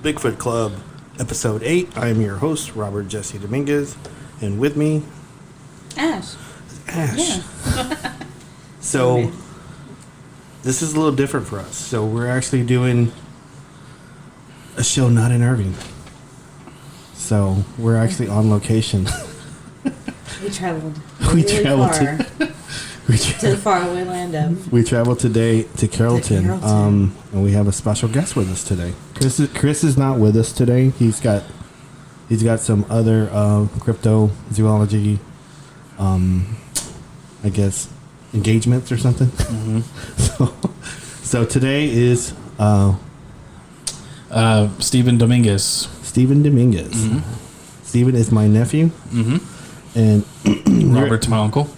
Bigfoot Club, Episode 8. I am your host, Robert Jesse Dominguez, and with me... Ash. Yeah. So, this is a little different for us. So, we're actually doing a show not in Irving. So, we're actually on location. We traveled to the faraway land of... We traveled today to Carrollton. And we have a special guest with us today. Chris is not with us today. He's got some other cryptozoology, I guess, engagements or something. Mm-hmm. So today is Steven Dominguez. Steven Dominguez. Mm-hmm. Steven is my nephew. Mm-hmm. And Robert's my uncle.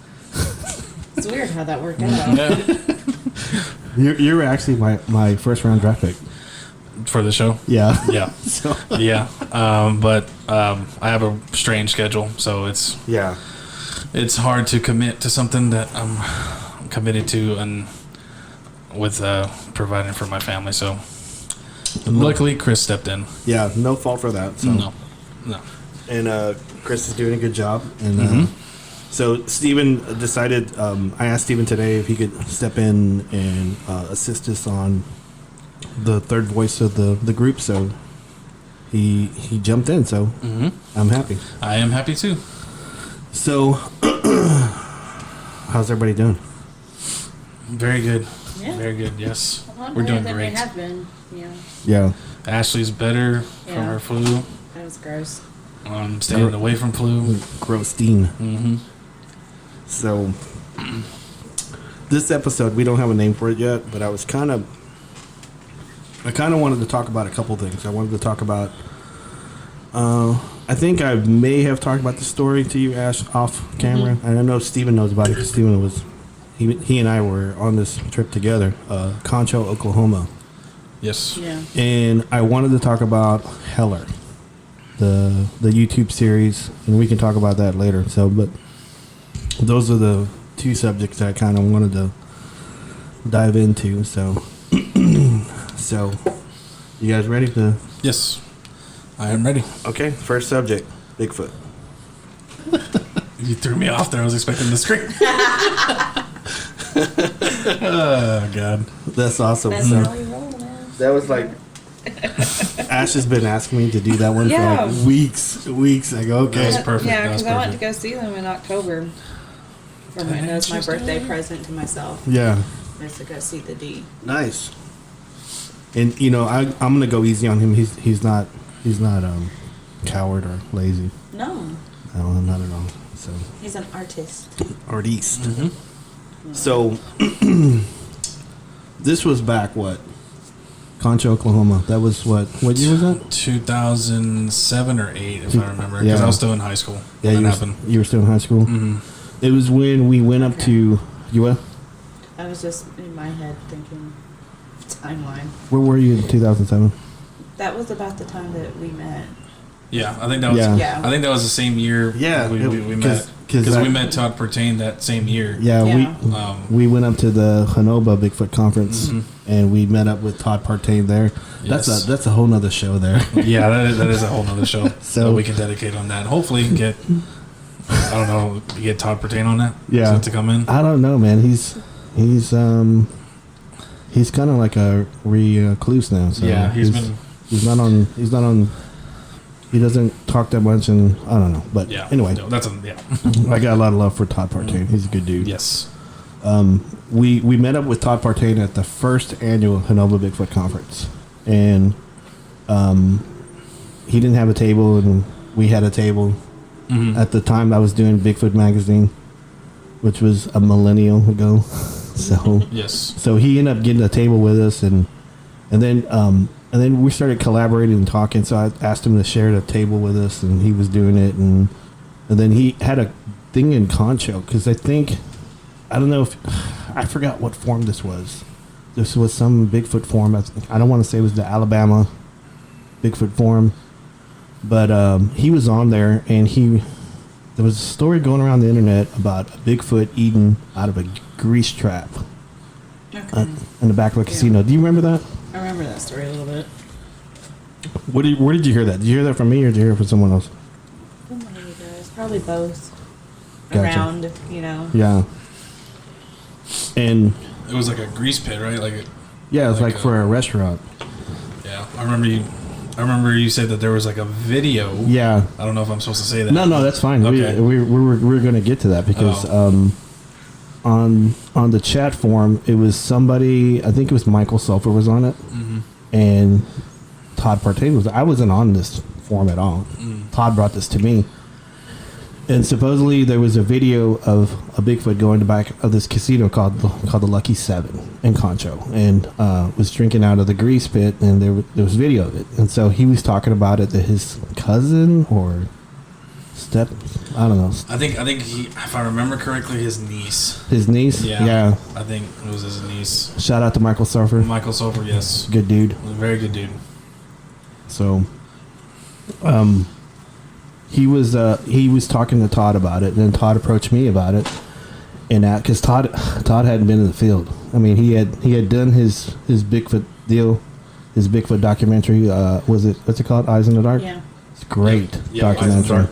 It's weird how that worked out. Yeah. You're actually my first round draft pick. For the show? Yeah. Yeah. Yeah. But I have a strange schedule, so it's hard to commit to something that I'm committed to and with providing for my family. So luckily Chris stepped in. Yeah, no fault for that. So. No. And Chris is doing a good job. And so Steven decided, I asked Steven today if he could step in and assist us on the third voice of the group. So he jumped in. So I'm happy. I am happy too. So how's everybody doing? Very good. Yeah. Very good, yes. We're doing than great. We have been. Yeah. Ashley's better from her flu. That was gross. Staying away from flu. Grossstein. Mm-hmm. So this episode, we don't have a name for it yet, but I kind of wanted to talk about a couple things. I wanted to talk about, I think I may have talked about the story to you, Ash, off camera. Mm-hmm. And I know Steven knows about it because Steven he and I were on this trip together, Concho, Oklahoma. Yes. Yeah. And I wanted to talk about Hellier, the YouTube series, and we can talk about that later. So, but those are the two subjects that I kind of wanted to dive into. So, so you guys ready to? Yes, I am ready. Okay, first subject, Bigfoot. You threw me off there. I was expecting the scream. Oh God, that's awesome. That's how we roll, man. That was like Ash has been asking me to do that one for like weeks. I go, okay, that was perfect. Yeah, because I went to go see them in October. That was my birthday present to myself. Yeah, was to go see the D. Nice. And I'm gonna go easy on him. He's not coward or lazy. No, not at all. So he's an artist. Mm-hmm. So this was back Concho, Oklahoma. That was what year was that? 2007 or 8, if I remember. Because I was still in high school. Yeah, you were still in high school. Mm-hmm. It was when we went up to you. I was just in my head thinking timeline. Where were you in 2007? That was about the time that we met. Yeah, I think that was. Yeah. I think that was the same year. Yeah, we met because we met Todd Pertain that same year. Yeah. We went up to the Hanoba Bigfoot conference and we met up with Todd Pertain there. Yes. That's a whole nother show there. Yeah, that is a whole nother show. So we can dedicate on that. Hopefully, get Todd Pertain on that. Yeah, to come in. I don't know, man. He's kind of like a recluse now. So yeah, he's not on. He doesn't talk that much, and I don't know. But anyway, no, I got a lot of love for Todd Partain. He's a good dude. Yes. We met up with Todd Partain at the first annual Hanoba Bigfoot conference, and he didn't have a table, and we had a table. Mm-hmm. At the time, I was doing Bigfoot magazine, which was a millennial ago. So yes. So he ended up getting a table with us, and then we started collaborating and talking. So I asked him to share the table with us, and he was doing it. And then he had a thing in Concho, because I don't know if, I forgot what form this was. This was some Bigfoot forum. I don't want to say it was the Alabama Bigfoot forum, but he was on there, and he there was a story going around the internet about a Bigfoot eaten out of a grease trap in the back of a casino. Do you remember that? I remember that story a little bit. Where did you hear that? Did you hear that from me or did you hear it from someone else? One of you guys, probably both. Gotcha. Around, you know. Yeah. And it was like a grease pit, right? Like yeah, it was like for a restaurant. Yeah, I remember you said that there was like a video. Yeah. I don't know if I'm supposed to say that. No, that's fine. Okay. We were going to get to that because on the chat forum, it was somebody, I think it was Michael Sulfur was on it, and Todd Partain I wasn't on this forum at all. Todd brought this to me. And supposedly there was a video of a Bigfoot going to back of this casino called the Lucky Seven in Concho, and was drinking out of the grease pit, and there was video of it. And so he was talking about it to his cousin or I don't know. I think he, if I remember correctly, his niece. His niece? Yeah. I think it was his niece. Shout out to Michael Sulfur. Michael Sulfur, yes. Good dude. Very good dude. So, he was talking to Todd about it, and then Todd approached me about it, and because Todd hadn't been in the field. I mean, he had done his Bigfoot deal, his Bigfoot documentary. What's it called? Eyes in the Dark. Yeah, it's great documentary. Eyes in the Dark.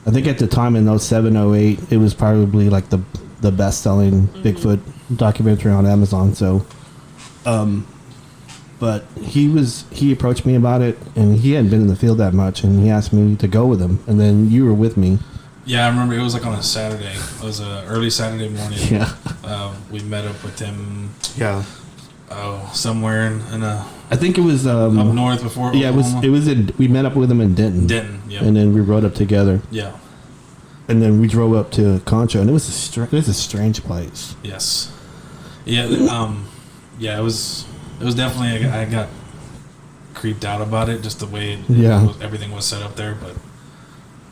I think at the time in 07, 08, it was probably like the best selling Bigfoot documentary on Amazon. So, but he approached me about it, and he hadn't been in the field that much, and he asked me to go with him, and then you were with me. Yeah, I remember it was like on a Saturday. It was an early Saturday morning. Yeah. We met up with him. Yeah. Somewhere in I think it was up north before. Yeah, Oklahoma. it was we met up with him in Denton. Yeah. And then we rode up together. Yeah. And then we drove up to Concho, and it was a strange place. Yes. Yeah. Yeah. It was definitely. I got creeped out about it, just the way everything was set up there. But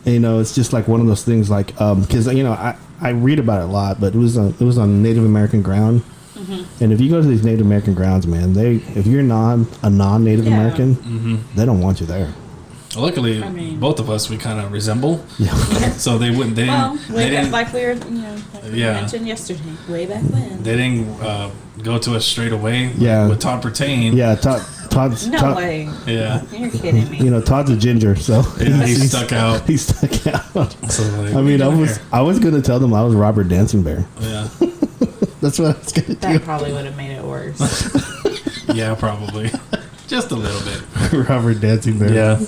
it's just like one of those things, like because I read about it a lot, but it was on Native American ground. And if you go to these Native American grounds, man, if you're a non-Native American, they don't want you there. Well, luckily, both of us, we kind of resemble. Yeah. So they didn't. Like we were, we mentioned yesterday, way back when. They didn't go to us straight away. Yeah. With Todd Partain. Yeah, Todd's. No way. Yeah. You're kidding me. Todd's a ginger, so he stuck out. He stuck out. So I was gonna tell them I was Robert Dancing Bear. Yeah. That's what I was gonna do. That probably would have made it worse. Yeah, probably. Just a little bit. Robert Dancing Bear. Yeah.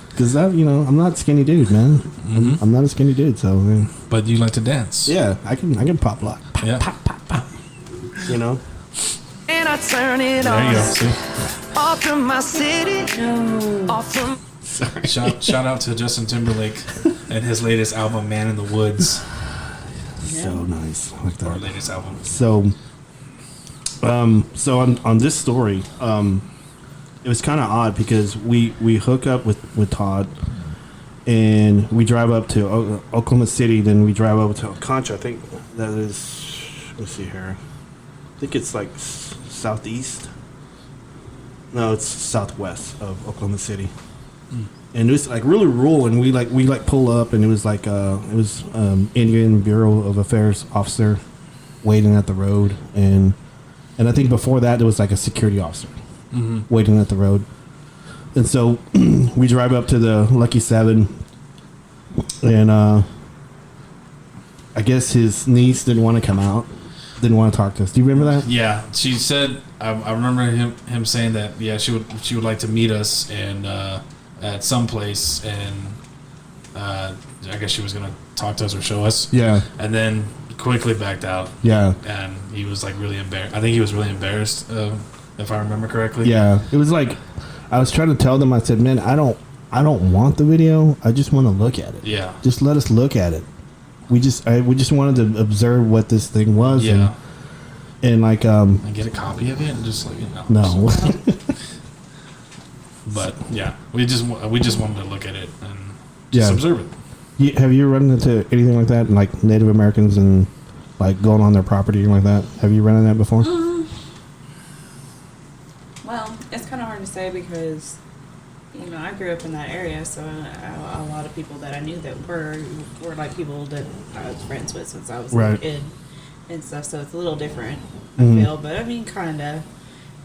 Because I'm not a skinny dude, man. I'm not a skinny dude, so. Man. But you like to dance. Yeah, I can pop lock. Pop, yeah. Pop. And I turn it there on. You go. See? Off from my city. No. Off from. Sorry. Shout out to Justin Timberlake and his latest album, Man in the Woods. So nice. I like that. Our latest album. So on this story, it was kind of odd because we hook up with Todd, and we drive up to Oklahoma City. Then we drive over to Concho. I think that is. Let me see here. I think it's like southeast. No, it's southwest of Oklahoma City. And it was like really rural, and we pull up, and it was like Indian Bureau of Affairs officer waiting at the road, and I think before that there was like a security officer waiting at the road, and so we drive up to the Lucky Seven, and I guess his niece didn't want to come out, didn't want to talk to us. Do you remember that? Yeah, she said. I remember him saying that. Yeah, she would like to meet us and. At some place, and I guess she was gonna talk to us or show us. Yeah. And then quickly backed out. Yeah. And he was like really embarrassed. I think he was really embarrassed, if I remember correctly. Yeah. It was like I was trying to tell them. I said, "Man, I don't want the video. I just want to look at it. Yeah. Just let us look at it. We just wanted to observe what this thing was. Yeah. And like and get a copy of it and just like no. But yeah, we just wanted to look at it and just observe it. Have you run into anything like that, like Native Americans and like going on their property or like that? Have you run into that before? Well, it's kind of hard to say because I grew up in that area, so a lot of people that I knew that were like people that I was friends with since I was a kid and stuff. So it's a little different, I feel. But I mean, kind of,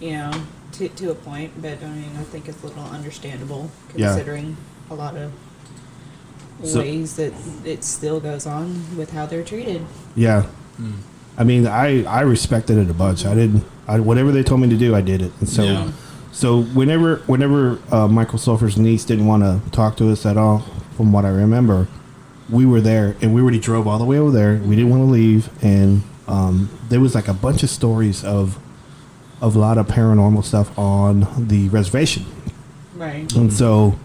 to a point. But I mean, I think it's a little understandable considering a lot of ways that it still goes on with how they're treated. Yeah. I mean, I respected it a bunch. Whatever they told me to do, I did it. And so, so whenever Michael Sulphur's niece didn't want to talk to us at all, from what I remember, we were there, and we already drove all the way over there. We didn't want to leave, and there was like a bunch of stories of a lot of paranormal stuff on the reservation. Right. And so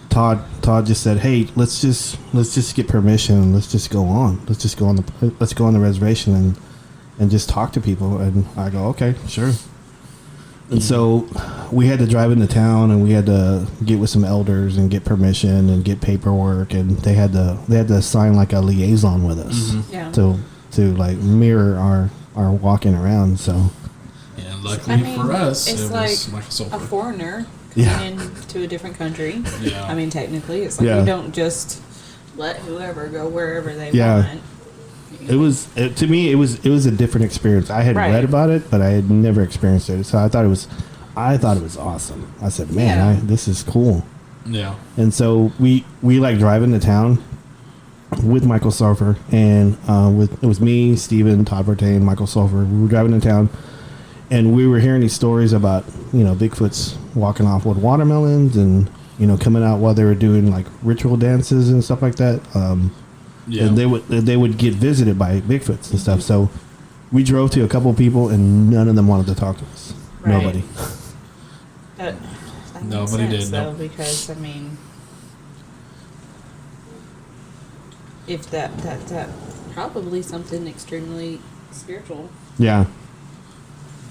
Todd just said, "Hey, let's just get permission. Let's just go on. Let's go on the reservation and just talk to people." And I go, "Okay, sure." And so we had to drive into town, and we had to get with some elders and get permission and get paperwork, and they had to sign like a liaison with us to like mirror our walking around. So yeah, luckily for us, it's it like was Michael Sulphur. a foreigner coming into a different country. Yeah. I mean, technically, it's like you don't just let whoever go wherever they want. To me, it was a different experience. I had read about it, but I had never experienced it. So I thought it was awesome. I said, "Man, this is cool." Yeah. And so we like drive into town with Michael Sulphur, and it was me, Steven, Todd Bertain, Michael Sulphur. We were driving into town, and we were hearing these stories about Bigfoots walking off with watermelons, and coming out while they were doing like ritual dances and stuff like that. And they would get visited by Bigfoots and stuff. So we drove to a couple of people, and none of them wanted to talk to us. Right. Nobody. That Nobody makes sense, did. though, No. because I mean, if that probably something extremely spiritual. Yeah.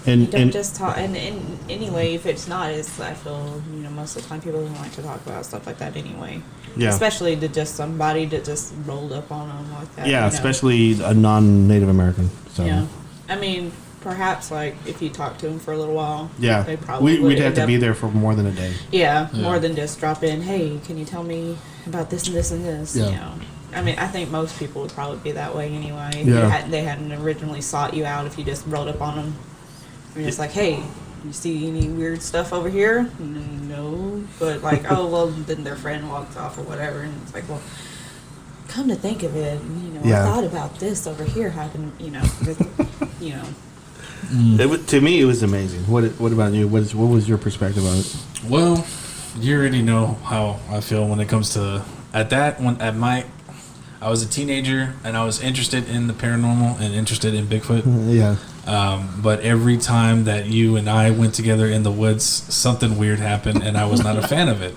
You don't just talk, and anyway, if it's not, I feel most of the time people don't like to talk about stuff like that anyway. Yeah. Especially to just somebody that just rolled up on them like that. Yeah, especially a non-Native American. So. Yeah. I mean, perhaps like if you talk to them for a little while. Yeah. They probably we'd have to be there for more than a day. Yeah, more than just drop in. Hey, can you tell me about this and this and this? Yeah. I mean, I think most people would probably be that way anyway. If Yeah. they hadn't originally sought you out if you just rolled up on them. You're just like, hey, you see any weird stuff over here? No. But like, oh, well, then their friend walks off or whatever. And it's like, well, come to think of it, I thought about this over here happened, To me, it was amazing. What about you? What was your perspective on it? Well, you already know how I feel when it comes to I was a teenager and I was interested in the paranormal and interested in Bigfoot. Yeah. But every time that you and I went together in the woods, something weird happened, and I was not a fan of it.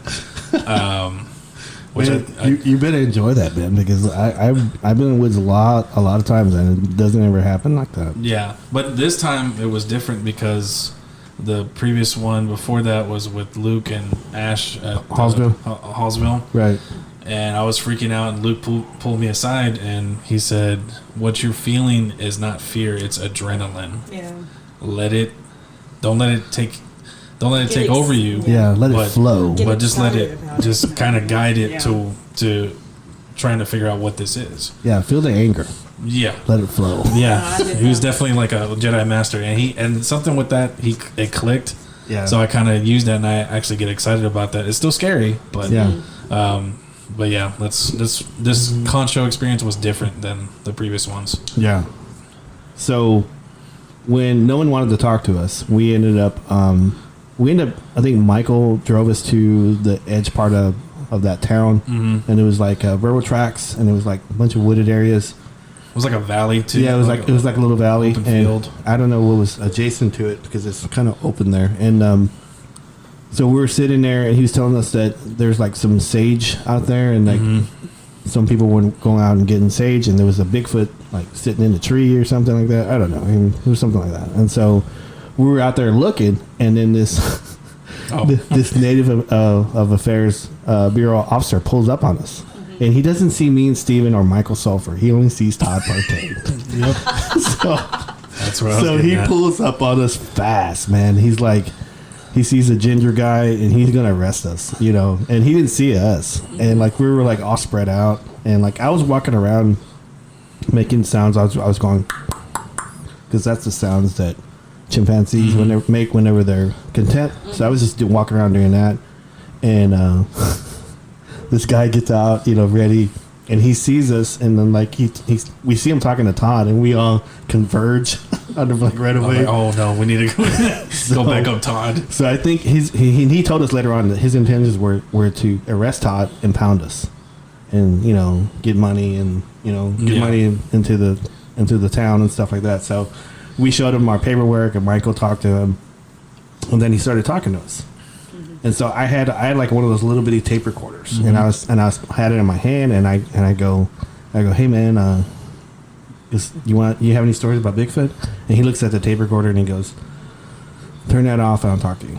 You better enjoy that, man, because I've been in the woods a lot of times, and it doesn't ever happen like that. Yeah, but this time it was different because the previous one before that was with Luke and Ash at Hallsville. Right. And I was freaking out, and Luke pulled me aside, and he said, "What you're feeling is not fear; it's adrenaline. Yeah. Don't let it take over you. Yeah, let it flow. But just let it, just kind of guide it to trying to figure out what this is. Yeah, feel the anger. Yeah, let it flow. Yeah, he was definitely like a Jedi master, and something with that it clicked. Yeah. So I kind of used that, and I actually get excited about that. It's still scary, but But yeah, this Concho experience was different than the previous ones. Yeah. So when no one wanted to talk to us, we ended up. I think Michael drove us to the edge part of that town, and it was like railroad tracks, and it was like a bunch of wooded areas. It was like a valley too. Yeah, it was like a little valley, open and field. I don't know what was adjacent to it because it's kind of open there, and so we were sitting there, and he was telling us that there's like some sage out there, and like some people were going out and getting sage, and there was a Bigfoot like sitting in a tree or something like that. I don't know. I mean, it was something like that. And so we were out there looking, and then this this Native of Affairs Bureau officer pulls up on us. And he doesn't see me and Steven or Michael Sulphur. He only sees Todd Bertain. That's where I was so he pulls up on us fast, man. He's like, he sees a ginger guy and he's gonna arrest us, you know. And he didn't see us, and like we were like all spread out, and like I was walking around making sounds. I was going because that's the sounds that chimpanzees whenever they're content. So I was just walking around doing that, and this guy gets out, you know, ready. And he sees us, and then like we see him talking to Todd, and we all converge like right away. Like, oh no, we need to go back up Todd. So I think he told us later on that his intentions were to arrest Todd and pound us, and you know get money and get money into the town and stuff like that. So we showed him our paperwork, and Michael talked to him, and then he started talking to us. And so I had like one of those little bitty tape recorders, and I had it in my hand, and I go, hey man, you have any stories about Bigfoot? And he looks at the tape recorder and he goes, turn that off and I'll talk to you.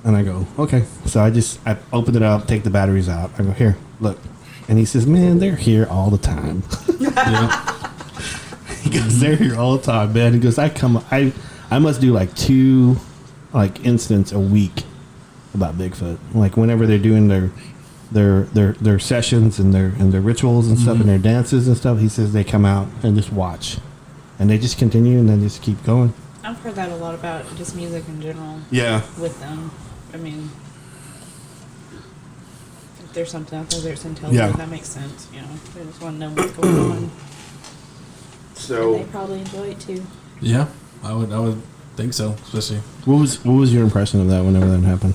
And I go, okay. So I opened it up, take the batteries out. I go, here, look. And he says, man, they're here all the time. He goes, they're here all the time, man. He goes, I must do like 2 like incidents a week about Bigfoot, like whenever they're doing their sessions and their rituals and stuff and their dances and stuff. He says they come out and just watch, and they just continue and then just keep going. I've heard that a lot about just music in general. Yeah, with them, I mean, if there's something out there that's intelligent, that makes sense. You know, they just want to know what's going on. So and they probably enjoy it too. Yeah, I would think so, especially. What was your impression of that whenever that happened?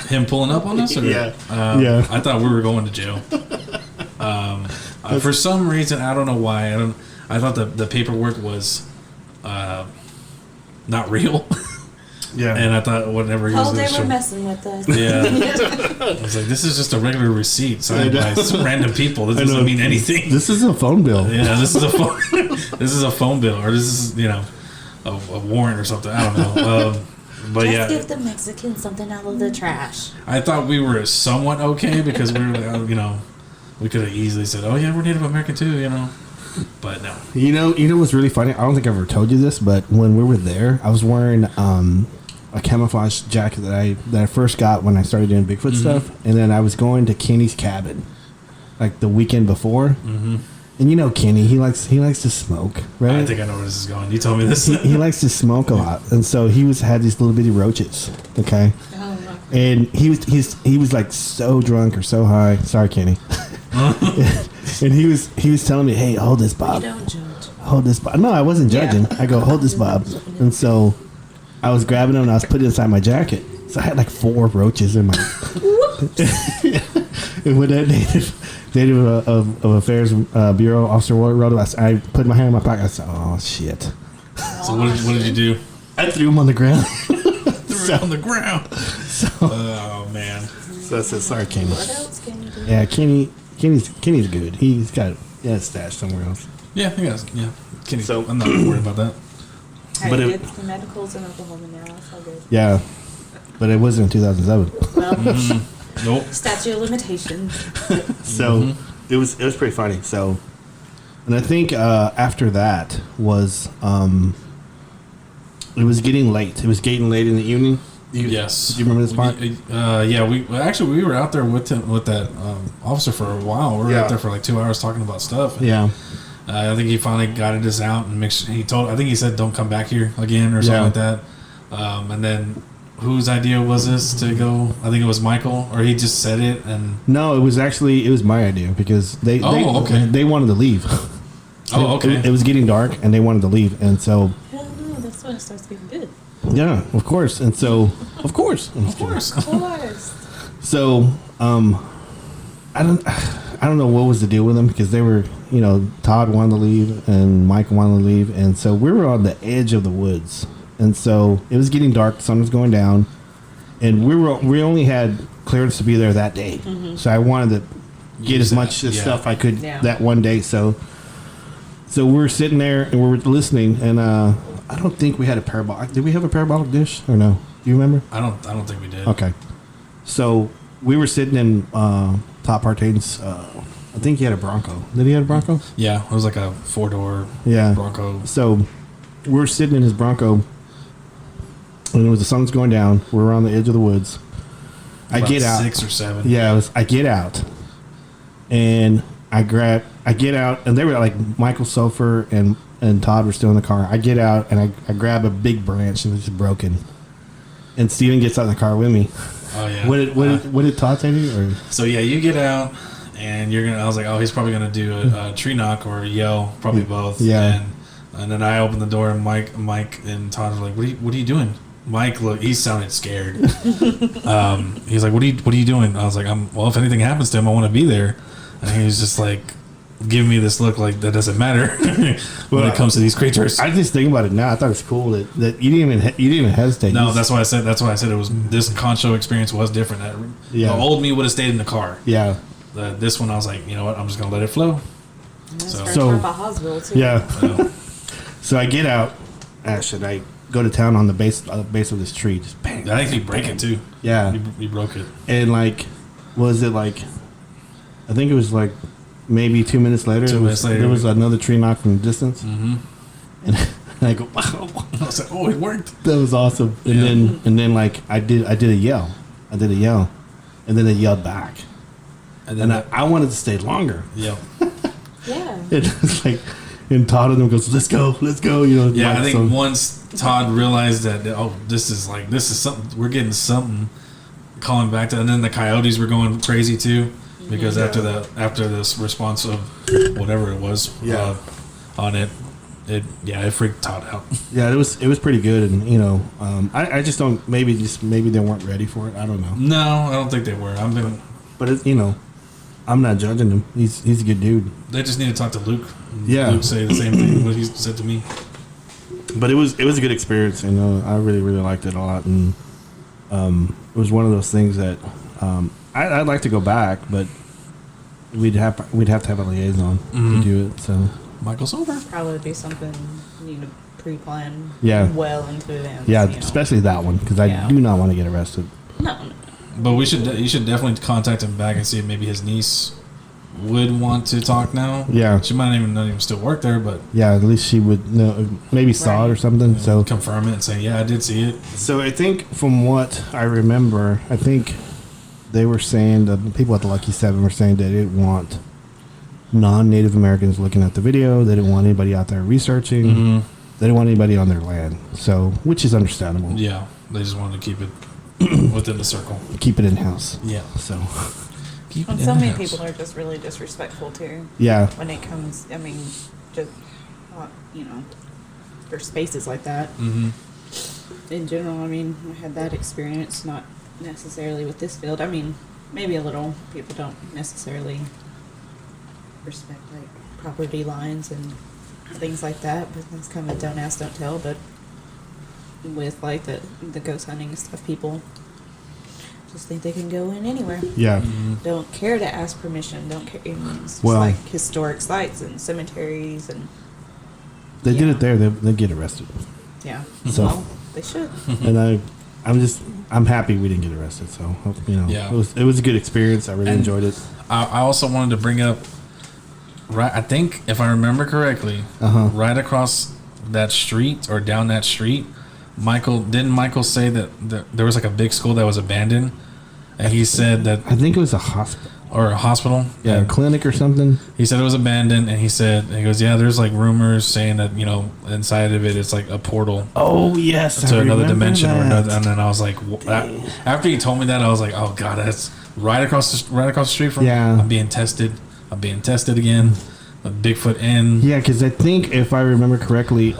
Him pulling up on us? Or, yeah. I thought we were going to jail. For some reason, I don't know why. I thought the paperwork was not real. Yeah. And I thought whatever he was they were messing with us. Yeah. I was like, this is just a regular receipt signed by some random people. This doesn't mean anything. This is a phone bill. Yeah, this is a phone. This is a phone bill, or this is a warrant or something. I don't know. But just give the Mexicans something out of the trash. I thought we were somewhat okay because we were like, we could have easily said, oh yeah, we're Native American too, But no. You know what's really funny? I don't think I've ever told you this, but when we were there, I was wearing a camouflage jacket that I first got when I started doing Bigfoot stuff, and then I was going to Kenny's cabin like the weekend before. And Kenny, he likes to smoke, right? I think I know where this is going. You told me this. He likes to smoke a lot, and so he had these little bitty roaches. Okay, and he was like so drunk or so high. Sorry, Kenny. And he was telling me, "Hey, hold this, Bob. You don't judge. Hold this, Bob." No, I wasn't judging. I go, "Hold this, Bob," and so I was grabbing them and I was putting it inside my jacket. So I had like 4 roaches in my. And when that Native Affairs Bureau officer wrote it, I put my hand in my pocket. I said, "Oh shit!" So what did you do? I threw him on the ground. Threw him on the ground. So, oh man. So I said, "Sorry, Kenny." What else can you do? Yeah, Kenny's good. He's got a stash somewhere else. Yeah, he has. Yeah, Kenny. So I'm not worried about that. But the medicals in Oklahoma now. That's all good. Yeah, but it wasn't in 2007. Well, nope. Statute of limitations. So it was pretty funny. So, and I think after that was it was getting late. It was getting late in the evening. Yes. Do you remember this part? Yeah. We were out there with that officer for a while. We were out there for like 2 hours talking about stuff. Yeah. I think he finally got us out and I think he said, "Don't come back here again" or something like that. And then whose idea was this to go? I think it was Michael, or he just said it. And no, it was my idea because they wanted to leave. Okay. It was getting dark and they wanted to leave, and so. Hell no, that's when it starts getting good. Yeah, of course, and so of course. So, I don't know what was the deal with them because they were, Todd wanted to leave and Mike wanted to leave, and so we were on the edge of the woods, and so it was getting dark, the sun was going down, and we only had clearance to be there that day, so I wanted to get as much stuff I could that one day. So we were sitting there and we were listening, and I don't think we had a parabolic. Did we have a parabolic dish or no? Do you remember? I don't think we did. Okay, so we were sitting in Top Partain's. I think he had a Bronco. Did he have a Bronco? Yeah, it was like a 4-door Bronco. So we're sitting in his Bronco, And it was the sun's going down. We're on the edge of the woods. I get out. 6 or 7. Yeah, I get out. And I get out, and they were like Michael Sofer and Todd were still in the car. I get out, and I grab a big branch that was just broken. And Steven gets out in the car with me. Oh, yeah. What did Todd say to you? Or? So, yeah, you get out, and I was like, oh, he's probably going to do a tree knock or a yell, probably both. Yeah. And then I opened the door, and Mike and Todd were like, what are you doing? Mike, look, he sounded scared. He's like, what are you doing? I was like, well, if anything happens to him, I want to be there. And he was just like, giving me this look like that doesn't matter when it comes to these creatures. I just think about it now. I thought it was cool that you didn't even hesitate. No, that's why I said it was this Concho experience was different. The old me would have stayed in the car. Yeah. This one I was like, you know what, I'm just gonna let it flow. So hospital too. Yeah. So I get out. Should I go to town on the base of this tree? Just bang. I think you break it too. Yeah. You broke it. And was it I think it was maybe 2 minutes later. There was another tree knock from a distance. Mm-hmm. And I go, wow. I was like, oh, it worked. That was awesome. And then I did a yell. And then they yelled back. And then I wanted to stay longer. Yeah. Yeah. And Todd and them goes, let's go. Yeah, I think once Todd realized that, this is something, we're getting something calling back to, and then the coyotes were going crazy too, because after this response of whatever it was on it freaked Todd out. Yeah, it was pretty good, and I just don't, maybe they weren't ready for it. I don't know. No, I don't think they were. But I'm not judging him. He's a good dude. They just need to talk to Luke. Yeah, Luke say the same thing what he said to me. But it was a good experience. I really really liked it a lot, and it was one of those things that I'd like to go back, but we'd have to have a liaison to do it. So Michael's over. Probably be something you need to pre-plan. Yeah. Well into advance. Yeah, especially that one because I do not want to get arrested. No. But you should definitely contact him back and see if maybe his niece would want to talk now. Yeah, she might not even still work there, but yeah, at least she would know, maybe saw it or something. Yeah, so confirm it and say, yeah, I did see it. So I think from what I remember, I think they were saying, the people at the Lucky 7 were saying they didn't want non-Native Americans looking at the video. They didn't want anybody out there researching. Mm-hmm. They didn't want anybody on their land. So, which is understandable. Yeah, they just wanted to keep it within the circle. Keep it in-house. Yeah. So, and so many people are just really disrespectful too. Yeah. When it comes, just there's spaces like that. Mm-hmm. In general, I had that experience, not necessarily with this field. Maybe a little. People don't necessarily respect property lines and things like that, but that's kind of a don't ask, don't tell. But with the ghost hunting stuff, people just think they can go in anywhere. Yeah. Mm-hmm. Don't care to ask permission. Don't care. It's just historic sites and cemeteries and. They did it there. They get arrested. Yeah. So well, they should. And I'm happy we didn't get arrested. So yeah. it was a good experience. I really enjoyed it. I also wanted to bring up. Right, I think if I remember correctly, right across that street or down that street, Michael say that there was a big school that was abandoned, and he said that I think it was a hospital yeah, a clinic or something. He said it was abandoned, and he goes, yeah, there's rumors saying that inside of it it's a portal. Oh yes, to another dimension or another. And then I was like, after he told me that, I was like, oh god, that's right across the street from. Yeah, I'm being tested again. Bigfoot in. Yeah, because I think if I remember correctly,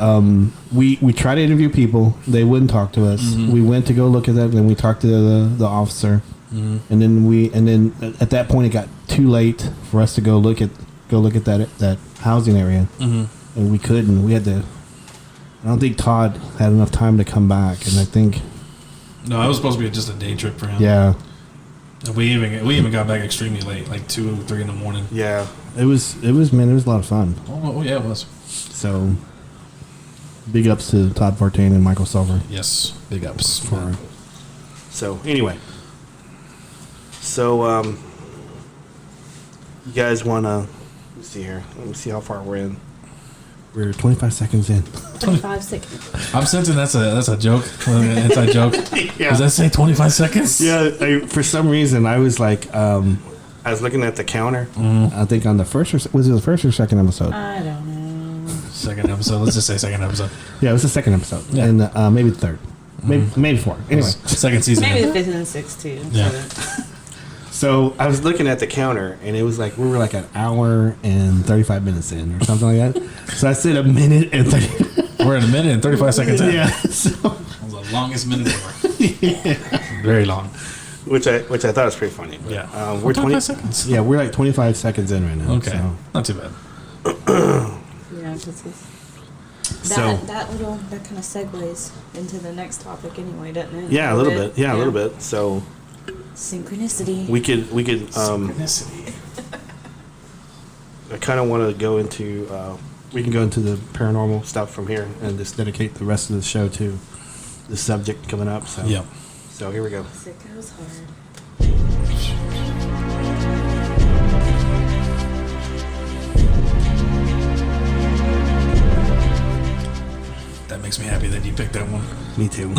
we tried to interview people. They wouldn't talk to us. Mm-hmm. We went to go look at that, and then we talked to the officer, and then at that point it got too late for us to go look at that housing area, and we couldn't. We had to. I don't think Todd had enough time to come back, and I think. No, it was supposed to be just a day trip for him. Yeah. We even got back extremely late, 2 or 3 in the morning. Yeah, it was a lot of fun. Oh yeah, it was. So, big ups to Todd Fortain and Michael Silver. Yes, big ups for. So anyway, you guys want to? Let's see here. Let me see how far we're in. We're 25 seconds in. 25 seconds. I'm sensing that's a joke. Inside joke. Yeah. Does that say 25 seconds? Yeah. For some reason, I was like, I was looking at the counter. I think on the first was it the first or second episode? I don't know. Second episode. Let's just say second episode. Yeah, it was the second episode, Yeah. and maybe the third, maybe four. Anyway, Second season. Maybe the 5th and 6th too. Yeah. so I was looking at the counter, and it was like we were like an hour and 35 minutes in, or something like that. So I said a minute and 30. We're in a minute and 35 seconds in. Yeah. So, That was the longest minute ever. Very long. which I thought was pretty funny. But, Yeah. we're 25 seconds. Yeah, we're like 25 seconds in right now. Okay. So. Not too bad. Yeah, because So- that kind of segues into the next topic anyway, doesn't it? Yeah, a little bit. Yeah, a little bit. So Synchronicity. we could Synchronicity. I kind of want to go into we can go into the paranormal stuff from here and just dedicate the rest of the show to the subject coming up. So Yep. So here we go. It goes hard. That makes me happy that you picked that one. Me too.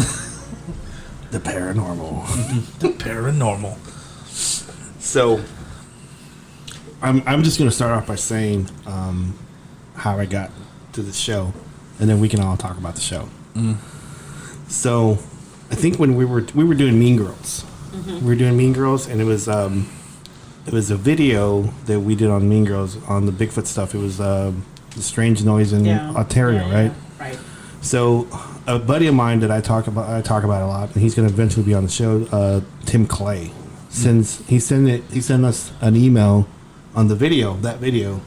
The paranormal. The paranormal. So I'm just going to start off by saying how I got to the show, and then we can all talk about the show. So I think when we were doing Mean Girls, we were doing Mean Girls, and it was a video that we did on Mean Girls on the Bigfoot stuff. It was the strange noise in Ontario, right? Right. So a buddy of mine that I talk about a lot, and he's going to eventually be on the show. Tim Clay he sent us an email on that video,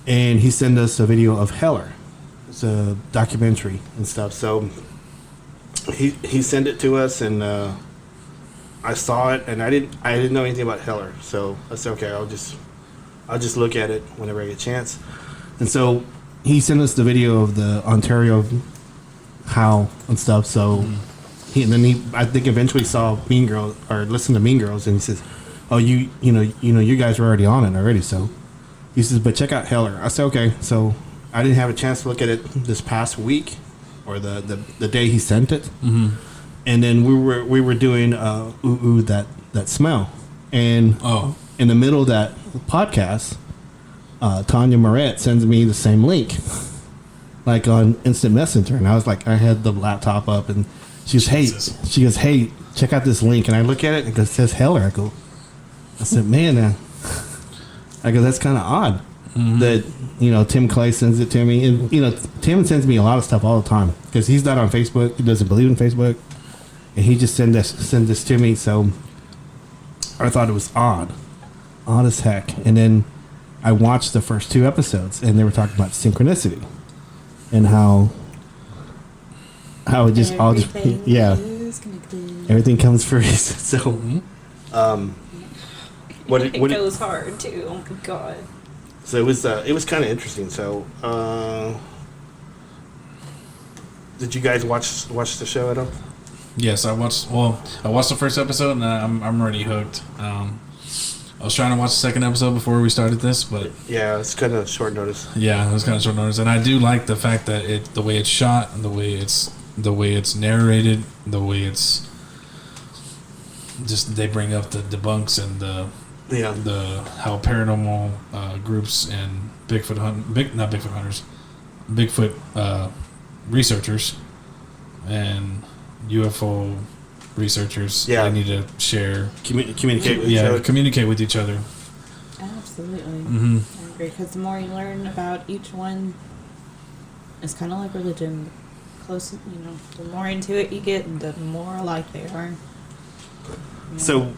and he sent us a video of Hellier. It's a documentary and stuff. So he sent it to us, and I saw it, and I didn't know anything about Hellier, so I said, okay, I'll just look at it whenever I get a chance. And so he sent us the video of the Ontario howl and stuff. So I think eventually saw Mean Girls or listened to Mean Girls, and he says, "Oh, you guys were already on it already." So he says, "But check out Hellier." I said, "Okay." So I didn't have a chance to look at it this past week, or the day he sent it, and then we were doing that smell, and in the middle of that podcast, Tanya Moret sends me the same link, like on Instant Messenger, and I was like, I had the laptop up, and she goes, hey, check out this link, and I look at it, and it says Hellier. I said, man, I go, that's kind of odd that Tim Clay sends it to me, and Tim sends me a lot of stuff all the time because he's not on Facebook, he doesn't believe in Facebook, and he just send this to me, so I thought it was odd as heck, and then I watched the first 2 episodes, and they were talking about synchronicity and how it just everything comes for a reason. So, It goes hard too. Oh my god. So it was kind of interesting. So, did you guys watch the show at all? Yes, I watched the first episode, and I'm already hooked. I was trying to watch the second episode before we started this, but yeah, it's kind of short notice. Yeah, it was kind of short notice, and I do like the fact that the way it's shot, and the way it's narrated, the way it's just they bring up the debunks and the how paranormal groups and Bigfoot researchers and UFO researchers. They need to share, communicate with each other. Communicate with each other. Absolutely. Mm-hmm. I agree, because the more you learn about each one, it's kind of like religion. The more into it you get, the more alike they are. Yeah. So,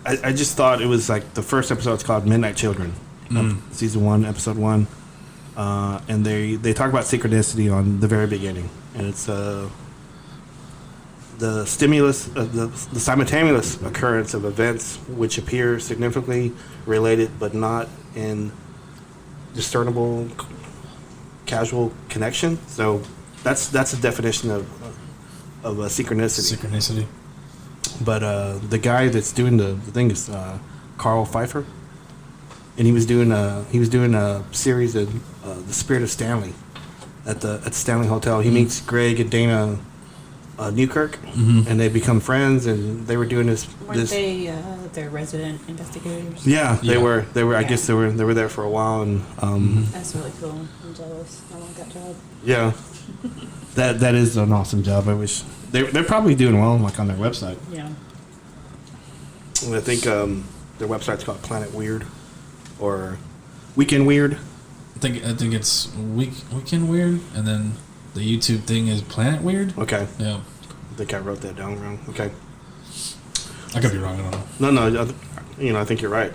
I just thought it was like the first episode's called Midnight Children, season 1, episode 1, and they talk about synchronicity on the very beginning, and it's the stimulus, the simultaneous occurrence of events which appear significantly related but not in discernible causal connection. So that's the definition of a synchronicity. Synchronicity. But the guy that's doing the thing is Carl Pfeiffer, and he was doing a series of the Spirit of Stanley at the Stanley Hotel. He meets Greg and Dana Newkirk, and they become friends. And they were doing this. Weren't they their resident investigators? Yeah, they were. I guess they were there for a while, and that's really cool. I'm jealous. I want that job. Yeah, that is an awesome job. I wish they're probably doing well, like on their website. Yeah. I think their website's called Planet Weird or Weekend Weird. I think it's Weekend Weird, and then the YouTube thing is Planet Weird. Okay. Yeah. I think I wrote that down wrong. Okay. I could be wrong. I don't know. No. I think you're right.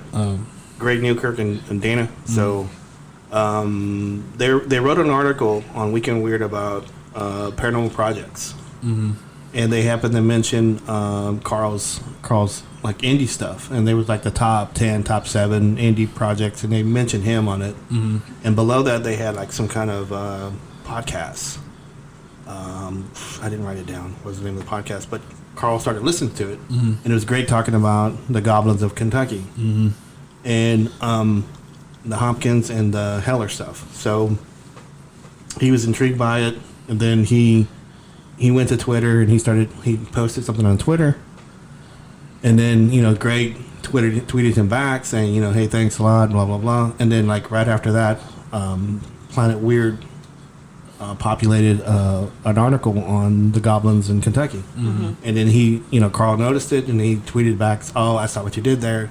Greg Newkirk and Dana. So, they wrote an article on Weekend Weird about paranormal projects, and they happened to mention Carl's like indie stuff, and they was like the top 10, top 7 indie projects, and they mentioned him on it. And below that, they had like some kind of podcasts. I didn't write it down. What was the name of the podcast? But Carl started listening to it, and it was great talking about the Goblins of Kentucky and the Hopkins and the Hellier stuff. So he was intrigued by it, and then he went to Twitter and he posted something on Twitter, and then Greg tweeted him back saying hey, thanks a lot, blah blah blah, and then like right after that, Planet Weird populated an article on the Goblins in Kentucky, and then Carl noticed it and he tweeted back, "Oh, I saw what you did there."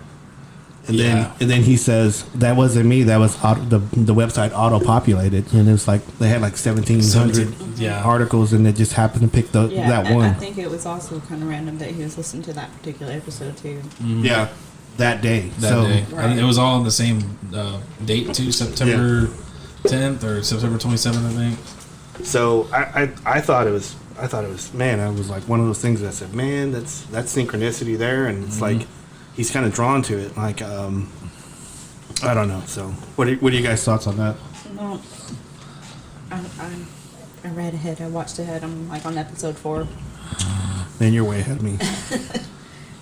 And then he says, "That wasn't me. That was the website auto-populated." And it was like they had like 1,700 articles, and they just happened to pick that one. I think it was also kind of random that he was listening to that particular episode too. Yeah, that day. Right. It was all on the same date too, September 10th or September 27th, I think. So I thought it was man. I was like one of those things that said, man, that's synchronicity there, and it's like. He's kind of drawn to it, like I don't know. So, what are you guys' thoughts on that? No, I read ahead. I watched ahead. I'm like on episode 4. Man, you're way ahead of me.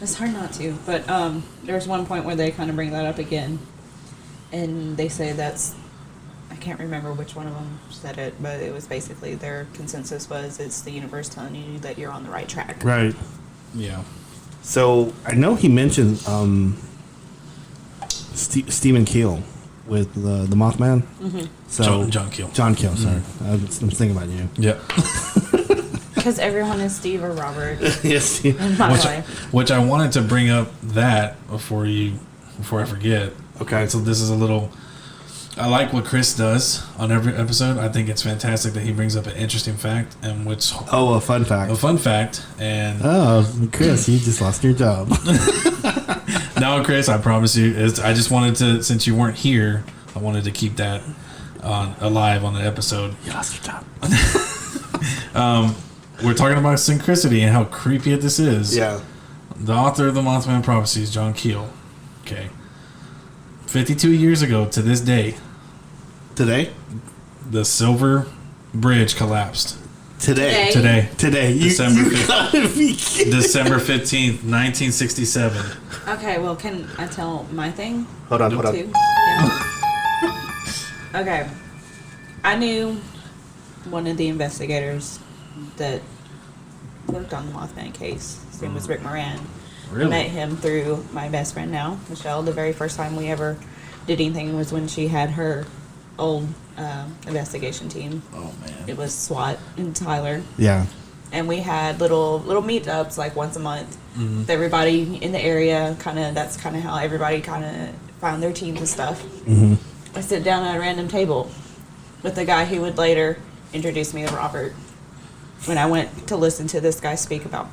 It's hard not to, but there's one point where they kind of bring that up again, and they say I can't remember which one of them said it, but it was basically their consensus was it's the universe telling you that you're on the right track. Right. Yeah. So I know he mentioned Stephen Keel with the Mothman. So John Keel. John Keel. Sorry, I'm thinking about you. Yeah. Because everyone is Steve or Robert. Yes. In my life. Which I wanted to bring up that before I forget. Okay. So this is a little. I like what Chris does on every episode. I think it's fantastic that he brings up an interesting fact and which. Oh, a fun fact. A fun fact, and. Oh, Chris, you just lost your job. No, Chris, I promise you. I just wanted to, since you weren't here, I wanted to keep that alive on the episode. You lost your job. We're talking about synchronicity and how creepy this is. Yeah. The author of the Mothman Prophecies, John Keel. Okay. 52 years ago to this day. Today? The Silver Bridge collapsed. Today. December 15th, 1967. Okay, well, can I tell my thing? Hold on. Yeah. Okay. I knew one of the investigators that worked on the Mothman case. His name was Rick Moran. Really? I met him through my best friend now, Michelle. The very first time we ever did anything was when she had her old investigation team. Oh, man. It was SWAT in Tyler. Yeah. And we had little meetups like once a month with everybody in the area. That's kind of how everybody kind of found their teams and stuff. I sit down at a random table with the guy who would later introduce me to Robert when I went to listen to this guy speak about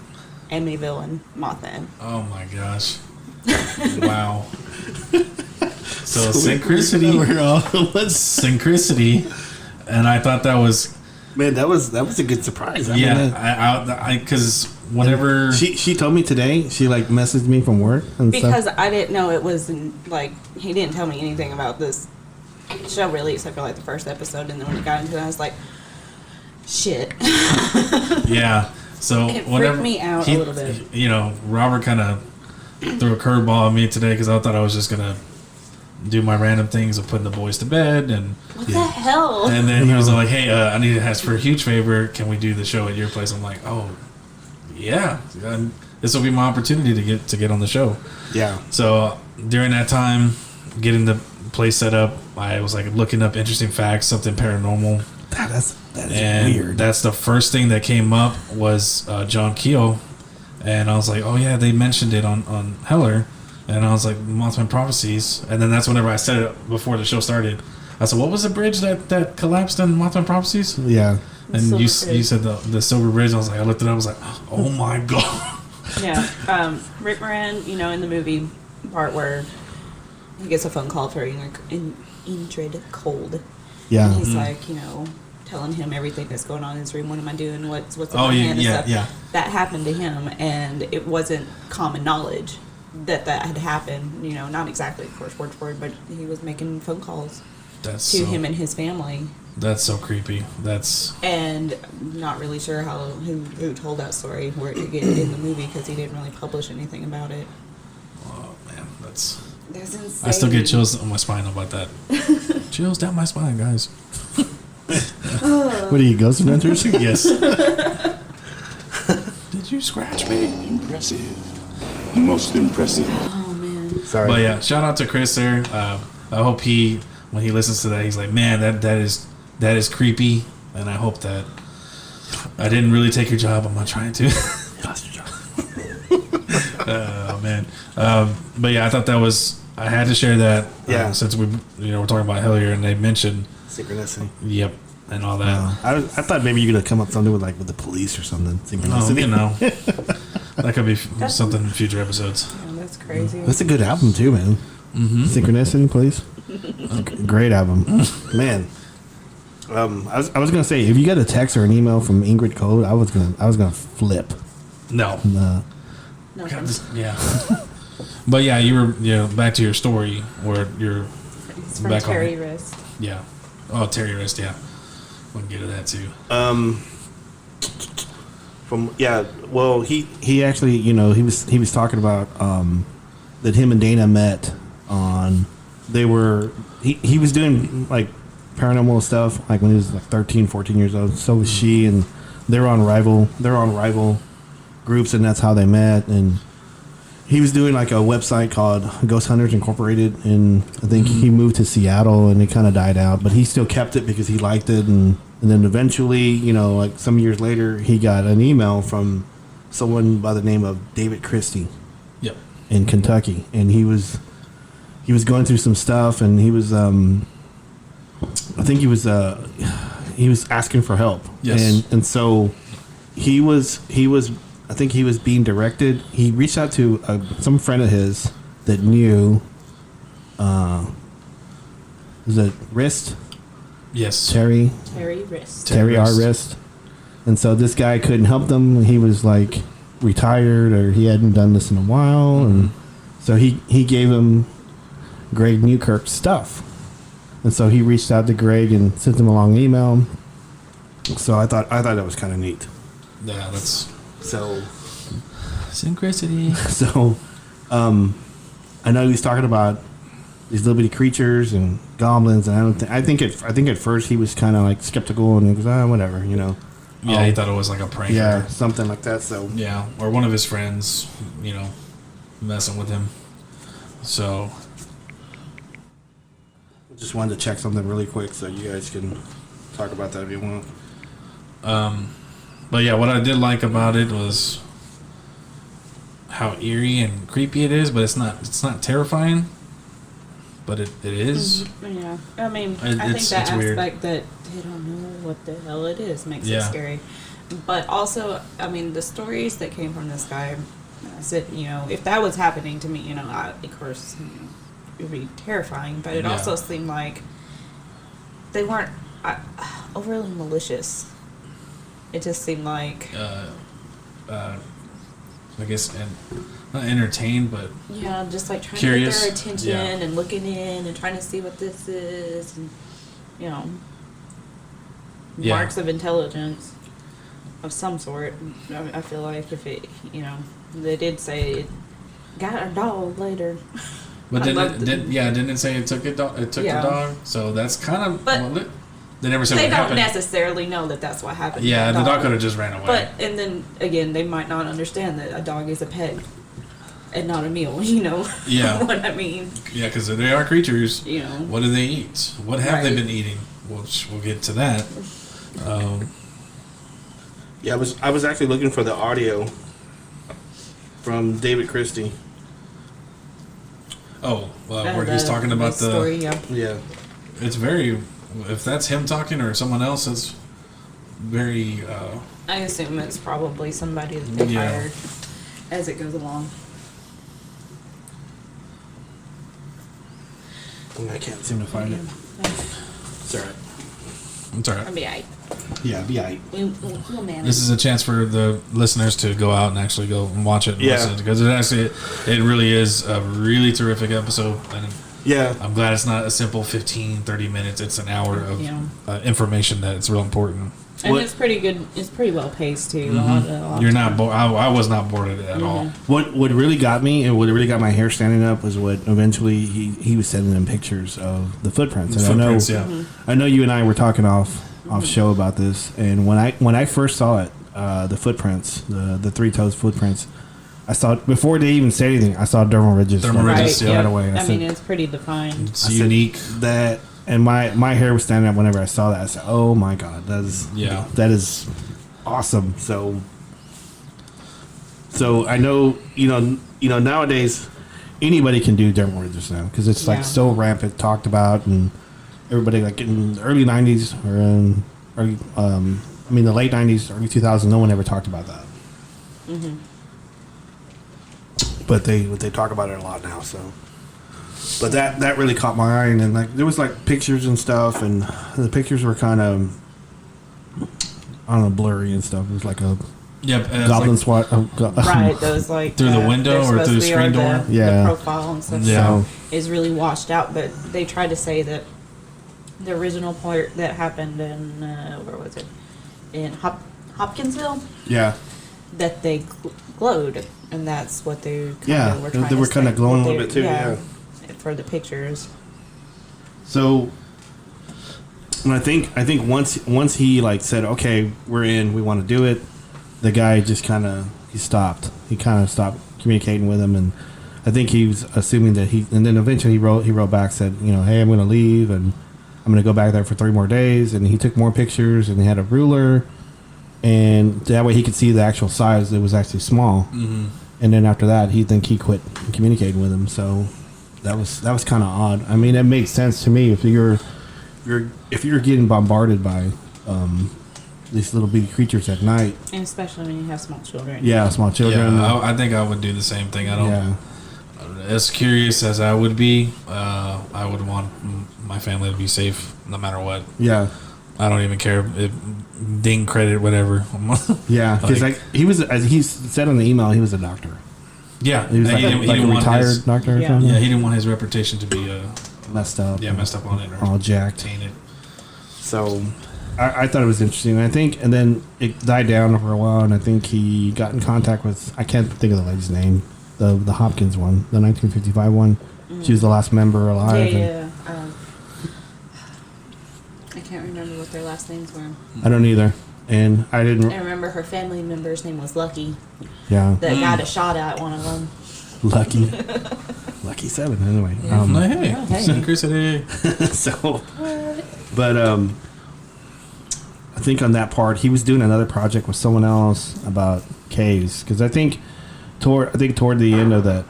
Amityville and Mothman. Oh my gosh. Wow. So synchronicity. Synchronicity. And I thought that was... Man, that was a good surprise. I because whenever... She told me today, she like messaged me from work and because stuff. I didn't know it was like, he didn't tell me anything about this show really except for like the first episode, and then when it got into it I was like, shit. Yeah. So it whenever freaked me out a little bit. Robert kind of threw a curveball at me today because I thought I was just gonna do my random things of putting the boys to bed and what the hell? And then he was like, "Hey, I need to ask for a huge favor. Can we do the show at your place?" I'm like, "Oh, yeah. This will be my opportunity to get on the show." Yeah. So during that time, getting the place set up, I was like looking up interesting facts, something paranormal. That is weird. That's the first thing that came up was John Keel, and I was like, "Oh yeah, they mentioned it on Hellier." And I was like, Mothman Prophecies. And then that's whenever I said it before the show started. I said, what was the bridge that collapsed in Mothman Prophecies? Yeah. And you said the Silver Bridge. I was like, I looked it up. I was like, oh my God. Yeah. Rick Moran, in the movie part where he gets a phone call for Ingrid Cold. Yeah. And he's like, telling him everything that's going on in his room. What am I doing? What's in my hand and stuff. Yeah. That happened to him, and it wasn't common knowledge that had happened. Not exactly, of course, word for word, but he was making phone calls to him and his family. That's so creepy. And I'm not really sure who told that story, where it could get in the movie, because he didn't really publish anything about it. Oh man, that's insane. I still get chills on my spine about that. Chills down my spine, guys. What are you, Ghost Adventures? Yes. Did you scratch me? Impressive. Most impressive. Oh man. Sorry. But yeah, shout out to Chris there. I hope when he listens to that, he's like, man, that is creepy, and I hope that I didn't really take your job. I'm not trying to. Lost your job. Oh man. But yeah, I thought I had to share that. Yeah. Since we're talking about Hellier and they mentioned Synchronicity. Yep. And all that. I thought maybe you could have come up with something with the police or something. Synchronicity. That could be something in future episodes. Yeah, that's crazy. That's a good album too, man. Mm-hmm. Synchronicity, please. Great album, man. I was gonna say, if you got a text or an email from Ingrid Code, I was gonna flip. No. No. Yeah. But yeah, you were back to your story where you're It's from back Terry on. Wrist. Yeah. Oh, Terry Wrist. Yeah. We'll get to that too. Well, he actually, he was talking about that him and Dana met on. He was doing like paranormal stuff like when he was like 13, 14 years old. So was she, and they're on rival groups, and that's how they met. And he was doing like a website called Ghost Hunters Incorporated, and I think he moved to Seattle, and it kind of died out, but he still kept it because he liked it. And then eventually, like some years later, he got an email from someone by the name of David Christie. Yep. In Kentucky, and he was going through some stuff, and he was I think he was asking for help. Yes. And so he was I think he was being directed. He reached out to some friend of his that knew was it Wrist? Yes. Terry Wrist. Terry R. Wrist. And so this guy couldn't help them. He was like retired, or he hadn't done this in a while, and so he gave him Greg Newkirk's stuff. And so he reached out to Greg and sent him a long email. So I thought that was kind of neat. Yeah, that's So synchronicity. So I know he was talking about these little bitty creatures and goblins, and I think at first he was kind of like skeptical, and he was whatever, Yeah, he thought it was like a prank. Yeah, or, something like that. So yeah, or one of his friends, messing with him. So just wanted to check something really quick, so you guys can talk about that if you want. But yeah, what I did like about it was how eerie and creepy it is, but it's not terrifying. But it is. Mm-hmm. Yeah, I mean, I think it's that weird. aspect that they don't know what the hell it is makes it Yeah. scary. But also, I mean, the stories that came from this guy, I said, if that was happening to me, of course, it would be terrifying. But it Yeah. also seemed like they weren't overly malicious. It just seemed like I guess, not entertained, but yeah, just like trying curious. to get their attention Yeah. and looking in and trying to see what this is, and Yeah. marks of intelligence of some sort. I feel like if it, they did say it got our dog later. But didn't it say it took the dog? So that's kind of. But they never said they what don't happened. Necessarily know that that's what happened. Yeah, the dog could have just ran away. But and then again, they might not understand that a dog is a pet and not a meal. You know. Yeah. What I mean. Yeah, because they are creatures. You know. What do they eat? What have they been eating? We'll get to that. Yeah, I was actually looking for the audio from David Christie. Oh, where he's talking about the story. Yeah. It's very. If that's him talking or someone else, it's very. I assume it's probably somebody that they hired as it goes along. I can't seem to find it. It's alright. It's alright. I'll be alright. Yeah, be alright. We'll manage. This is a chance for the listeners to go out and actually go and watch it and listen, because it really is a really terrific episode, and I'm glad it's not a simple 15-30 minutes. It's an hour of information that's real important, and it's pretty good. It's pretty well paced too. Mm-hmm. You're not bored. I was not bored of it at all. What really got me and what really got my hair standing up was what eventually he was sending them pictures of the footprints. And I know you and I were talking off show about this, and when I first saw it, the footprints, the three toes footprints, I saw it before they even said anything. I saw dermal ridges right away. I mean, it's pretty defined. It's unique. That, and my hair was standing up whenever I saw that. I said, "Oh my god, that is awesome." So I know nowadays anybody can do dermal ridges now because it's like so rampant, talked about, and everybody, like in the early 90s or in the late 90s, early 2000s, no one ever talked about that. Mm-hmm. But they talk about it a lot now. So, but that really caught my eye, and then like there was like pictures and stuff, and the pictures were kind of, I don't know, blurry and stuff. It was like a goblin SWAT. Right, those like through the window or through the screen door. The profile and stuff. So is really washed out. But they tried to say that the original part that happened in where was it? In Hopkinsville. Yeah. That they glowed, and that's what they were trying they were kind of glowing a little bit too. Yeah. For the pictures. So, and I think once he like said, okay, we're in, we want to do it, the guy just he stopped. He kind of stopped communicating with him, and I think he was assuming that and then eventually he wrote back, said, hey, I'm going to leave, and I'm going to go back there for 3 more days, and he took more pictures, and he had a ruler, and that way he could see the actual size. It was actually small. Mm-hmm. And then after that, he quit communicating with him. So that was kind of odd. I mean, it makes sense to me if you're getting bombarded by these little bitty creatures at night, and especially when you have small children. Yeah, small children. Yeah, I think I would do the same thing. I don't. Yeah. As curious as I would be, I would want my family to be safe no matter what. Yeah. I don't even care. Ding credit, whatever. Yeah, because he was, as he said on the email, he was a doctor. Yeah, he was like a retired doctor. Or something. Yeah, he didn't want his reputation to be messed up. Yeah, messed up on it, or all jacked, tainted. So, I thought it was interesting. And then it died down for a while, and I think he got in contact with, I can't think of the lady's name, the Hopkins one, the 1955 one. Mm. She was the last member alive. Yeah. I can't remember what their last names were. I don't either. And I didn't. I remember her family member's name was Lucky. Yeah. That got a shot at one of them. Lucky. Lucky 7, anyway. Yeah. Hey. Chris said hey. So, but I think on that part, he was doing another project with someone else about caves. Because I think toward the end of the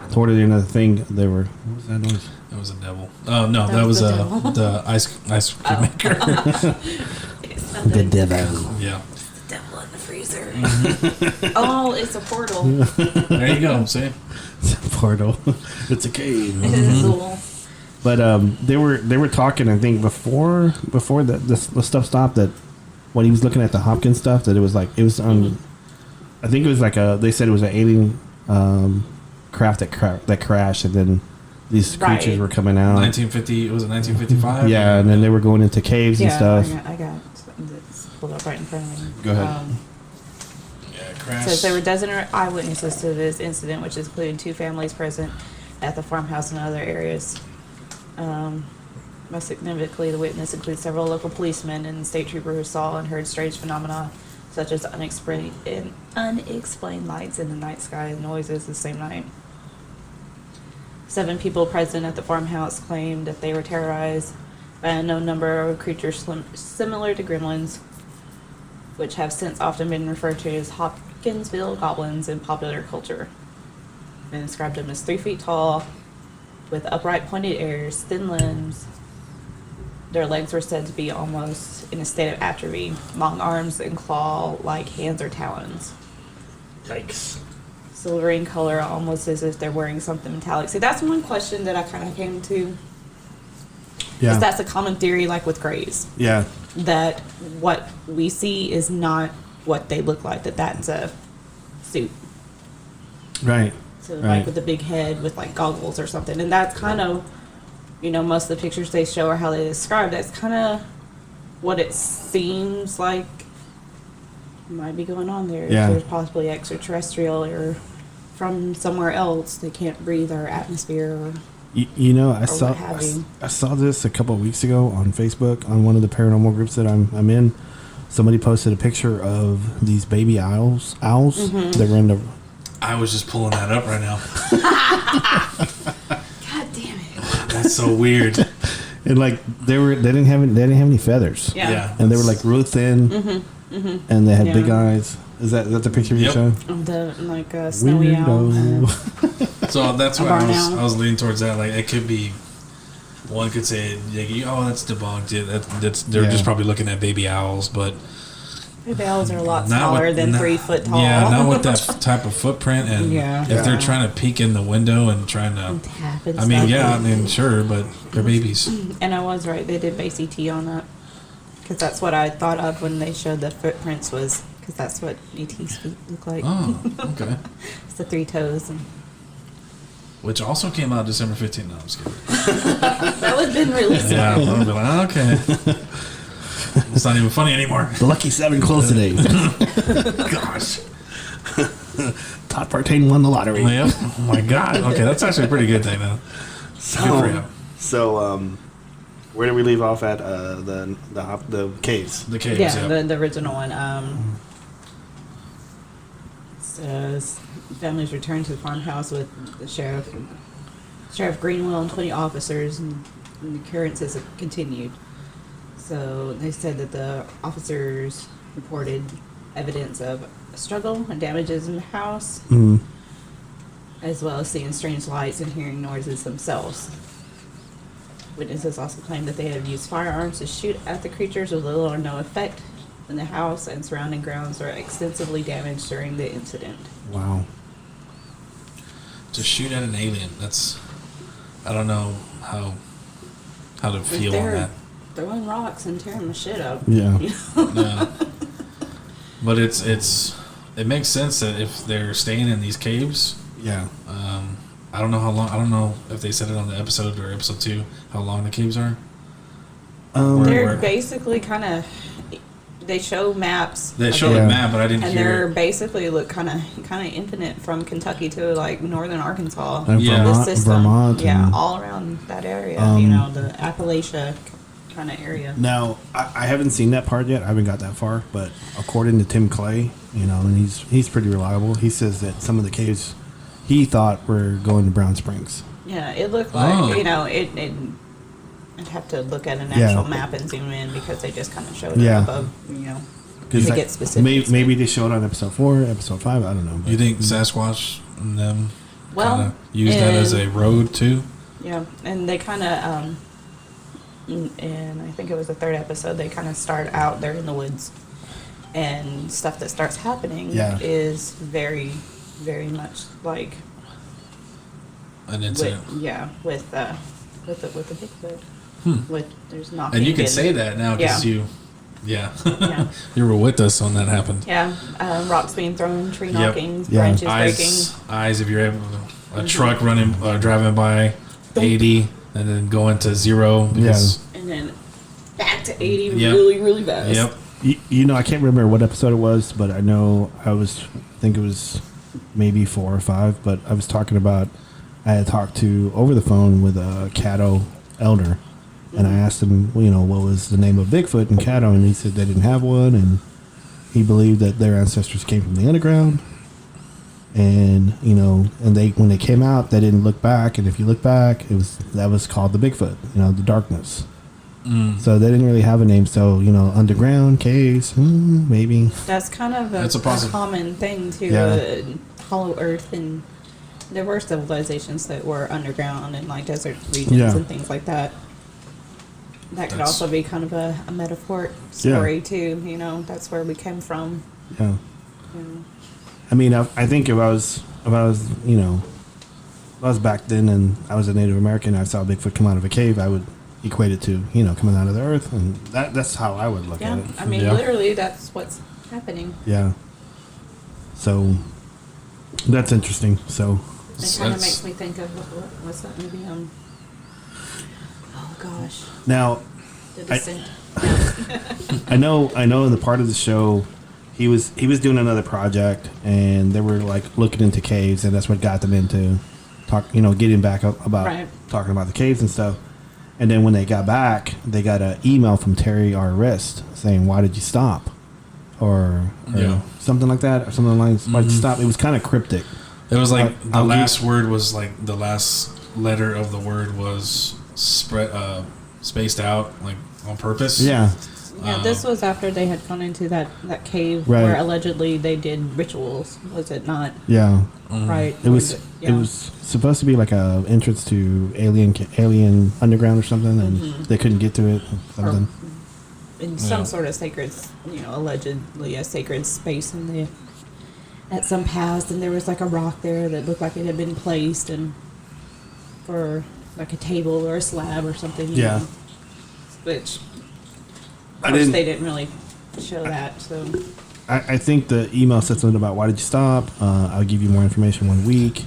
thing, they were. What was that noise? That was a devil. Oh no, that was the ice cream maker. The devil. Yeah. The devil in the freezer. Mm-hmm. Oh, it's a portal. There you go. See, it's a portal. It's a cave. It is cool. But they were talking. I think before the stuff stopped, that when he was looking at the Hopkins stuff, that it was on. I think it was like they said it was an alien craft that crashed, and then these creatures were coming out. 1950. Was it 1955? Yeah, and then they were going into caves and stuff. I got something that's pulled up right in front of me. Go ahead. It says there were dozen eyewitnesses to this incident, which included 2 families present at the farmhouse and other areas. Most significantly, the witness includes several local policemen and state troopers who saw and heard strange phenomena such as unexplained lights in the night sky and noises the same night. 7 people present at the farmhouse claimed that they were terrorized by an unknown number of creatures similar to gremlins, which have since often been referred to as Hopkinsville goblins in popular culture. They described them as 3 feet tall, with upright pointed ears, thin limbs. Their legs were said to be almost in a state of atrophy, long arms and claw-like hands or talons. Yikes. Silvering color, almost as if they're wearing something metallic. See, that's one question that I kind of came to. Yeah. Because that's a common theory, like with grays. Yeah. That what we see is not what they look like, that's a suit. Right. So Right. like with a big head with like goggles or something. And that's kind of, most of the pictures they show or how they describe, that's kind of what it seems like might be going on there. Yeah. There's possibly extraterrestrial or from somewhere else. They can't breathe our atmosphere. Or, I saw this a couple of weeks ago on Facebook on one of the paranormal groups that I'm in. Somebody posted a picture of these baby owls that were in the. I was just pulling that up right now. God damn it! That's so weird. And like they didn't have any feathers. Yeah. And they were like real thin. And they had big eyes. Is that the picture you showed? The snowy owl. So that's A why barn I was leaning towards that. Like it could be, one could say, like, oh, that's debunked. Yeah, they're just probably looking at baby owls, but Baby owls are a lot smaller than 3 foot tall. Yeah, not with that type of footprint, and if they're trying to peek in the window and trying to, sure, but they're babies. And I was right. They did base ET on that. Because that's what I thought of when they showed the footprints was, because that's what ET's feet look like. Oh, okay. It's the 3 toes. And which also came out December 15th. No, I'm just kidding. that would have been really smart. Yeah, I'll be like, okay. It's not even funny anymore. The lucky 7 closed today. Gosh. Todd Partain won the lottery. Yep. Oh my God. Okay, that's actually a pretty good thing, though. Good for him. So, where did we leave off at? The caves. The caves. Yeah, the original one. Says families returned to the farmhouse with the Sheriff Greenwell and 20 officers, and the occurrences have continued. So they said that the officers reported evidence of a struggle and damages in the house, as well as seeing strange lights and hearing noises themselves. Witnesses also claimed that they had used firearms to shoot at the creatures with little or no effect, and the house and surrounding grounds were extensively damaged during the incident. Wow. To shoot at an alien, I don't know how to feel on that. Throwing rocks and tearing my shit up. Yeah. Yeah. But it makes sense that if they're staying in these caves. Yeah. I don't know how long. I don't know if they said it on the episode or episode 2 how long the caves are. They're basically kind of. They show maps. They show a map, but I didn't and hear. And they're basically look kind of infinite from Kentucky to like northern Arkansas. And Vermont. Yeah, all around that area. The Appalachia kind of area. Now, I haven't seen that part yet. I haven't got that far, but according to Tim Clay, and he's pretty reliable. He says that some of the caves he thought were going to Brown Springs. Yeah, it looked like I'd have to look at an actual map and zoom in because they just kind of showed it above, to get specific. Maybe they showed on episode 4, episode 5. I don't know. You think Sasquatch and them use that as a road too? Yeah, and they kind of, and I think it was the 3rd episode, they kind of start out there in the woods, and stuff that starts happening is very, very much like an incident. With the Bigfoot. There's knocking. And you can say that now because you were with us when that happened. Yeah, rocks being thrown, tree knocking, branches breaking. Eyes if you're a truck driving by 80 and then going to 0. And then back to 80 really, really fast. Yep. I can't remember what episode it was, but I know I think it was maybe 4 or 5, but I was talking about I had talked to over the phone with a Caddo elder, and I asked him, what was the name of Bigfoot in Caddo, and he said they didn't have one, and he believed that their ancestors came from the underground, and and they when they came out, they didn't look back, and if you look back, that was called the Bigfoot, the darkness. So they didn't really have a name. So underground caves, maybe. That's kind of a common thing too. Yeah. Hollow Earth, and there were civilizations that were underground in like desert regions and things like that. That could also be kind of a metaphor story too. That's where we came from. Yeah. I mean, I think if I was back then and I was a Native American, I saw Bigfoot come out of a cave, I would equate it to coming out of the earth, and that's how I would look at it. I mean, literally, that's what's happening. Yeah. So that's interesting. So it kind of makes me think of what's that movie? Oh gosh. Now, The Descent. I know in the part of the show he was doing another project, and they were like looking into caves, and that's what got them into getting back up about talking about the caves and stuff. And then when they got back, they got an email from Terry R. Wrist saying, "Why did you stop?" or something like that, or something like "Why did you stop?" It was kind of cryptic. It was like the last word was like the last letter of the word was spaced out like on purpose. Yeah. Yeah, this was after they had gone into that cave where allegedly they did rituals. Was it not? Yeah. Right. It was supposed to be like a entrance to alien underground or something, and they couldn't get to it. Something. In some sort of sacred, allegedly a sacred space at some past, and there was like a rock there that looked like it had been placed and for like a table or a slab or something. Yeah. Which they didn't really show that. So I think the email said something about "Why did you stop?" I'll give you more information 1 week.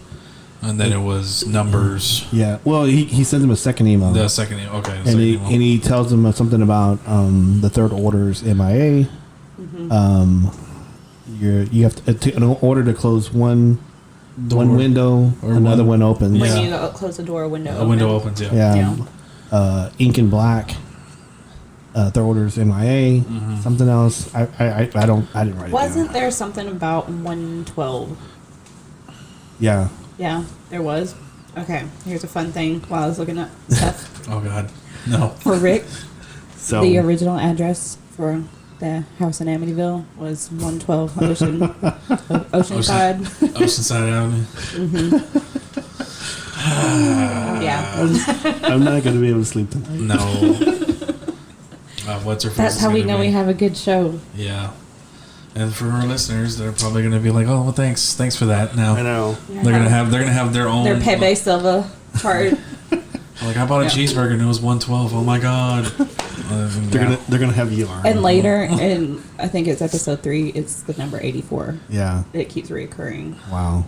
And then it was numbers. Yeah. Well, he sends him a second email. The second email. Okay. And he tells them something about the third order's MIA. You have to in order to close one window, another one opens. when you close the door, a window opens. Yeah. Ink and black. Third order's MIA. Something else. I didn't write it down. Wasn't there something about 112? Yeah. Yeah, there was. Okay, here's a fun thing while I was looking up stuff. Oh God, no. For Rick, So the original address for the house in Amityville was 112 Oceanside. Oceanside Avenue. Yeah. I'm not going to be able to sleep tonight. No. What's her face? That's how we know we have a good show. Yeah. And for our listeners, they're probably going to be like, "Oh, well, thanks for that." Now I know they're gonna have their own their Pepe Silva chart. Like, I bought a cheeseburger and it was 112. Oh my God! They're gonna have you on. And later, in I think it's episode 3, it's the number 84. Yeah. It keeps reoccurring. Wow.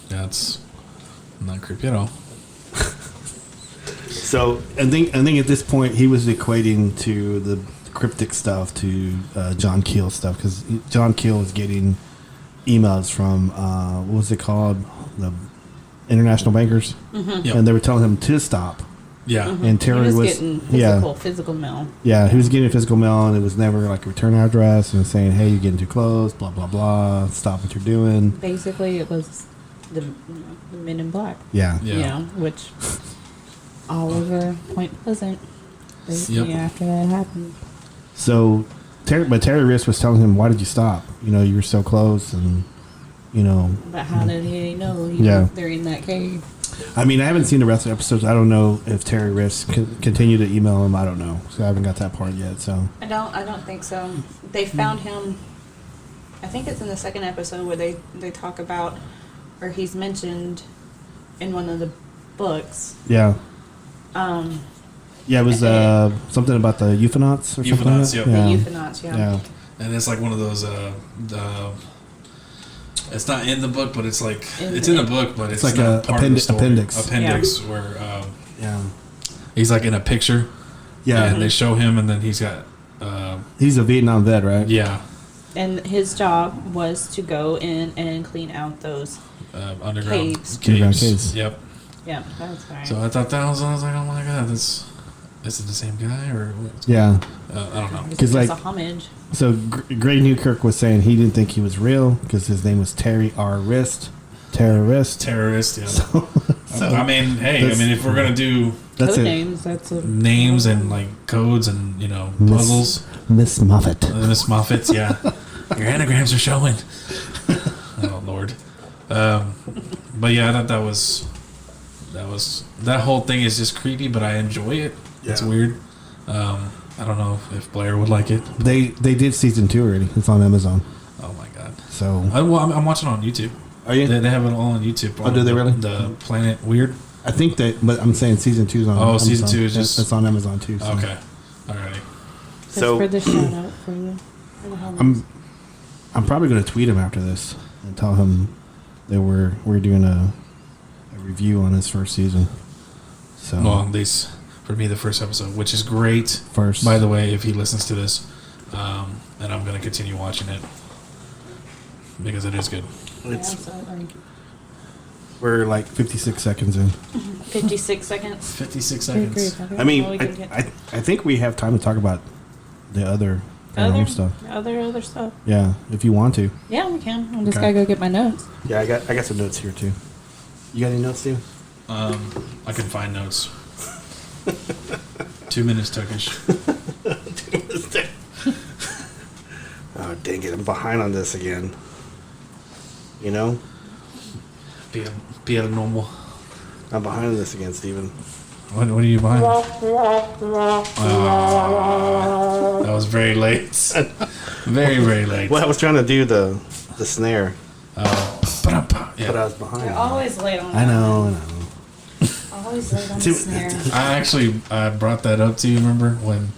That's not creepy at all. So I think at this point he was equating to the cryptic stuff to John Keel stuff, because John Keel was getting emails from what was it called, the international bankers, Yep. and they were telling him to stop. Yeah. And Terry he was was getting physical mail. Yeah, he was getting physical mail, and it was never like a return address, and saying, "Hey, you're getting too close, blah blah blah, stop what you're doing." Basically, it was the Men in Black. Yeah. Which all over Point Pleasant. Basically, after that happened. So, Terry Riss was telling him, "Why did you stop? You were so close, and But how did he know they're in that cave? I mean, I haven't seen the rest of the episodes. I don't know if Terry Riss continued to email him. I don't know. So I haven't got that part yet. So I don't think so. They found him. I think it's in the second episode where they talk about, or he's mentioned in one of the books. yeah. Yeah, it was something about the euphonauts or something. Euphonauts, Like yep. that? The euphonauts, Yeah. And it's like one of those. It's not in the book, but it's like In it's the- in the book, but it's like not a part of the story. appendix. Appendix where Yeah. he's like in a picture. Yeah. And they show him, and then he's got. He's a Vietnam vet, right? Yeah. And his job was to go in and clean out those underground Caves. Caves. Yep. Yeah, that's right. So I thought I was like, oh my god, is it the same guy or what? Yeah. I don't know. Because it's a homage. So Gray Newkirk was saying he didn't think he was real because his name was Terry R. Wrist. Terrorist, yeah. So, I mean, hey, if we're gonna do that's code it. names, that's a names and like codes and puzzles, Miss Moffat. Miss Moffat's, yeah. Your anagrams are showing. Oh Lord. But yeah, I thought that whole thing is just creepy, but I enjoy it. Yeah. It's weird. I don't know if Blair would like it. They did season 2 already. It's on Amazon. Oh my god. So I'm watching it on YouTube. Are you? They have it all on YouTube. Oh, do they really? The Planet Weird. I think that, but I'm saying season 2 is on. Amazon. Season 2 is just. It's on Amazon too. So. Okay. Alrighty. So for the shout out for you. I'm probably going to tweet him after this and tell him that we're doing a review on his first season. So well, at least for me, the first episode, which is great. First, by the way, if he listens to this, and I'm going to continue watching it because it is good. We're like 56 seconds in. 56 seconds. 56 seconds. I mean, I think we have time to talk about the other stuff. Other stuff. Yeah, if you want to. Yeah, we can. I just gotta go get my notes. Yeah, I got some notes here too. You got any notes, Steve? I can find notes. 2 minutes Turkish. 2 minutes. Oh dang it! I'm behind on this again. You know? Be normal. I'm behind on this again, Steven. What are you behind? That was very late. Very, very late. Well, I was trying to do the snare. Yeah. But I was behind. You're always late on I know. Always late on the snare. I brought that up to you, remember? When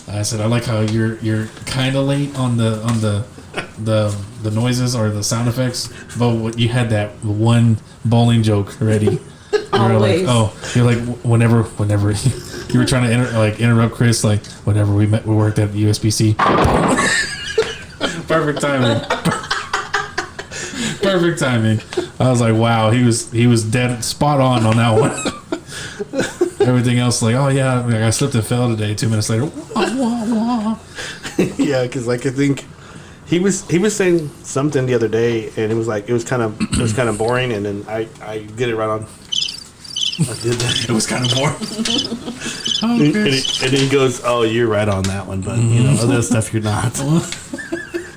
I said I like how you're kind of late on the noises or the sound effects, but you had that one bowling joke ready. You're like whenever you were trying to interrupt Chris, like whenever we worked at USBC. Perfect timing. Perfect timing. I was like, wow, he was dead spot on that one. Everything else, like, oh yeah, I slipped and fell today. 2 minutes later, wah, wah, wah. Yeah, because I think he was saying something the other day, and it was kind of boring, and then I did it right on. I did that. It was kind of boring. And then he goes, "Oh, you're right on that one, but other stuff you're not."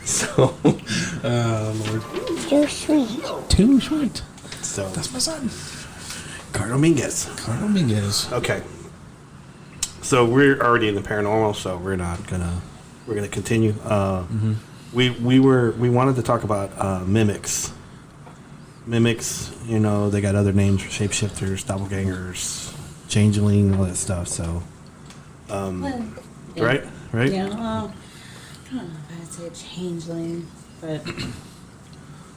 So, Lord, You're sweet. Too sweet. So that's my son, Carl Dominguez. Okay. So we're already in the paranormal, so we're gonna continue. We wanted to talk about mimics. Mimics, they got other names for shapeshifters, doppelgangers, changeling, all that stuff. So, right? Yeah. Well, I don't know if I'd say changeling, but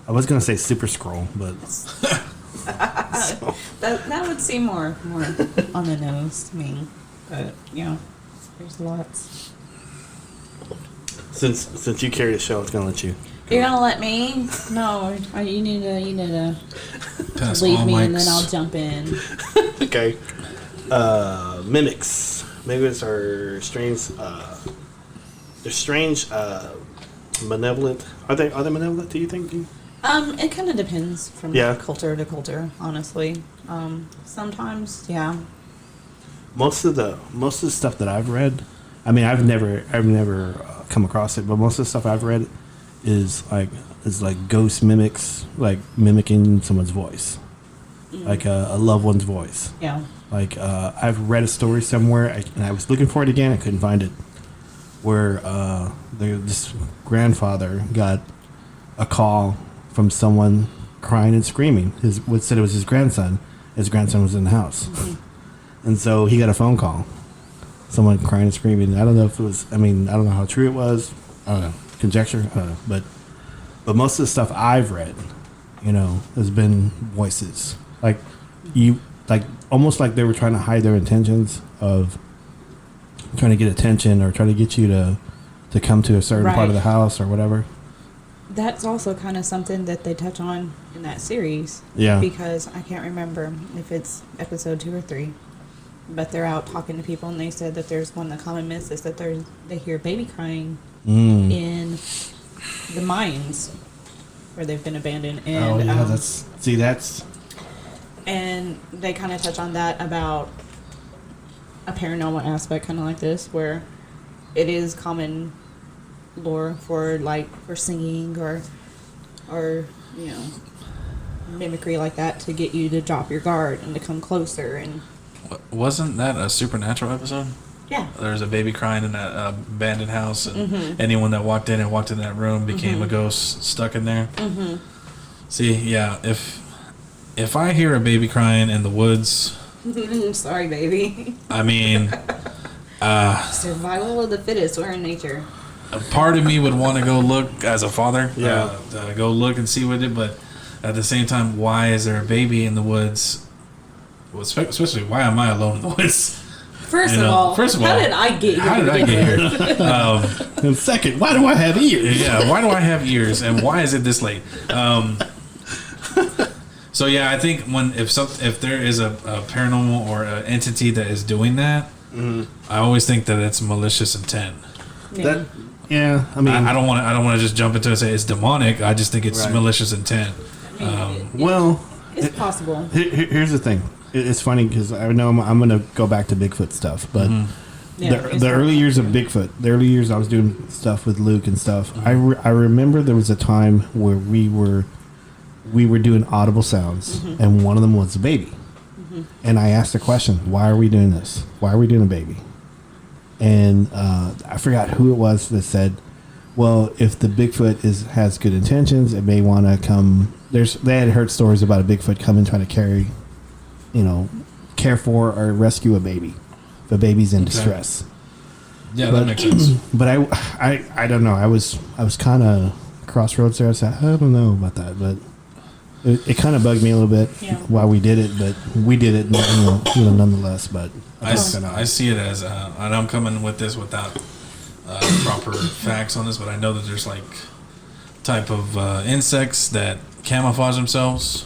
I was gonna say super scroll, but that would seem more on the nose to me. But there's lots. Since you carry the show, it's gonna let you. You're gonna let me? No, you need to Pass leave all me, mics. and then I'll jump in. Okay. Mimics. Mimics are strange. They're strange. Malevolent. Are they malevolent? Do you think? It kind of depends from culture to culture, honestly. Sometimes, yeah. most of the stuff that I've read, I mean, I've never come across it, but most of the stuff I've read is like ghost mimics, like mimicking someone's voice, like a loved one's voice. Yeah. Like I've read a story somewhere, and I was looking for it again. I couldn't find it. Where this grandfather got a call from someone crying and screaming. Said it was his grandson. His grandson was in the house, and so he got a phone call. Someone crying and screaming. I don't know if it was. I mean, I don't know how true it was. I don't know. Conjecture. I don't know. But most of the stuff I've read, has been voices. Almost like they were trying to hide their intentions of trying to get attention or trying to get you to come to a certain part of the house or whatever. That's also kind of something that they touch on in that series. Yeah. Because I can't remember if it's episode 2 or 3, but they're out talking to people, and they said that there's one of the common myths is that they hear baby crying in the mines where they've been abandoned. And, that's. And they kind of touch on that about a paranormal aspect, kind of like this, where it is common lore for singing or mimicry like that to get you to drop your guard and to come closer. And wasn't that a Supernatural episode? yeah, There's a baby crying in that abandoned house, and anyone that walked in that room became a ghost stuck in there. See, yeah, if I hear a baby crying in the woods, sorry, baby. I mean, Survival of the fittest. We're in nature. a part of me would want to go look as a father, go look and see what it. But at the same time, why is there a baby in the woods? Well, especially, why am I alone in the woods? First of all, how did I get here? And second, why do I have ears? Yeah, why do I have ears, and why is it this late? So yeah, I think if there is a paranormal or an entity that is doing that, I always think that it's malicious intent. Yeah. I mean, I don't want to just jump into it and say it's demonic. I just think it's malicious intent. It's possible. Here's the thing. It's funny because I know I'm going to go back to Bigfoot stuff, but the early years of Bigfoot, the early years I was doing stuff with Luke and stuff, I remember there was a time where we were doing audible sounds, and one of them was a baby. And I asked the question, why are we doing this? Why are we doing a baby? And I forgot who it was that said, well, if the Bigfoot has good intentions, it may want to come. They had heard stories about a Bigfoot coming trying to carry, care for or rescue a baby. If a baby's in distress. Yeah, that makes sense. But I don't know. I was kind of crossroads there. I said, I don't know about that, but it kind of bugged me a little bit why we did it, but we did it, nonetheless. But I see it as, and I'm coming with this without proper facts on this, but I know that there's type of insects that camouflage themselves,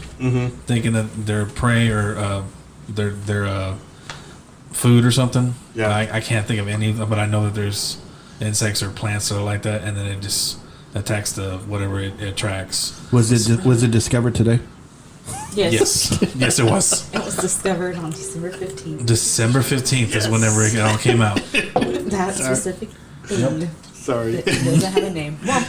thinking that they're prey or they're food or something. Yeah, I can't think of any, but I know that there's insects or plants that are like that, and then it just attacks the whatever it attracts. Was it discovered today? Yes. Yes, it was. It was discovered on December 15th. December 15th is whenever it all came out. That specific thing. Yep. Sorry. It doesn't have a name. Well,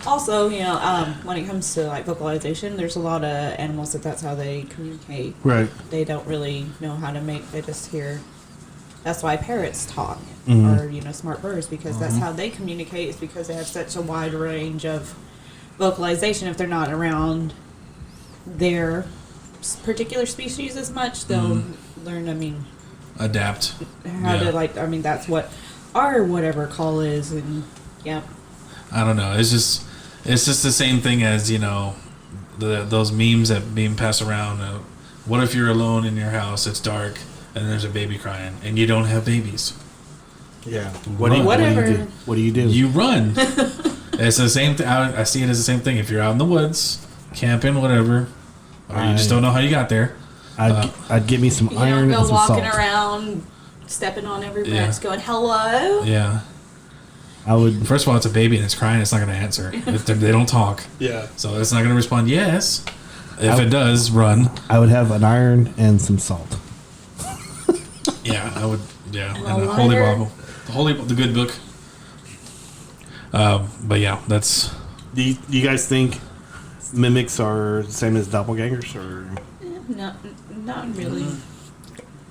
also, when it comes to vocalization, there's a lot of animals that's how they communicate. Right. They don't really know how to they just hear. That's why parrots talk, or smart birds, because that's how they communicate. Is because they have such a wide range of vocalization. If they're not around their particular species as much, they'll learn. Adapt. How to that's what our whatever call is, and I don't know. It's just the same thing as those memes that being passed around. What if you're alone in your house? It's dark. And there's a baby crying, and you don't have babies. Yeah. What do you do? You run. It's the same thing. I see it as the same thing. If you're out in the woods, camping, whatever, or you just don't know how you got there, I'd get me some iron and some salt. Walking around, stepping on every branch, going hello. Yeah. I would. First of all, it's a baby and it's crying. It's not going to answer. They don't talk. Yeah. So it's not going to respond. Yes. If it does, run. I would have an iron and some salt. Yeah, I would. Yeah, and the Holy Bible, the good book. But yeah, that's. Do you guys think mimics are the same as doppelgangers, or? Not really.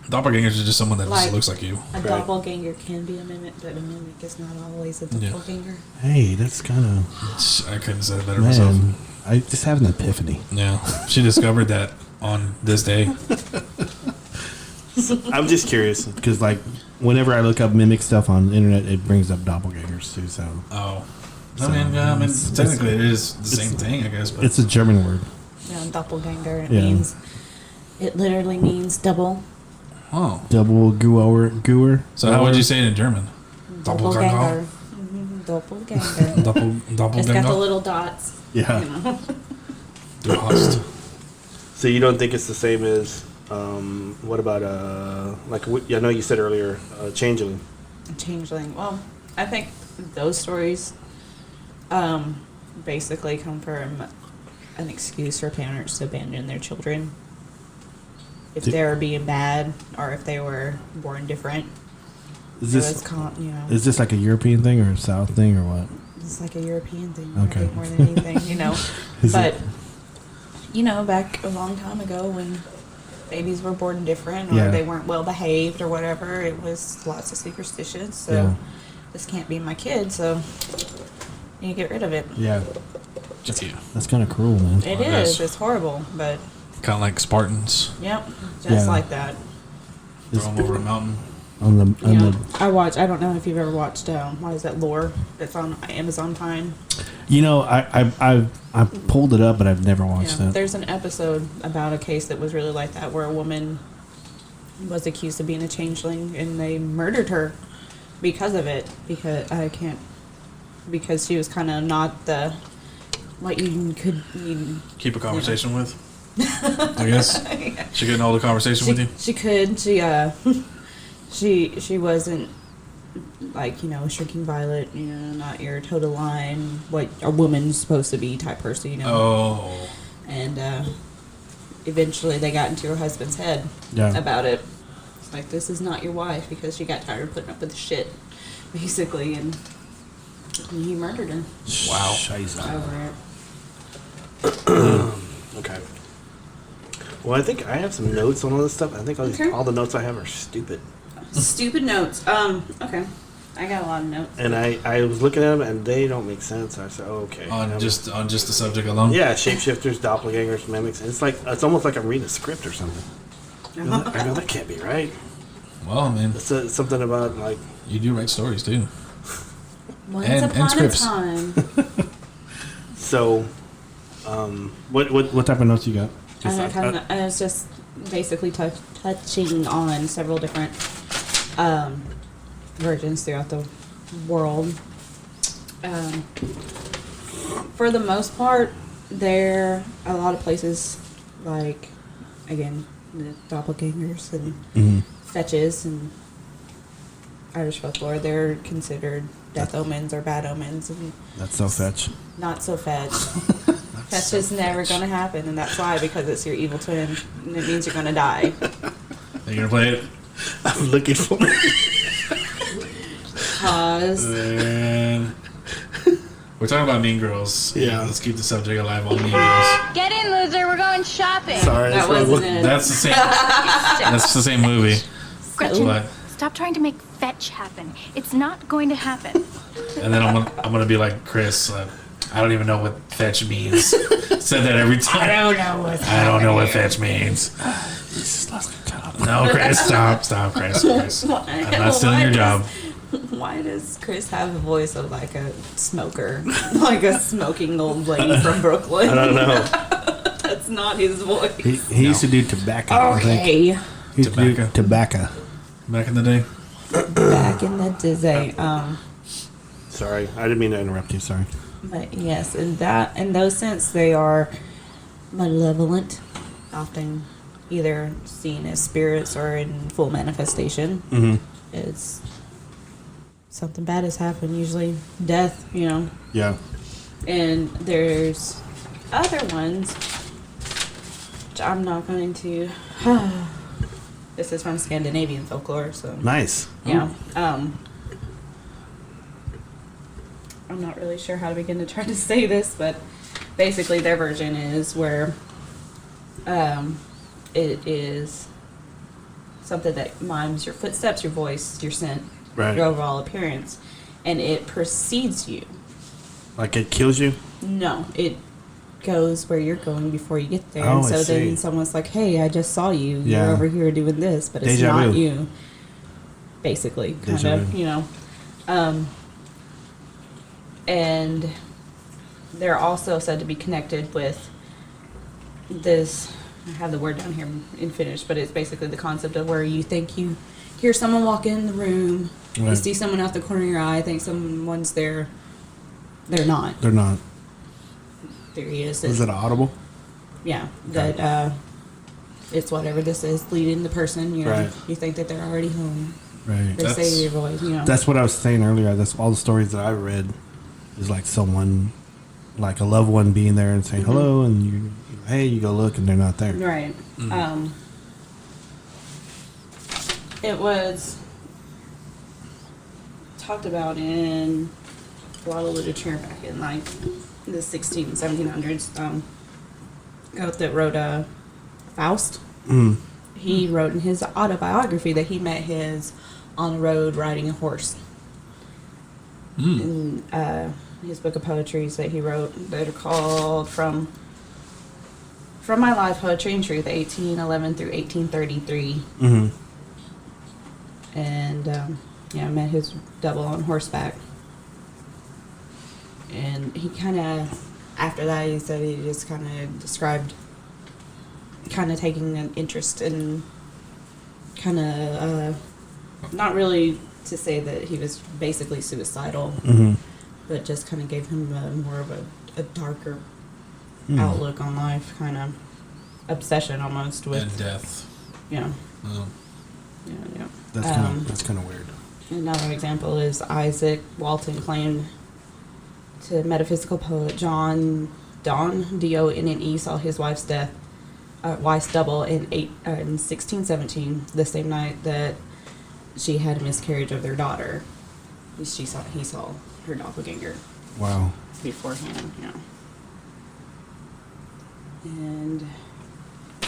Doppelgangers are just someone that just looks like you. A doppelganger can be a mimic, but a mimic is not always a doppelganger. Hey, that's kind of. I couldn't say it better myself. I just have an epiphany. Yeah, she discovered that on this day. I'm just curious because, whenever I look up mimic stuff on the internet, it brings up doppelgangers too. So. Oh. I mean, technically it is the same thing, I guess. But it's a German word. Yeah, doppelganger. It literally means double. Oh. Double gooer. So how would you say it in German? Doppelganger. Doppelganger. Doppelganger. It's got the little dots. Yeah. You know? Lost. So you don't think it's the same as what about I know you said earlier, changeling. Changeling. Well, I think those stories basically come from an excuse for parents to abandon their children if they're being bad or if they were born different. Is this like a European thing or a South thing or what? It's like a European thing, Okay. I think, more than anything, But, back a long time ago when babies were born different or they weren't well behaved or whatever, it was lots of superstitions. So this can't be my kid, so you get rid of it. Yeah. Just you. That's kind of cruel, man. It is. It's horrible, but Kind of like Spartans. yep, just like that. Throw them over a mountain. On the I don't know if you've ever watched what is that, Lore? It's on Amazon Prime. I pulled it up, but I've never watched it. There's an episode about a case that was really like that, where a woman was accused of being a changeling, and they murdered her because of it. Because she was kind of not the what you could Keep a conversation with. I guess she couldn't hold a conversation with you. She could. She wasn't like shrinking violet, not your total line, what a woman's supposed to be type person, Oh. And eventually they got into her husband's head about it. It's like, this is not your wife, because she got tired of putting up with the shit, basically, and he murdered her. Wow. Over it. Okay. Well, I think I have some notes on all this stuff. I think all the notes I have are stupid. Stupid notes. Okay. I got a lot of notes. And I was looking at them, and they don't make sense. I said, okay. On just the subject alone? Yeah, shapeshifters, doppelgangers, mimics. And it's almost like I'm reading a script or something. I know that can't be right. Well, I mean, It's something about, you do write stories, too. Once upon scripts. a time. So, What type of notes you got? I was just basically touching on several different versions throughout the world. For the most part, there are a lot of places like, again, the doppelgangers and fetches and Irish folklore. They're considered death omens or bad omens, and That's so fetch. not so fetch. That's just never going to happen, and that's why, because it's your evil twin, and it means you're going to die. Are you going to play it? I'm looking for Pause. Man. We're talking about Mean Girls. Yeah. Let's keep the subject alive on Mean Girls. Get in, loser. We're going shopping. Sorry, That wasn't it. That's the same. That's the same movie. Gretchen, But, stop trying to make fetch happen. It's not going to happen. and then I'm gonna be like Chris. I don't even know what fetch means. Said that every time. I don't know what fetch means. No, Chris, stop, Chris. I'm not stealing your job. Why does Chris have a voice of like a smoker? Like a smoking old lady from Brooklyn? I don't know. That's not his voice. He used to do tobacco. I think. Okay. He used to do Tobacco. tobacco. Back in the day. Back in the day. Sorry, I didn't mean to interrupt you. Sorry. But yes, in those sense, they are malevolent, often either seen as spirits or in full manifestation. Mm-hmm. It's something bad has happened, usually death, Yeah. And there's other ones, which I'm not going to. This is from Scandinavian folklore, so Nice. yeah. I'm not really sure how to begin to try to say this, but basically their version is where it is something that mimes your footsteps, your voice, your scent, Right. your overall appearance, and it precedes you. Like it kills you? No, it goes where you're going before you get there. Oh, And I so see. then someone's like, hey, I just saw you. Yeah. You're over here doing this, but it's Deja not vu. you. Basically, kind Deja of, vu. And they're also said to be connected with this. I have the word down here in Finnish, but it's basically the concept of where you think you hear someone walk in the room, you Right. see someone out the corner of your eye, think someone's there, they're not. They're not. Theory is Is it audible? Yeah, that it's whatever this is leading the person. You know, Right. you think that they're already home. Right. They say your voice. You know, That's what I was saying earlier. That's all the stories that I read is like someone, like a loved one being there and saying hello, and you hey, you go look, and they're not there. right. It was talked about in a lot of literature back in like the 1700s. Goat that wrote Faust. He wrote in his autobiography that he met his on the road riding a horse. In his book of poetries that he wrote that are called From My Life, Poetry and Truth, 1811 through 1833. And met his double on horseback. And he kind of, after that, he said he just kind of described kind of taking an interest in kind of, not really to say that he was basically suicidal, but just kind of gave him more of a darker outlook on life, kind of obsession almost with and death. Yeah. Oh. Yeah. That's kind of weird. Another example is Isaac Walton claimed to metaphysical poet John Donne, D-O-N-N-E, saw his wife's double in 1617, the same night that she had a miscarriage of their daughter. He saw her doppelganger. Wow. Beforehand, And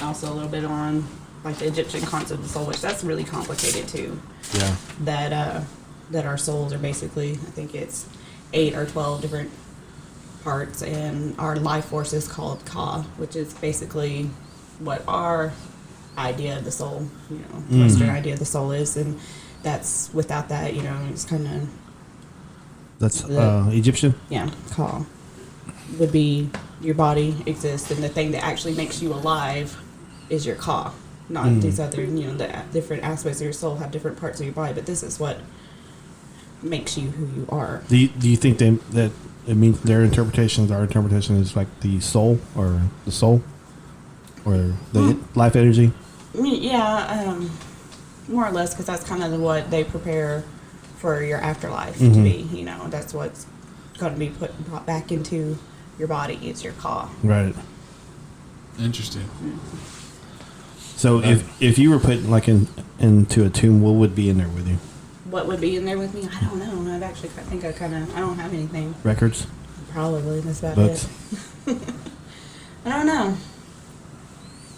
also a little bit on like the Egyptian concept of soul, which that's really complicated too. Yeah. That our souls are basically, I think it's 8 or 12 different parts, and our life force is called Ka, which is basically what our idea of the soul, Western idea of the soul is, and that's without that, it's kind of. That's Egyptian. Yeah, Ka would be your body exists, and the thing that actually makes you alive is your Ka, not these other, the different aspects of your soul have different parts of your body, but this is what makes you who you are. Do you think that it means their interpretations, our interpretation is like the soul or the life energy? Yeah, more or less, because that's kind of what they prepare for your afterlife to be. That's what's going to be brought back into your body is your Ka. Right. Interesting. So if you were put like into a tomb, what would be in there with you? What would be in there with me? I don't know. I don't have anything. Records? Probably. That's about Books? it. I don't know.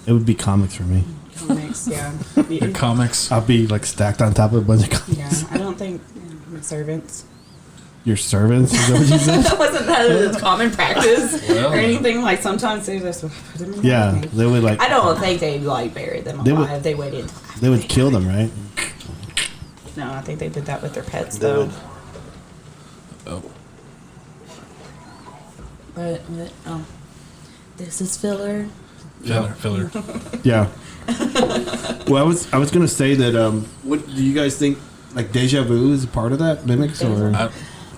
It would be comics for me. Comics, yeah. The comics. I'll be like stacked on top of a bunch of comics. Yeah, I don't think my servants. Your servants? Is that what you said? Wasn't that a common practice or anything? Like sometimes they just put them in everything. They would like. I don't think they'd like bury them alive. They waited. They would kill them, right? No, I think they did that with their pets though. Oh. But this is filler. Filler. Yeah. Well, I was gonna say that. What do you guys think? Like deja vu is a part of that mimics, or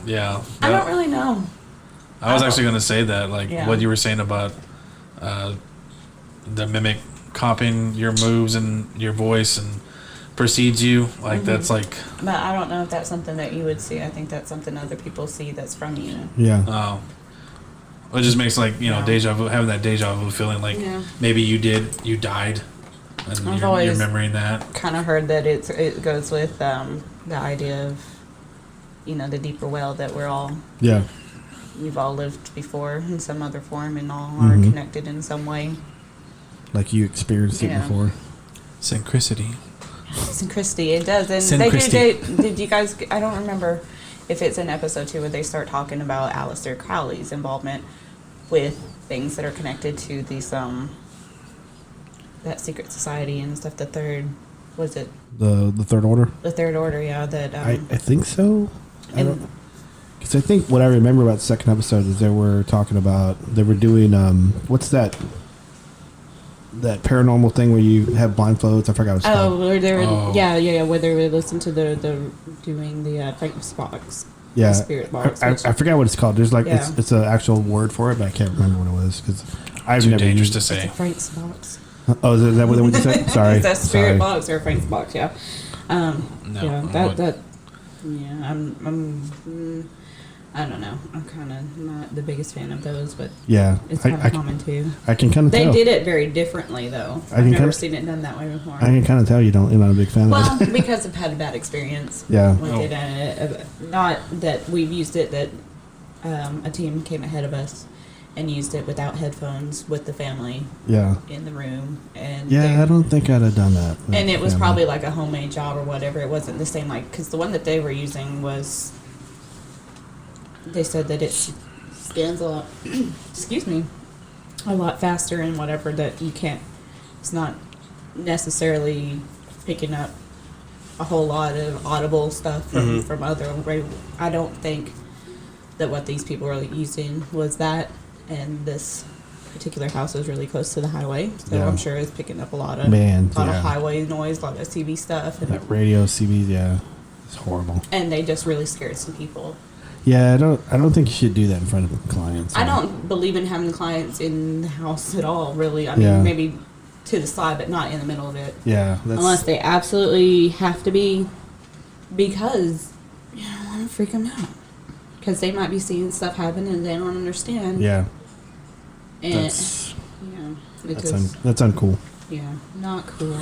Yeah. I don't really know. I was actually going to say that, like what you were saying about the mimic copying your moves and your voice and precedes you. Like that's like. But I don't know if that's something that you would see. I think that's something other people see that's from you. Yeah. Oh. It just makes like deja vu, having that deja vu feeling like maybe you died, and you're remembering that. Kind of heard that it goes with the idea of the deeper well that we're all we've all lived before in some other form and all are connected in some way. Like you experienced it before. Synchronicity. It does, and did you guys? I don't remember if it's in episode 2 where they start talking about Aleister Crowley's involvement with things that are connected to these that secret society and stuff. The third, was it the Third Order? The Third Order, yeah. That I think so. Because I think what I remember about the second episode is they were doing what's that paranormal thing where you have blindfolds? I forgot what it's called. Where they were, where they would listen to the doing the famous box. Yeah, spirit box. I forgot what it's called. There's like Yeah. it's an actual word for it, but I can't remember what it was because I've Too never dangerous used to it. say. Frank's box. Oh, is that what you said? Sorry, Is that spirit sorry. box or Frank's box? Yeah. No, Yeah. what- Yeah. I don't know. I'm kind of not the biggest fan of those, but Yeah, it's kind of common too. I can kind of They tell. did it very differently, though. I I've can never kinda- seen it done that way before. I can kind of tell you're not a big fan of Well, it. because I've had a bad experience Yeah. with it. Not that we've used it, that a team came ahead of us and used it without headphones with the family Yeah, in the room. And yeah. they- I don't think I'd have done that. and it was Yeah. probably like a homemade job or whatever. It wasn't the same, like, because the one that they were using was, they said that it scans a lot, excuse me, a lot faster and whatever, that you can't, it's not necessarily picking up a whole lot of audible stuff from other, I don't think that what these people were using was that, and this particular house was really close to the highway, so Yeah. I'm sure it's picking up a lot of Man, of yeah. highway noise, a lot of CB stuff, and, That radio, CB, yeah, it's horrible. and they just really scared some people. Yeah, I don't think you should do that in front of clients. I don't believe in having clients in the house at all, really. I mean, Yeah. maybe to the side, but not in the middle of it, Yeah, that's, unless they absolutely have to be, because you don't want to freak them out, because they might be seeing stuff happen and they don't understand. yeah, and that's that's uncool. yeah, not cool.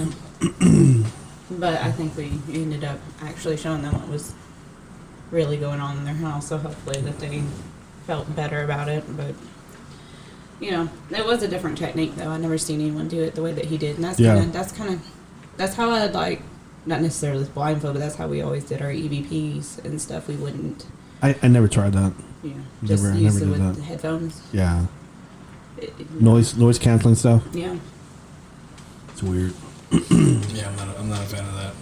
But I think we ended up actually showing them what was really going on in their house, so hopefully that they felt better about it. But you know, it was a different technique, though. I never seen anyone do it the way that he did, and that's Yeah. that's how I'd like, not necessarily blindfold, but that's how we always did our EVPs and stuff. We wouldn't, I never tried that. you know, just Never- use never it did with that. the headphones. Yeah, It- noise canceling stuff. Yeah. It's weird. Yeah, I'm not a fan of that.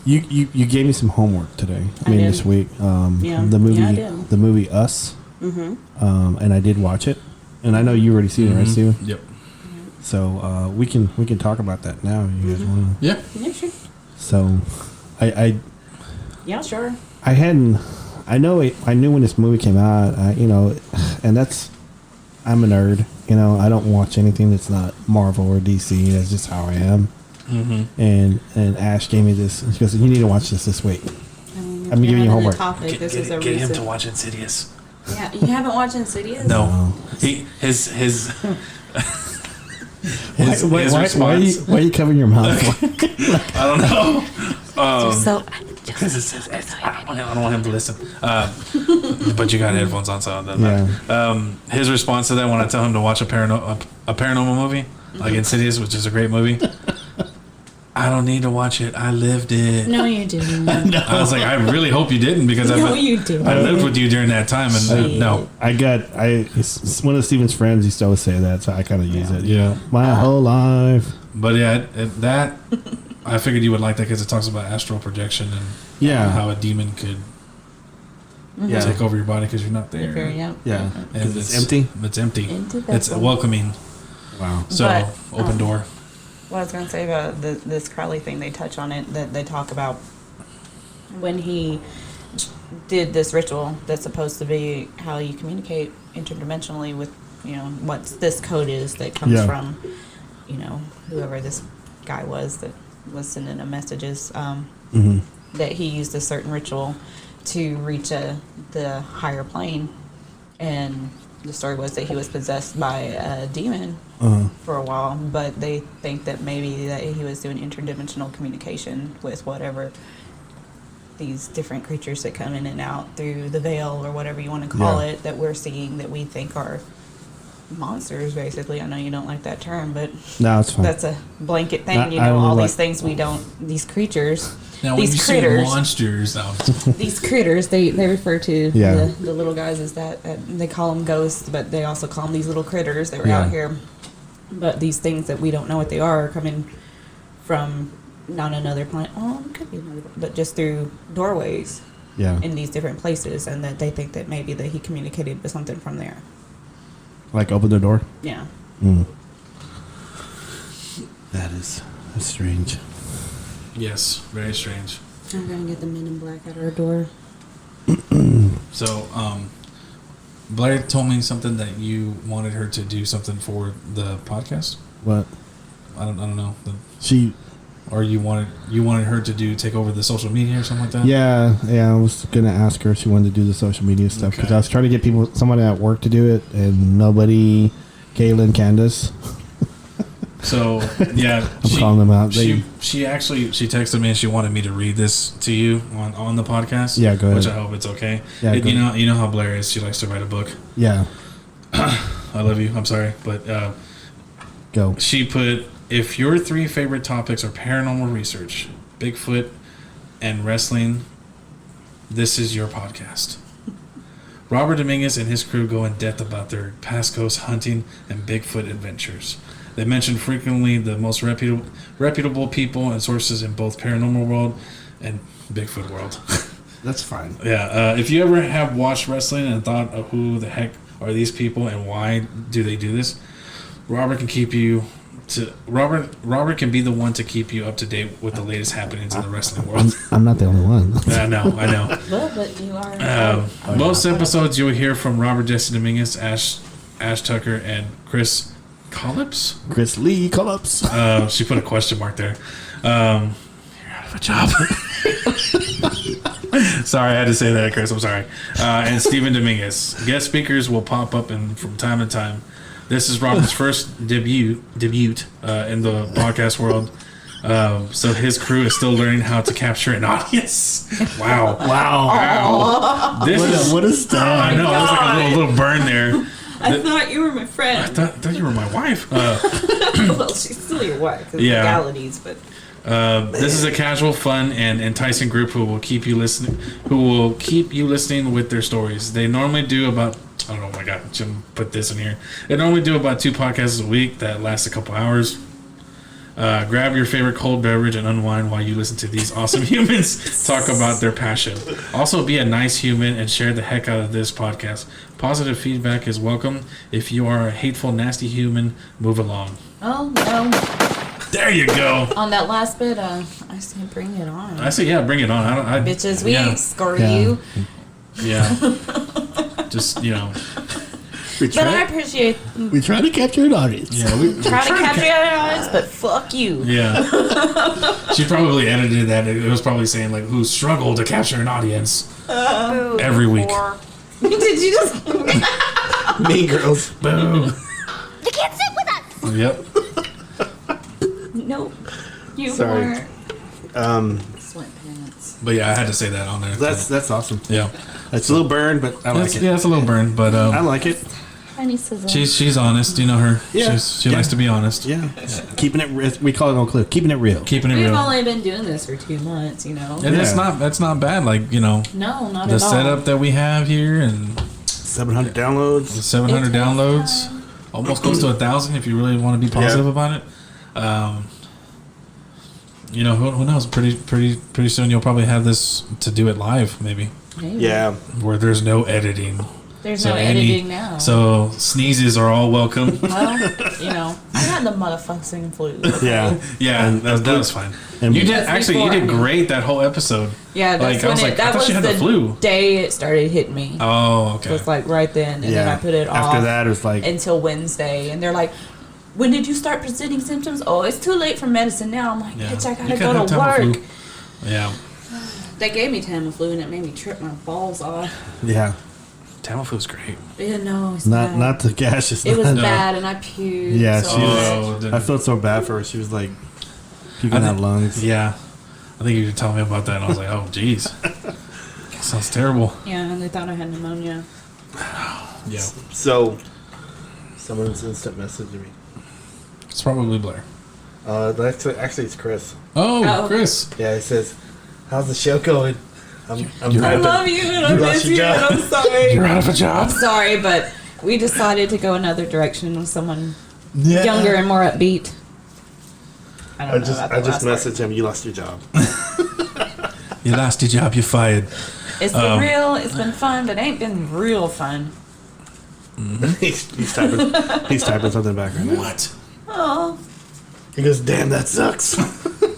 You gave me some homework today. I did. This week. Yeah. The movie, Yeah, I did. the movie Us. Mm-hmm. And I did watch it, and I know you already seen it, right, Steven? Yep. So we can talk about that now. If you guys want to. Yeah. Yeah, sure. So, I Yeah, sure. I hadn't. I knew when this movie came out. And that's. I'm a nerd. I don't watch anything that's not Marvel or DC. That's just how I am. Mm-hmm. And Ash gave me this. She goes, "You need to watch this week." I'm giving you homework. Topic. This is a Get him recent. to watch Insidious. Yeah, you haven't watched Insidious? No, his Why response. are you covering your mouth? I don't know. So, I don't want him to listen. But you got headphones on, so it doesn't matter. His response to that when I tell him to watch a paranormal movie, like Insidious, which is a great movie. I don't need to watch it. I lived it. No, you didn't. I was like, I really hope you didn't, because No, you didn't. I lived with you during that time, and no. It's one of Steven's friends used to always say that, so I kind of use it. Yeah, my whole life. But yeah, that I figured you would like that because it talks about astral projection and Yeah. how a demon could take over your body because you're not there. Yeah, And it's empty. It's empty. Empty It's vessel. welcoming. Wow. So But, open door. What I was going to say about this Crowley thing, they touch on it, that they talk about when he did this ritual that's supposed to be how you communicate interdimensionally with, what this code is that comes from, whoever this guy was that was sending him messages, that he used a certain ritual to reach the higher plane. And the story was that he was possessed by a demon for a while, but they think that maybe that he was doing interdimensional communication with whatever these different creatures that come in and out through the veil or whatever you want to call it, that we're seeing, that we think are monsters, basically. I know you don't like that term, but No, it's fine. that's a blanket thing. I only all like- these things these creatures, Now, when you these say critters, monsters, now these critters, they refer to Yeah. the little guys as that. They call them ghosts, but they also call them these little critters that were Yeah. out here. But these things that we don't know what they are coming from not another planet. Oh, it could be another, but just through doorways Yeah, in these different places, and that they think that maybe that he communicated with something from there. like open the door. Yeah. That's strange. yes, very strange. I'm gonna get the Men in Black at our door. So, Blair told me something that you wanted her to do something for the podcast. What? I don't know. Or you wanted her to take over the social media or something like that. Yeah. I was gonna ask her if she wanted to do the social media stuff because I was trying to get somebody at work to do it, and nobody. Kaylin, Candace. So yeah, I'm calling them out. She texted me and she wanted me to read this to you on the podcast. Yeah, go ahead. Which I hope it's okay. Yeah, you know how Blair is. She likes to write a book. Yeah. I love you. I'm sorry, but go. She put, if your 3 favorite topics are paranormal research, Bigfoot, and wrestling, this is your podcast. Robert Dominguez and his crew go in depth about their past ghost hunting and Bigfoot adventures. They mention frequently the most reputable people and sources in both paranormal world and Bigfoot world. That's fine. Yeah. If you ever have watched wrestling and thought of who the heck are these people and why do they do this, Robert can be the one to keep you up to date with the latest happenings in the wrestling world. I'm not the only one. I know. Well, but you are. Most episodes you will hear from Robert Jesse Dominguez, Ash Tucker, and Chris Collips. Chris Lee Collips. She put a question mark there. You're out of a job. Sorry, I had to say that, Chris. I'm sorry. And Steven Dominguez. Guest speakers will pop up from time to time. This is Robert's first debut in the podcast world. So his crew is still learning how to capture an audience. Wow. What is that? I know. It was like a little burn there. I thought you were my friend. I thought you were my wife. Well, she's still your wife. Yeah. Legalities, but. This is a casual, fun, and enticing group who will keep you listening with their stories. They normally do about, oh my god, Jim put this in here. They normally do about 2 podcasts a week that last a couple hours. Grab your favorite cold beverage and unwind while you listen to these awesome humans talk about their passion. Also, be a nice human and share the heck out of this podcast. Positive feedback is welcome. If you are a hateful, nasty human, move along. Oh, no. There you go. On that last bit, I say bring it on. I say, yeah, bring it on. Bitches, we ain't score you. Yeah. Just, But I appreciate. We try to capture an audience. Yeah, we try to capture an audience, but fuck you. Yeah. She probably edited that. It was probably saying, like, who struggled to capture an audience every week. Did you just. Mean Girls. Boom. They can't sit with us! Yep. Nope. You Sorry. weren't. Sweatpants. But yeah, I had to say that on there. That's awesome. Yeah. It's a little burn, but I like it. Yeah, it's a little burn, but I like it. Tiny sizzle. she's honest. You know her. Yeah. She likes to be honest. Yeah. Keeping it. We call it on clip. Keeping it real. Keeping it We've real. only been doing this for 2 months, And that's not bad. Like, No, not the at all. setup that we have here and 700 downloads. 700 It takes downloads. time. Almost close to 1,000 if you really want to be positive about it. Who knows? Pretty soon you'll probably have this to do it live, maybe. Yeah. Where there's no editing. There's no editing now. So sneezes are all welcome. Well, I had the motherfucking flu. Yeah. Yeah, that was fine. And You did great that whole episode. Yeah, that's I was when like, that I thought was she had the flu. day it started hitting me. Oh, okay. So it's like right then, and then I put it off. After that, it was like until Wednesday, and they're like, "When did you start presenting symptoms?" Oh, it's too late for medicine now. I'm like, Yeah. bitch, I You gotta can't go have to work. Tamiflu. Yeah. They gave me Tamiflu, and it made me trip my balls off. yeah. Tamiflu's great. Yeah, no, it's Not bad. not the gaseous. It was not- bad, and I puked. Yeah, so she was. Oh, then- I felt so bad for her. She was like puking out lungs. Yeah. I think you were telling me about that, and I was like, oh, jeez. Sounds terrible. Yeah, and they thought I had pneumonia. Yeah. So, someone's instant messaged me. It's probably Blair. Actually, it's Chris. Oh, Chris. Yeah, he says, "How's the show going?" I'm I love you, and I You miss lost your you, and job. I'm sorry. You're out of a job. I'm sorry, but we decided to go another direction with someone Yeah. younger and more upbeat. I don't I know just about I the just last part. messaged him. You lost your job. You lost your job. You're fired. It's been real. It's been fun, but it ain't been real fun. he's typing. He's typing something back right now. What? Oh, He goes, "Damn, that sucks."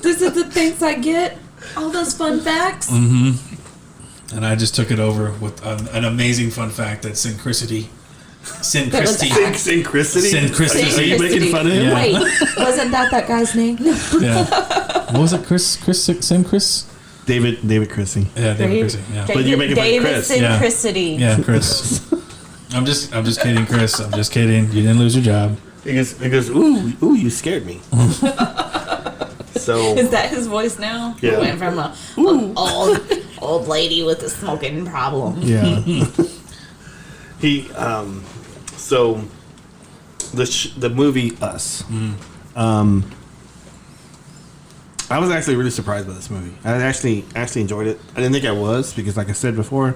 this is the things I get. All those fun facts. And I just took it over with an amazing fun fact that Synchronicity. Are you making fun of him? Yeah. Wait, wasn't that guy's name? Yeah. What was it? Chris? David Chrissy. Yeah, David Chrissy. Yeah. But you're making fun of Chris. Synchronicity. Yeah, Chris. I'm just kidding, Chris. I'm just kidding. You didn't lose your job. He goes, ooh, you scared me. So is that his voice now? Yeah. He went from an old lady with a smoking problem. Yeah. he so the movie Us. I was actually really surprised by this movie. I actually enjoyed it. I didn't think I was because, like I said before,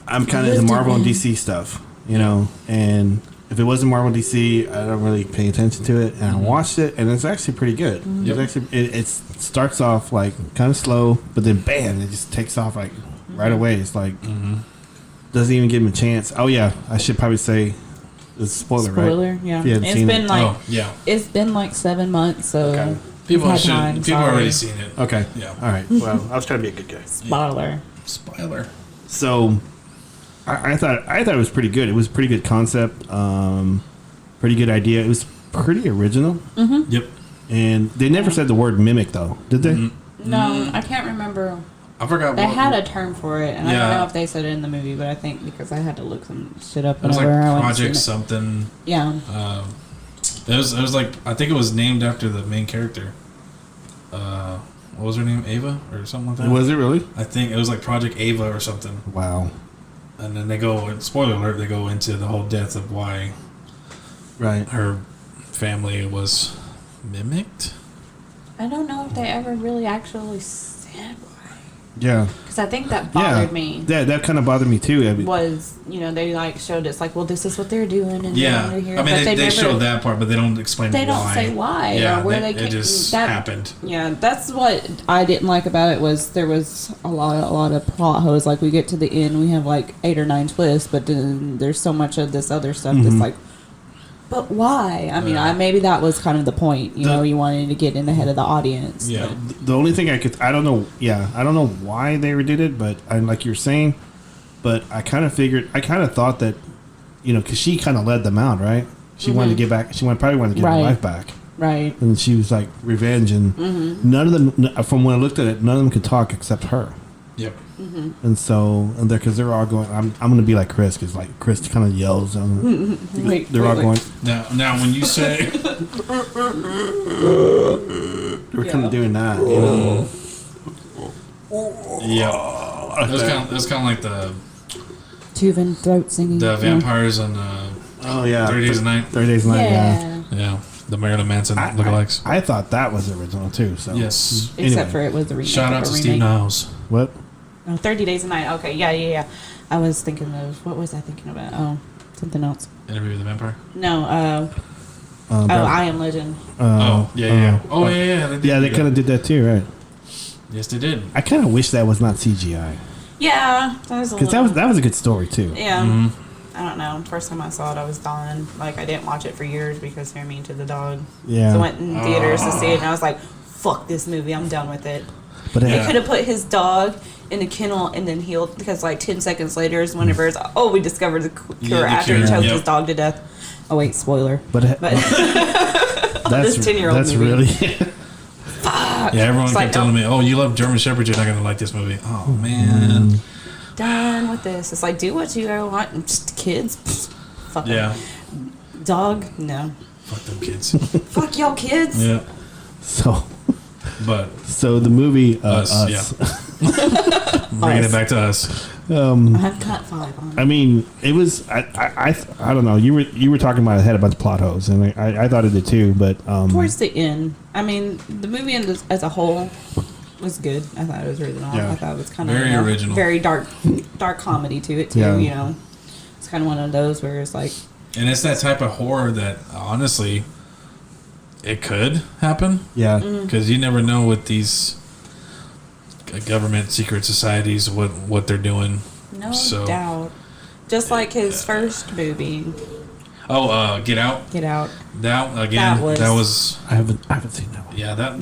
I'm kind of into Marvel and DC stuff, you know. And if it wasn't Marvel and DC, I don't really pay attention to it. And I watched it, and it's actually pretty good. It's actually it starts off like kind of slow, but then bam, it just takes off like right away. It's like doesn't even give him a chance. Oh yeah, I should probably say it's spoiler, right? Yeah. If you hadn't It's seen been it. like yeah. it's been like 7 months, so Okay. People we've had time, sorry. already seen it. Okay. Yeah. All right. Well, I was trying to be a good guy. Spoiler. Spoiler. So, I thought it was pretty good. It was a pretty good concept, pretty good idea. It was pretty original, Yep. and they never said the word mimic though, did they? No, I can't remember. I forgot. They had a term for it, and I Yeah. don't know if they said it in the movie, but I think because I had to look some shit up It was like whenever I went to see Project it. something. Yeah. It was like, I think it was named after the main character. What was her name? Ava or something like that. Was it really? I think it was like Project Ava or something. Wow. And then they go, spoiler alert, they go into the whole depth of why Right. her family was mimicked. I don't know if they ever really actually said why. Yeah. Because I think that bothered me. Yeah, that kind of bothered me too. I mean, Was, they like showed us like, well, this is what they're doing. And Yeah. they're here. I mean, But they never, showed that part, but they don't explain They why. don't say why. Yeah, or where it came, just that, happened. Yeah, that's what I didn't like about it was there was a lot of plot holes. Like we get to the end, we have like 8 or 9 twists, but then there's so much of this other stuff that's like, but why? I mean, maybe that was kind of the point. You wanted to get in the head of the audience. Yeah. the only thing I don't know why they did it, but like you're saying, but I kind of thought that, because she kind of led them out, right? She wanted to get back. Probably wanted to get her Right. life back. Right. And she was like revenge, and none of them, from when I looked at it, none of them could talk except her. Yep. And so, because they're all going, I'm going to be like Chris, because like Chris kind of yells. They're all going. Now, when you say They're kind of doing that, yeah, it was kind of like the Tuvan throat singing. vampires on Oh yeah, 30 Days a Night. 30 Days a Night. Yeah. Yeah, the Marilyn Manson lookalikes. I thought that was original too. So Yes. Except for it was the remake. Shout out of to a Steve remake. Niles. What? Oh, 30 Days a Night. Okay, yeah. I was thinking of, what was I thinking about? Oh, something else. Interview with the Vampire. No, I Am Legend. Oh yeah. They kind of did that too, right? Yes, they did. I kind of wish that was not CGI, Yeah, that was a because little, that was a good story too. yeah. I don't know. First time I saw it, I was dying. Like, I didn't watch it for years because they're mean to the dog. Yeah. So I went in theaters to see it, and I was like, fuck this movie. I'm done with it. But They could have put his dog in a kennel and then healed, because like 10 seconds later is whenever it's, we discovered the cure the after he cure, choked yep. his dog to death. Oh wait, spoiler. but This 10-year-old that's movie. really Fuck. Yeah, everyone It's kept like, telling me, "Oh, you love German Shepherds, you're not gonna like this movie." Oh man. done with this. It's like, do what you want. Just kids. Pfft, fuck 'em. Yeah. Dog? No. Fuck them kids. Fuck y'all kids. Yeah. so. But So the movie Us, Us. bringing it back to Us. I've got 5 on. I mean, it was. I don't know. You were talking about it had a bunch of plot holes, and I thought it did too. But Towards the end, I mean, the movie as a whole was good. I thought it was original. Yeah. I thought it was kind of Very original. very dark comedy to it too. Yeah. It's kind of one of those where it's like, And it's that type of horror that honestly, it could happen. yeah, Because you never know with these government secret societies what they're doing. no So- doubt. Just like his first movie, Get Out. Get Out. That again. That was. I haven't seen that one. Yeah, that.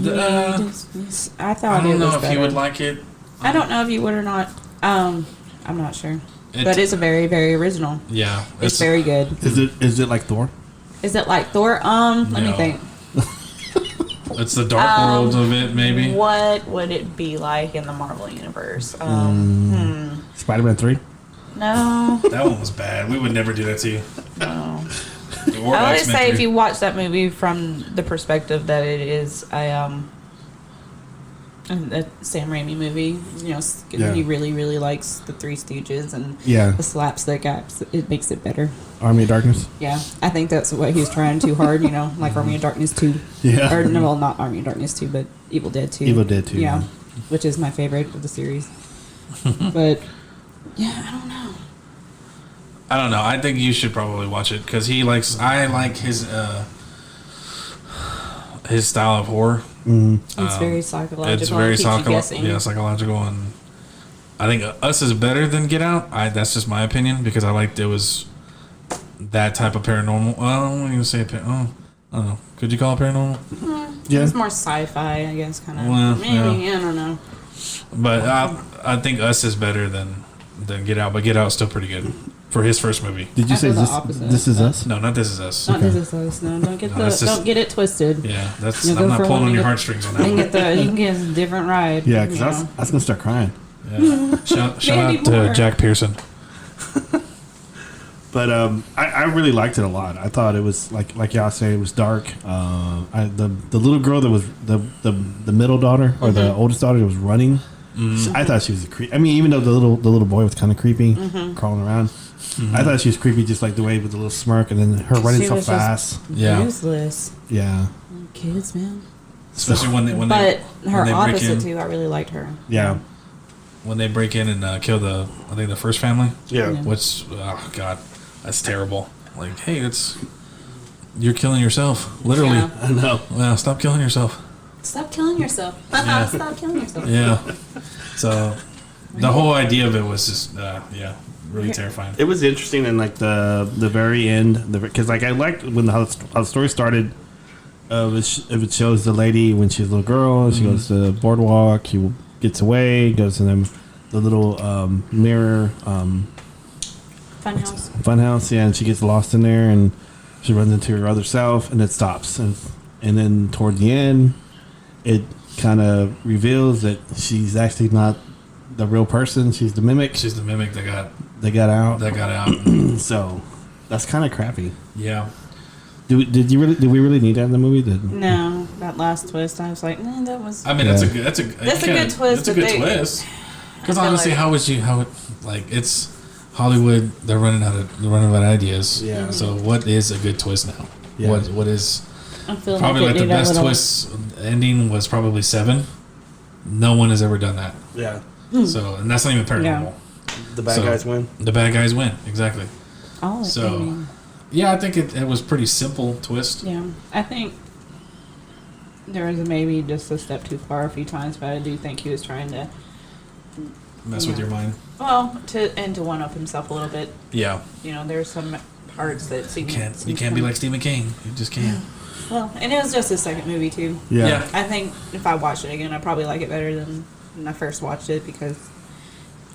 I thought I don't it was know if better. you would like it. I don't know if you would or not. I'm not sure. But it's a very, very original. Yeah, it's very good. Is it like Thor? Is it like Thor? Let me think. It's the dark world of it, maybe. What would it be like in the Marvel universe? Spider-Man 3? No. That one was bad. We would never do that to you. No. Or I would X-Men say 3. if you watch that movie from the perspective that it is a Sam Raimi movie, he really, really likes the Three Stooges and the slapstick acts. It makes it better. Army of Darkness? Yeah, I think that's what he was trying too hard, like Army of Darkness 2. Yeah. Or, no, well, not Army of Darkness 2, but Evil Dead 2. Evil Dead 2. Yeah, which is my favorite of the series. But, yeah, I don't know. I don't know. I think you should probably watch it because I like his style of horror. It's very psychological. It's very psychological. Psychological, and I think Us is better than Get Out. That's just my opinion because I liked it was that type of paranormal. Well, I don't even say I don't know. Could you call it paranormal? Yeah, it's more sci-fi, I guess, kind of. Well, maybe I don't know. But I think Us is better than Get Out, but Get Out is still pretty good for his first movie. Did you say This Is Us? No, not This Is Us. Not This Is Us. No, don't get it twisted. Yeah, I'm not pulling on your heartstrings on that. You can get a different ride. Yeah, because I was gonna start crying. Yeah. Shout out to Jack Pearson. But I really liked it a lot. I thought it was like y'all say, it was dark. The little girl that was the middle daughter or the oldest daughter that was running. I thought she was a creep. I mean, even though the little boy was kind of creepy, crawling around. I thought she was creepy, just like the way with the little smirk, and then her running so fast. Useless. Yeah. Kids, man. Especially when they her opposite too. I really liked her. Yeah. When they break in and kill the first family. Yeah. Which, oh god, that's terrible. Like, hey, you're killing yourself, literally. Yeah. I know. Well, stop killing yourself. Stop killing yourself. Yeah. Stop killing yourself. Yeah. So, the whole idea of it was just, really terrifying. It was interesting in like the very end, because like I liked when how the story started. It shows the lady when she's a little girl. She goes to the boardwalk. She gets away. Goes to the little mirror funhouse. Yeah, and she gets lost in there, and she runs into her other self, and it stops. And then toward the end, it kind of reveals that she's actually not the real person. She's the mimic. She's the mimic that got out. So that's kind of crappy. Yeah. Did we really need that in the movie? No, that last twist. I was like, that was. I mean, that's a good twist. That's a good twist. Because honestly, it's Hollywood. They're running out of ideas. Yeah. So what is a good twist now? Yeah. What is probably like the best twist ending was probably 7. No one has ever done that. Yeah. So, and that's not even paranormal. The bad guys win. The bad guys win, exactly. Oh, so, yeah, I think it was pretty simple twist. Yeah, I think there was maybe just a step too far a few times, but I do think he was trying to mess with your mind. Well, to one up himself a little bit. Yeah. There's some parts that seem you can't be like Stephen King. You just can't. Yeah. Well, and it was just his second movie too. Yeah. I think if I watched it again, I'd probably like it better than when I first watched it because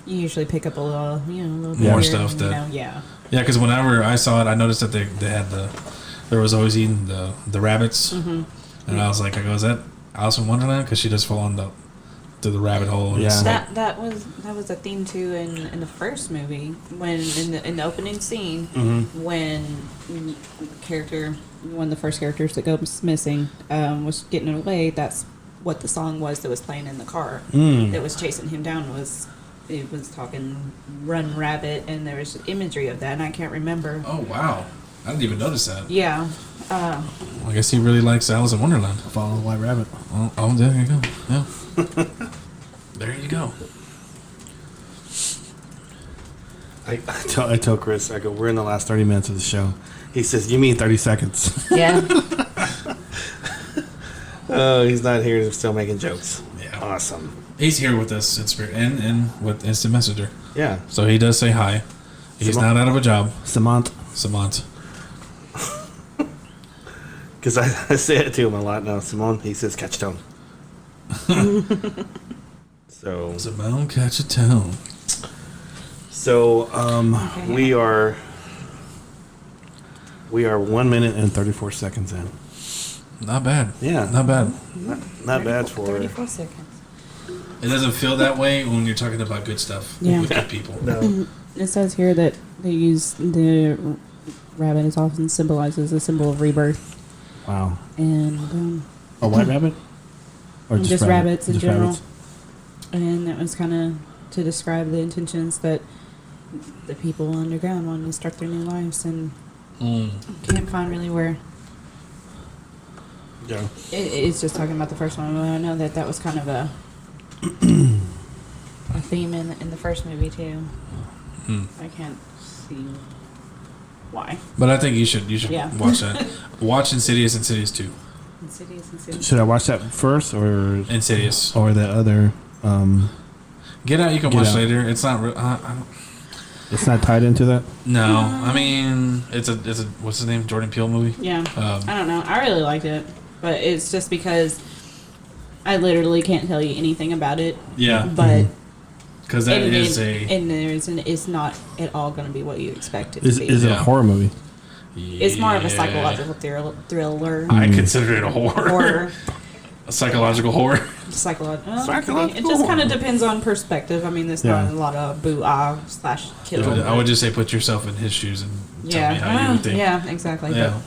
you usually pick up a little bit more stuff that. Yeah, because whenever I saw it, I noticed that they had there was always eating the rabbits, and I was like, is that Alice in Wonderland? Because she does fall to the rabbit hole. Yeah, that was a theme too in the first movie when in the opening scene when one of the first characters that goes missing was getting away. That's what the song was that was playing in the car that was chasing him down. It was talking "Run Rabbit," and there was imagery of that, and I can't remember. Oh wow, I didn't even notice that. Yeah. I guess he really likes Alice in Wonderland. Follow the White Rabbit. Oh, there you go. Yeah. There you go. I told Chris, I go, we're in the last 30 minutes of the show. He says, you mean 30 seconds? Yeah. Oh, he's not here. He's still making jokes. Yeah. Awesome. He's here with us in spirit and with Instant Messenger. Yeah. So he does say hi. He's not out of a job. Samant. Because I say it to him a lot now. Simone, he says, catch a tone. So Simone, catch a tone. So we are 1 minute and 34 seconds in. Not bad. Yeah. Not bad. Not bad for 34 seconds. It doesn't feel that way when you're talking about good stuff with good people. No. It says here that they use the rabbit is often symbolizes a symbol of rebirth. Wow. And A white rabbit? Or just rabbits in Just general. rabbits? And that was kind of to describe the intentions that the people underground wanted to start their new lives and can't find really where. Yeah. It's just talking about the first one. I know that was kind of a theme in the first movie too. I can't see why. But I think you should Yeah. watch that. Watch Insidious 2. Insidious. Should I watch that first or Insidious. the other? Get Out you can Get watch Out. later. It's not It's not tied into that? no. I mean, it's a what's his name? Jordan Peele movie. Yeah. I don't know. I really liked it, but it's just because I literally can't tell you anything about it. Yeah. But Because that is it's not at all going to be what you expect it Is to be. it a horror movie? It's more of a psychological thriller. I consider it a horror. Or A psychological horror. psychological. It just kind of depends on perspective. I mean, there's not a lot of boo-ah / kill. I would just say put yourself in his shoes and tell me how you would think. Yeah, exactly. Yeah.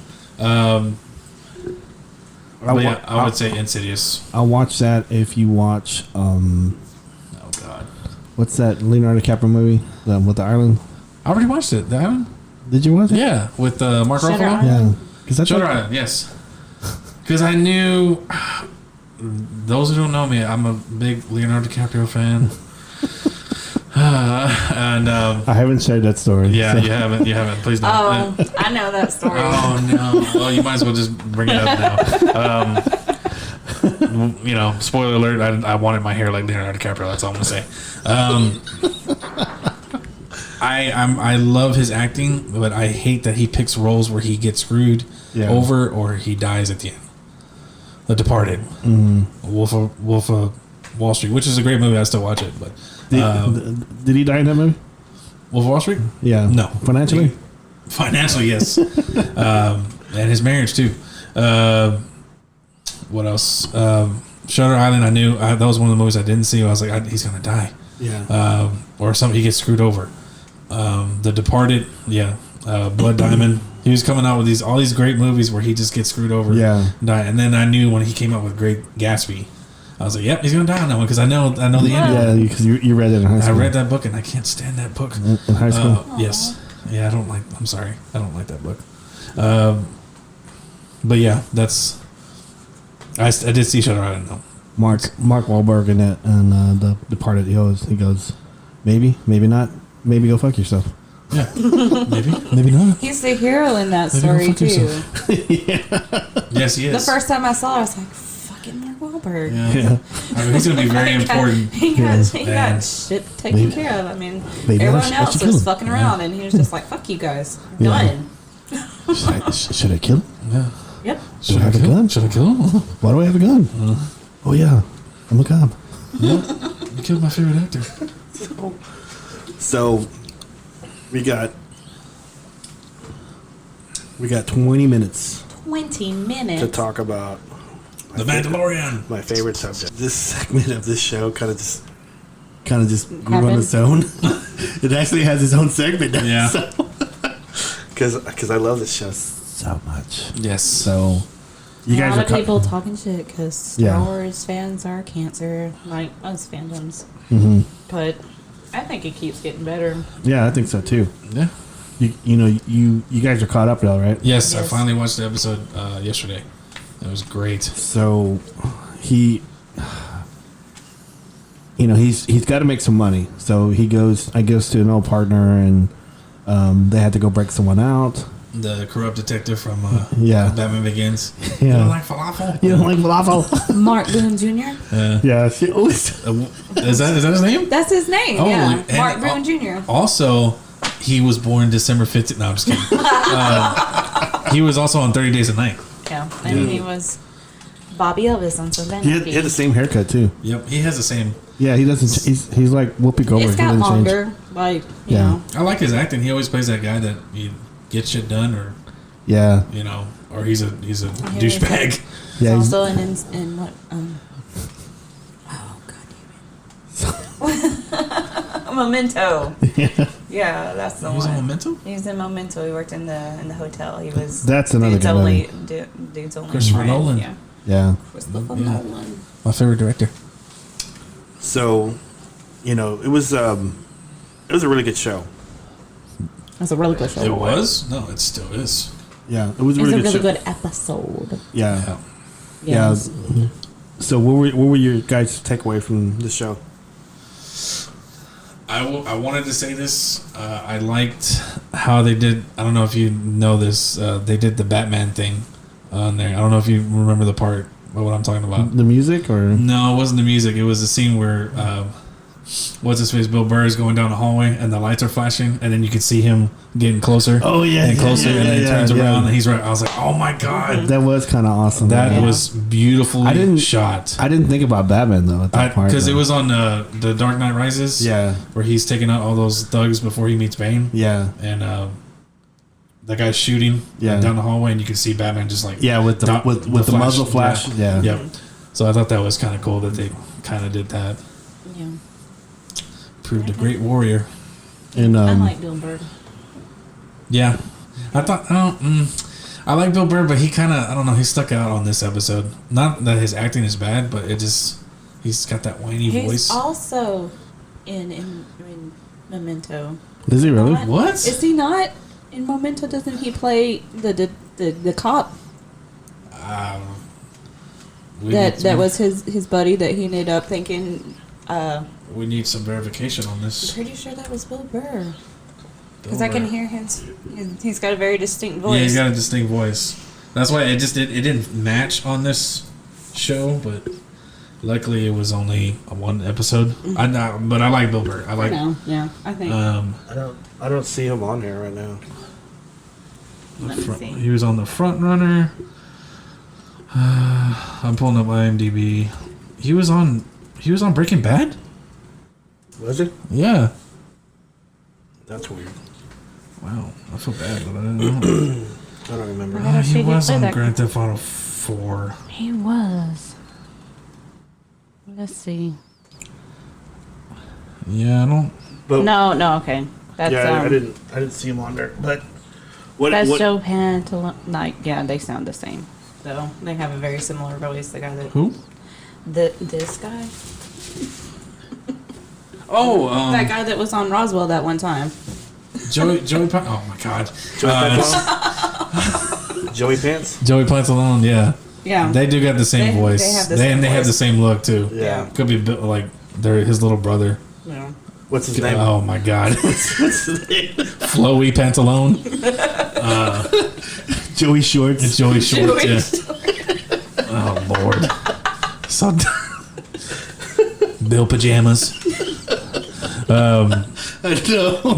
I would say Insidious. I'll watch that if you watch, Oh God. what's that Leonardo DiCaprio movie with the island? I already watched it. The Island? Did you watch it? Yeah, with Mark Shutter Ruffalo. Island. Yeah. Because Shutter Island, yes. Because I knew, those who don't know me, I'm a big Leonardo DiCaprio fan. And I haven't shared that story. yeah, so- you haven't. Please don't. Oh, I know that story. Oh no! Well, you might as well just bring it up now. Spoiler alert! I wanted my hair like Leonardo DiCaprio. That's all I'm gonna say. I love his acting, but I hate that he picks roles where he gets screwed over or he dies at the end. The Departed, Wolf of Wall Street, which is a great movie. I still watch it, but Did he die in that movie? Wolf of Wall Street? Yeah. No. Financially? Financially, yes. And his marriage too. What else? Shutter Island. I knew that was one of the movies I didn't see. I was like, he's gonna die. Yeah. Or something. He gets screwed over. The Departed. Yeah. Blood Diamond. He was coming out with all these great movies where he just gets screwed over. Yeah. And die. And then I knew when he came out with Great Gatsby, I was like, yep, he's gonna die on that one because I know the ending. Yeah, because you read it in high I school. read that book and I can't stand that book. In high school? Yes. Yeah, I'm sorry. I don't like that book. But yeah, I did see Shutter Island though. Mark Wahlberg in it and the Departed. He goes, maybe not. Maybe go fuck yourself. Yeah. maybe not. He's the hero in that Maybe story go fuck too. yourself. Yes, he is. The first time I saw it, I was like, "Fucking Mark Wahlberg." Yeah. I mean, he's gonna be very important. He got shit taken Maybe- care of. I mean, maybe I everyone should else kill was him. fucking around, and he was just like, "Fuck you guys, I'm Yeah. done." Should I kill him? Yeah. Yep. Do I have a gun? Should I kill him? Why do I have a gun? Oh yeah, I'm a cop. You killed my favorite actor. So we got 20 minutes 20 minutes. to talk about The Mandalorian. my favorite subject. This segment of this show kind of just grew on Happened. its own. It actually has its own segment now. Yeah. Because I love this show so much. Yes. So you a guys lot are of people talking shit because Star Yeah. Wars fans are cancer, like us fandoms. Mm-hmm. But I think it keeps getting better. Yeah, I think so too. Yeah. You guys are caught up now, right? Yes, I Yes. finally watched the episode yesterday. It was great. So he's got to make some money. So he goes to an old partner and they had to go break someone out. The corrupt detective from Yeah. Batman Begins. Yeah. You don't like falafel? You don't like falafel? Mark Boone Jr. Yeah, she always. Is that his name? That's his name. Oh, yeah, and Mark Boone Jr. Also, he was born December 15th. No, I'm just kidding. He was also on 30 Days a Night. Yeah, and he was Bobby Elvis on Sunday He Night had the same haircut too. Yep, he has the same. Yeah, he doesn't. He's like Whoopi Goldberg. It's got he doesn't longer, change. like Yeah. you know. I like his acting. He always plays that guy that he gets shit done, or Yeah, you know, or he's a is. douchebag. yeah. He's He's, also in what? Oh God damn it! Memento. Yeah, that's the He was one. on Memento. He was in Memento. He worked in the hotel. He was. That's another dude's good only, movie. dude's only Christopher friend. Nolan. Yeah. yeah. Christopher Yeah. Nolan. My favorite director. So, it was a really good show. That's a really good show. It was? No, it still is. Yeah, it was a It's really a good really show. good episode. Yeah. Yeah. So, what were your guys' takeaway from the show? I wanted to say this. I liked how they did. I don't know if you know this. They did the Batman thing on there. I don't know if you remember the part of what I'm talking about. The music or No, it wasn't the music. It was the scene where what's his face? Bill Burr is going down the hallway and the lights are flashing, and then you can see him getting closer. Oh, yeah, and yeah, closer, yeah, and then he yeah, turns yeah. around and he's right. I was like, oh my god, that was kind of awesome. that Yeah. was beautifully I didn't- shot. I didn't think about Batman though at that part Because it though. was on the Dark Knight Rises. Yeah. where he's taking out all those thugs before he meets Bane. Yeah. And that guy's shooting down the hallway, and you can see Batman just like with the with the flash. muzzle flash. Yeah. Yep. So I thought that was kind of cool that they kind of did that. Yeah. Proved a great warrior. And I like Bill Burr. Yeah, I thought I like Bill Burr, but he kind of I don't know, he stuck out on this episode. Not that his acting is bad, but it just he's got that whiny He's voice. also in Memento. is he really? Not- What? Is he not in Memento? Doesn't he play the cop that was his buddy that he ended up thinking? We need some verification on I'm this. pretty sure that was Bill Burr because I can hear he's got a very distinct voice. Yeah, he's got a distinct voice. That's why it didn't match on this show, but luckily it was only a one episode. But I like Bill Burr. I like. Yeah, I think. I don't see him on here right now. Let me see. He was on the Front Runner. I'm pulling up IMDb. He was on Breaking Bad. Was it? Yeah. That's weird. Wow, I feel bad, but I didn't know. I don't remember. I gotta see He if was played on that. Grand Theft Auto 4. He was. Let's see. Yeah, I don't. But No, okay. That's I didn't see him on there. But That's what? Joe Pantaloon. Like, yeah, they sound the same. So they have a very similar voice. The guy that Who? this guy, Oh, that guy that was on Roswell that one time. Joey. Oh my God. Joey Pants? Joey Pants? Joey Pantalone. Yeah. Yeah, They do got the same They- voice. they have the They same have the voice. same look too. Yeah. Could be like they're his little brother. yeah. What's his name? Oh my God. What's his name? Flowy Pantalone. Joey Shorts. It's Joey Shorts. Joey Yeah. Oh Lord. So Bill pajamas. I know.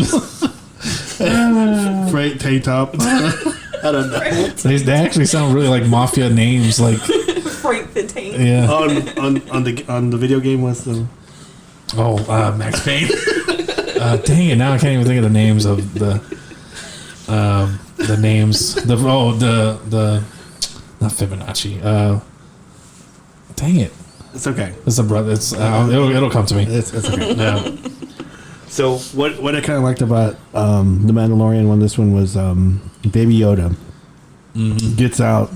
Freight tank top. I don't know. They actually sound really like mafia names. Like Frank the Tank. yeah. On the video game, what's the? Oh, Max Payne. Dang it! Now I can't even think of the names of the names. The not Fibonacci. Dang it! It's okay. It's a brother. It's it'll come to me. It's okay. Yeah. So What I kind of liked about the Mandalorian one, this one was Baby Yoda gets out,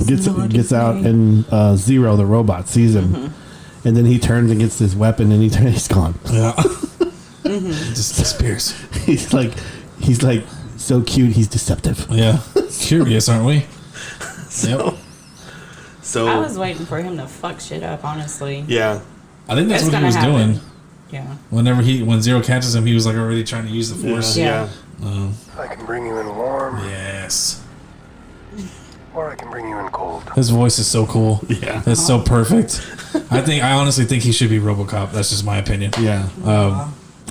and Zero the robot sees him, and then he turns and gets this weapon, and he's gone. Yeah. Just disappears. He's like so cute. He's deceptive. Yeah. Curious, aren't we? Yep. So I was waiting for him to fuck shit up. Honestly. yeah. I think that's It's what he gonna was happen. doing. Yeah. When Zero catches him, he was like already trying to use the force. Yeah. I can bring you in warm, Yes. or I can bring you in cold. His voice is so cool. Yeah. It's so perfect. I honestly think he should be RoboCop. That's just my opinion. Yeah.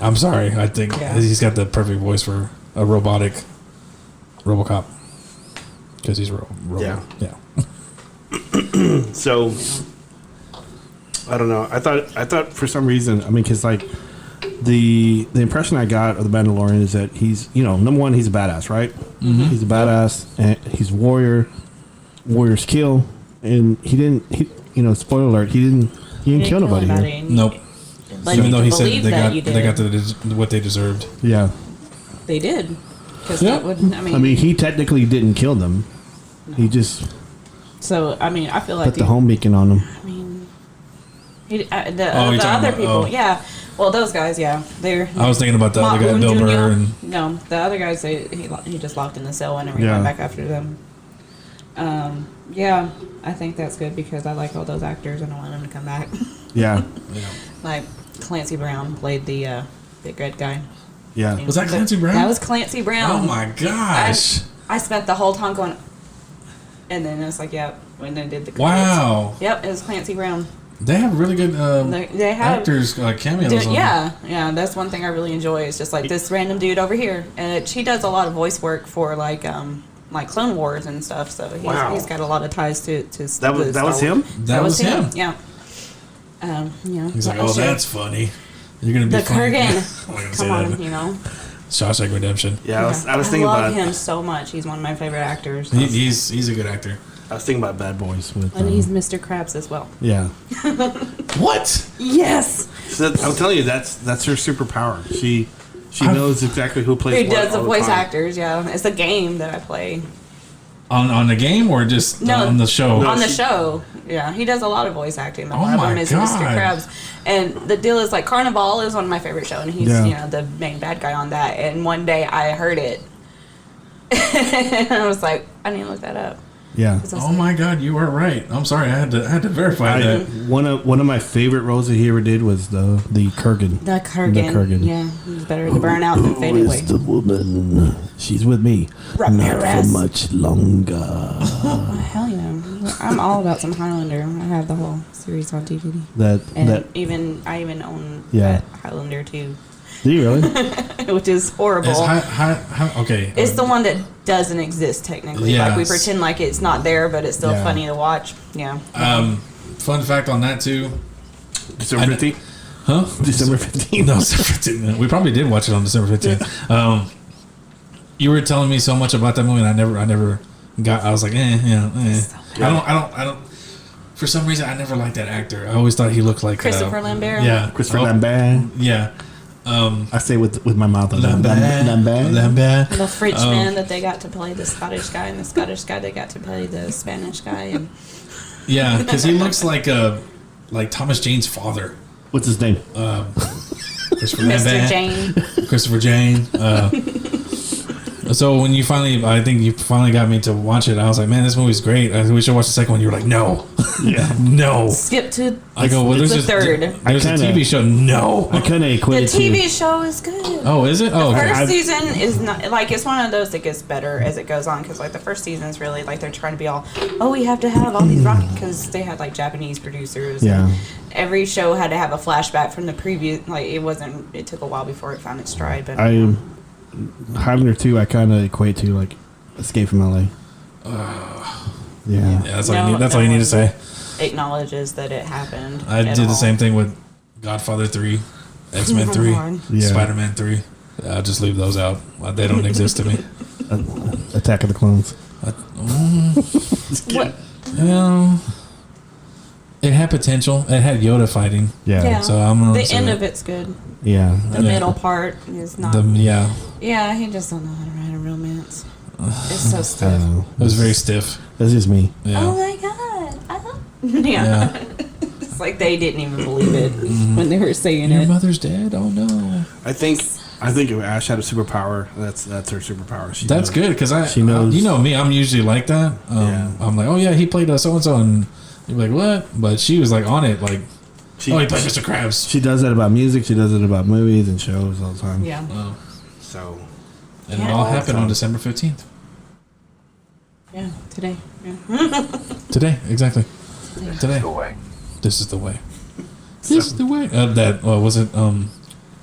I'm sorry. I think Yeah. he's got the perfect voice for a robotic RoboCop. Because he's Yeah. Yeah. So I don't know. I thought for some reason, I mean, because like the impression I got of the Mandalorian is that he's, number one, he's a badass, right? Mm-hmm. He's a badass, and he's a warrior. Warriors kill, and he didn't. Spoiler alert, he didn't kill nobody here. Nope. Even though he said they got what they deserved. Yeah, they did. Because I mean, he technically didn't kill them. No. He just. So I mean, I feel like put the home beacon on them. I mean, the other people, yeah. Well, those guys, yeah, they're. I was thinking about the other guy, Bill Burr, and no, the other guys. He just locked in the cell and went back after them. Yeah, I think that's good because I like all those actors and I want them to come back. Yeah. Like Clancy Brown played the big red guy. Yeah. Was that Clancy Brown? That was Clancy Brown. Oh my gosh! I spent the whole time going, and then it's like, yeah, when they did the credits. Wow. Yep, it was Clancy Brown. They have really good they have actors cameos. Yeah, that's one thing I really enjoy. Is just like this random dude over here, and he does a lot of voice work for like Clone Wars and stuff. So he's got a lot of ties to that was him. That was him. Yeah. He's like, that's funny. You're gonna be the Kurgan. Come on, Shawshank Redemption. Yeah, I was thinking about him so much. He's one of my favorite actors. He's a good actor. I was thinking about Bad Boys with, and he's Mr. Krabs as well. Yeah. What? Yes. So I'm telling you, that's her superpower. She knows exactly who plays. Who does the voice actors? Yeah, it's a game that I play. On the game or just on the show? On the show, yeah. He does a lot of voice acting. One of them is Mr. Krabs. And the deal is like Carnival is one of my favorite shows, and he's the main bad guy on that. And one day I heard it, and I was like, I need to look that up. Yeah. Oh my God, you are right. I'm sorry, I had to verify that. One of my favorite roles that he ever did was the Kurgan. The Kurgan. Yeah, he's better to burn out than fade away. The woman. She's with me. Not for much longer. Hell yeah! I'm all about some Highlander. I have the whole series on DVD. I even own that Highlander too. Do you really? Which is horrible. Okay. It's the one that doesn't exist technically. Yes. Like we pretend like it's not there, but it's still funny to watch. Yeah. Fun fact on that too. December 15th? Huh? December 15th. No, December 15th. We probably did watch it on December 15th. You were telling me so much about that movie, and I never got. I was like, I don't. For some reason, I never liked that actor. I always thought he looked like Christopher Lambert. Yeah, Christopher Lambert. Yeah. I say with my mouth. Lambert. The Frenchman that they got to play the Scottish guy, and the Scottish guy they got to play the Spanish guy. And yeah, because he looks like Thomas Jane's father. What's his name? Christopher Mr. Lambert. Jane. Christopher Jane. So when you finally got me to watch it, I was like, man, this movie's great. We should watch the second one. You were like, no. No. Skip to I go, well, there's the third. There's a TV show. No. I kind of equate the TV show is good. Oh, is it? The first season is not like it's one of those that gets better as it goes on because like the first season is really like they're trying to be all we have to have all these rocket because they had like Japanese producers. Yeah. And every show had to have a flashback from the previous. Like it took a while before it found its stride. But Highlander 2, I kind of equate to like Escape from LA. Yeah, that's all you need. That's all you need to say. Acknowledges that it happened. I did the same thing with Godfather 3, X-Men 3, Spider-Man 3. I'll just leave those out. They don't exist to me. Attack of the Clones. What? It had potential. It had Yoda fighting. Yeah. So I'm gonna the end of it's good. Yeah. The middle part is not. Yeah, he just don't know how to write a romance. It's so stiff. It was very stiff. That's just me. Yeah. Oh my god. Yeah. It's like they didn't even believe it when they were saying Your mother's dead? Oh no. I think if Ash had a superpower, that's her superpower. That's good because she knows. You know me, I'm usually like that. I'm like, oh yeah, he played so and so, and you're like, what? But she was like on it, like, he played Mr. Krabs. She does that about music. She does it about movies and shows all the time. Yeah. Oh. So. And it all happened on December 15th. Yeah, today. Yeah. Today, exactly. Today. The way. This is the way. This is the way. Was it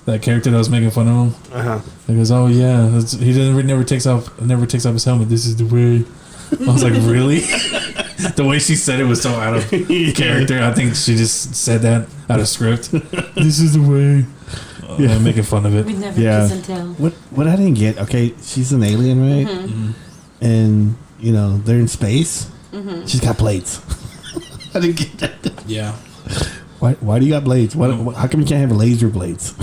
that character that was making fun of him? Uh huh. He goes, oh yeah, never takes off his helmet. This is the way. I was like, really? The way she said it was so out of character. I think she just said that out of script. This is the way. Yeah, making fun of it. We never kiss and tell. What I didn't get? Okay, she's an alien, right? Mm-hmm. And you know they're in space. Mm-hmm. She's got blades. I didn't get that. Yeah. Why do you got blades? How come you can't have laser blades?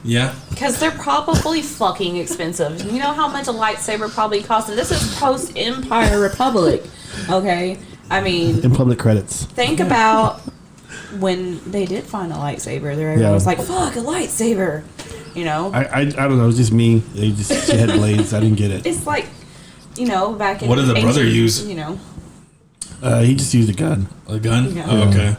Yeah. Because they're probably fucking expensive. You know how much a lightsaber probably costs? And this is post Empire Republic. Okay? I mean, In public credits. think about when they did find a lightsaber. Everyone was like, fuck, a lightsaber. You know? I don't know. It was just me. She had blades. I didn't get it. It's like, you know, back in What did the brother use? You know. He just used a gun. A gun? Yeah. Oh, okay.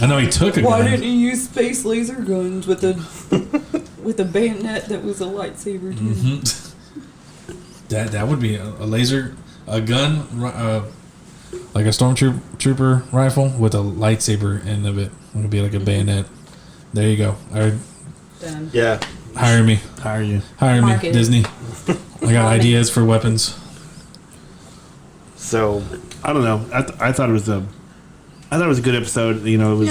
I know he took a gun. Why didn't he use space laser guns with a bayonet that was a lightsaber too? Mm-hmm. That would be a laser, a gun, like a stormtrooper rifle with a lightsaber end of it. It would be like a bayonet. There you go. All right. Done. Yeah. Hire me. Hire you. Hire me, Market it. Disney. I got ideas for weapons. So I don't know. I thought it was a good episode. You know, it was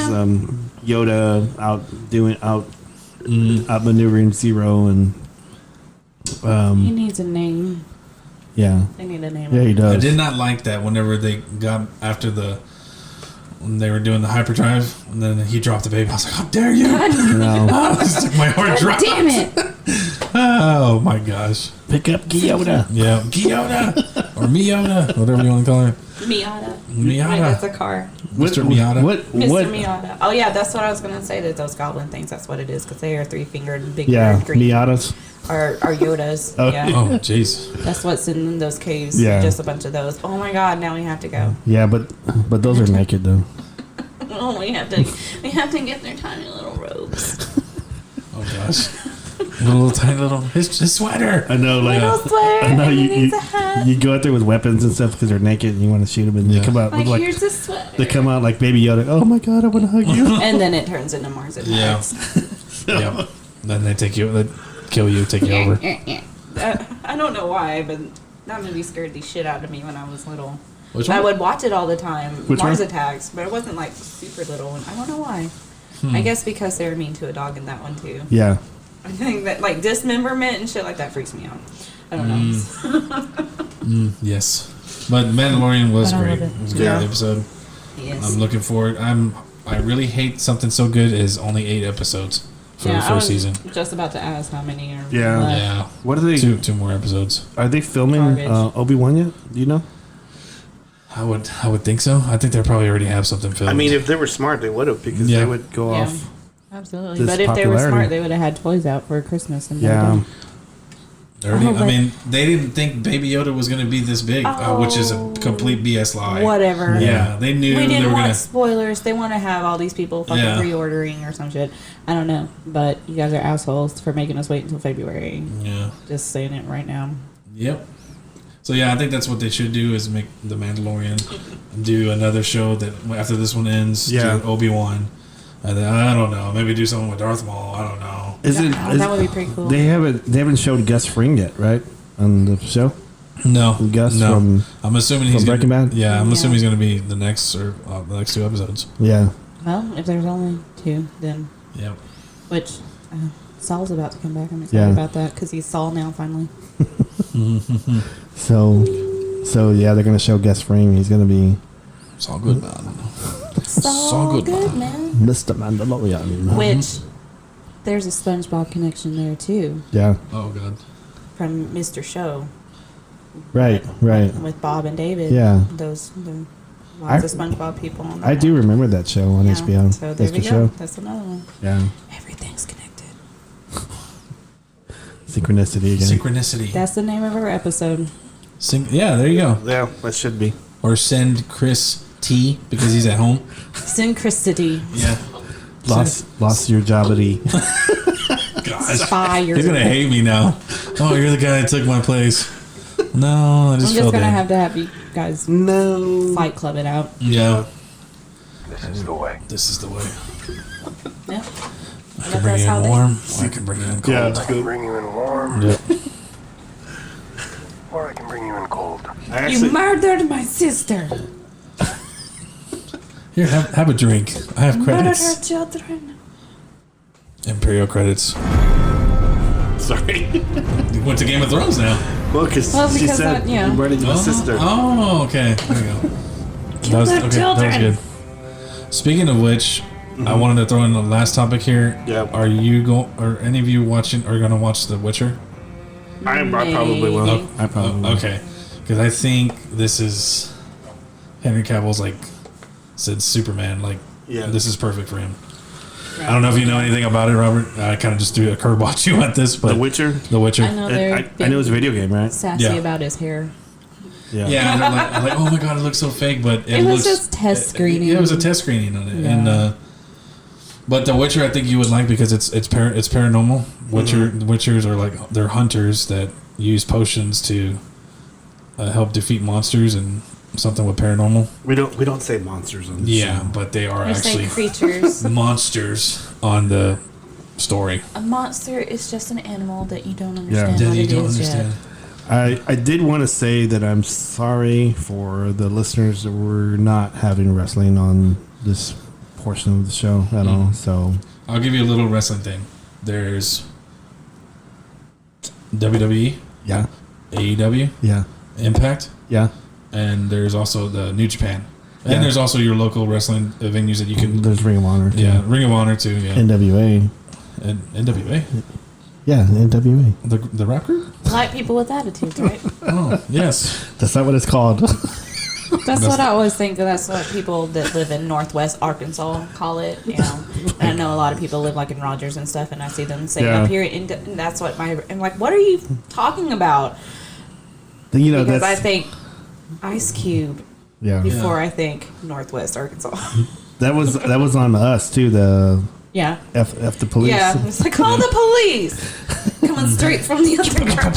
Yoda out maneuvering Zero, and He needs a name. yeah, They need a name. yeah, he I does. did not like that whenever they got after when they were doing the hyperdrive, and then he dropped the baby. I was like, "How dare you!" No. Oh, it's like my heart dropped. Damn it! Oh my gosh. Pick up Yoda. Yeah, Giota or Miata, whatever you want to call her. Miata. Miata. Wait, that's a car. Mr. Miata. Mr. Miata. Oh yeah, that's what I was gonna say. That those goblin things. That's what it is because they are 3-fingered, big Yeah, green. Miatas. Are Yodas. Oh. Yeah. Oh, jeez. That's what's in those caves. Yeah. Just a bunch of those. Oh my god! Now we have to go. Yeah, but those are naked though. Oh, we have to get their tiny little robes. Oh gosh. Little tiny little his sweater. I know, like Little sweater. I know and he you needs a hat. go out there with weapons and stuff because they're naked and you want to shoot them and Yeah. they come out Like, with here's a sweater. they come out like Baby Yoda. Oh my god, I want to hug you. And then it turns into Mars and Yeah. Yeah. Then they kill you, take you over. I don't know why, but that movie scared the shit out of me when I was little. Which I one? would watch it all the time. Which Mars one? Attacks, but it wasn't like super little, and I don't know why. I guess because they were mean to a dog in that one too. Yeah. I think that like dismemberment and shit like that freaks me out. I don't know. Yes. But Mandalorian was But I great. love it. It was a great Yeah. episode. Yes. I'm looking forward. I really hate something so good as only 8 episodes for the I first was season. just about to ask how many are Yeah. left. Yeah. What are they? Two more episodes. Are they filming Garbage. Obi-Wan yet? Do you know? I would think so. I think they probably already have something filmed. I mean, if they were smart, they would have because Yeah. they would go Yeah. off. Absolutely. This But if they were popularity. smart, they would have had toys out for Christmas and Yeah. Already, Oh, I mean, they didn't think Baby Yoda was going to be this big, which is a complete BS lie. whatever. Yeah, they knew We they didn't were want going to. spoilers. They want to have all these people fucking Yeah. pre-ordering or some shit. I don't know, but you guys are assholes for making us wait until February. Yeah. Just saying it right now. Yep. So yeah, I think that's what they should do is make the Mandalorian do another show that after this one ends, Yeah. do Obi-Wan. And then I don't know, maybe do something with Darth Maul. I don't know. That would be pretty cool. They haven't showed Gus Fring yet, right? On the show. No, Gus no. from I'm assuming he's from gonna, Breaking Bad? Yeah, I'm Yeah. assuming he's going to be the next the next 2 episodes. yeah. Well, if there's only 2, then Yep. which Saul's about to come back. I'm excited Yeah. about that because he's Saul now finally. So yeah, they're gonna show Gus Fring. He's gonna be It's all good, man. Saul good, man. Mr. Mandalorian. Which there's a SpongeBob connection there too Yeah. Oh god. from Mr. Show. Right. Right. With Bob and David. Yeah. Those lots of SpongeBob people on I do remember that show on Yeah, HBO. So there Mr. we go. Show. That's another one. Yeah. Everything's connected. Synchronicity again. Synchronicity. That's the name of our episode. Yeah, there you go. Yeah, that should be. Or send Chris T because he's at home. Synchronicity. Yeah. Lost your job at E. Gosh. Fire. He's gonna hate me now. Oh, you're the guy that took my place. No, I I'm just just fell gonna down. have to have you guys Fight Club it out. Yeah, This is the way. this is the way. Yeah. I can bring you in warm, or I can bring you in cold. Yeah. I can bring you in warm, Yep. or I can bring you in cold. I You actually, murdered my sister. Here, have a drink. I have credits. Murder children. Imperial credits. Sorry. You went to Game of Thrones now. Well, because she said you murdered my sister. Oh, okay. There you go. Kill their children. That was good. Speaking of which, I wanted to throw in the last topic here. Yeah. Are any of you watching? Are going to watch The Witcher? I probably will. Oh, I probably will. Okay, because I think this is Henry Cavill's said Superman. This is perfect for him. Right. I don't know if you know anything about it, Robert. I kind of just threw a curveball at you at this, but The Witcher. The Witcher. I know I know it's a video game, right? Sassy about his hair. Yeah, and I'm like, oh my god, it looks so fake, but it was just test screening. Yeah, it was a test screening on it, and but The Witcher, I think you would like because it's paranormal. Witchers are they're hunters that use potions to help defeat monsters and something with paranormal. We don't say monsters on this show. But they are We actually say creatures. monsters on the story. A monster is just an animal that you don't understand That what you it don't is understand. yet. I did want to say that I'm sorry for the listeners that we're not having wrestling on this portion of the show at all. So I'll give you a little wrestling thing. There's WWE, yeah, AEW, yeah, Impact, yeah. and there's also the New Japan. And there's also your local wrestling venues that you can... There's Ring of Honor. Too. Yeah, Ring of Honor too, yeah. NWA. And NWA? Yeah, NWA. The rap group? Like people with attitudes, right? Oh, yes. That's not what it's called. That's what I always think. That's what people that live in Northwest Arkansas call it. And I know a lot of people live in Rogers and stuff, and I see them say up here, and that's what I'm like. What are you talking about? Because I think Ice Cube. Yeah. Before I think Northwest Arkansas. That was on us too. The F the police. Yeah, it's like call the police. Coming straight from the underground.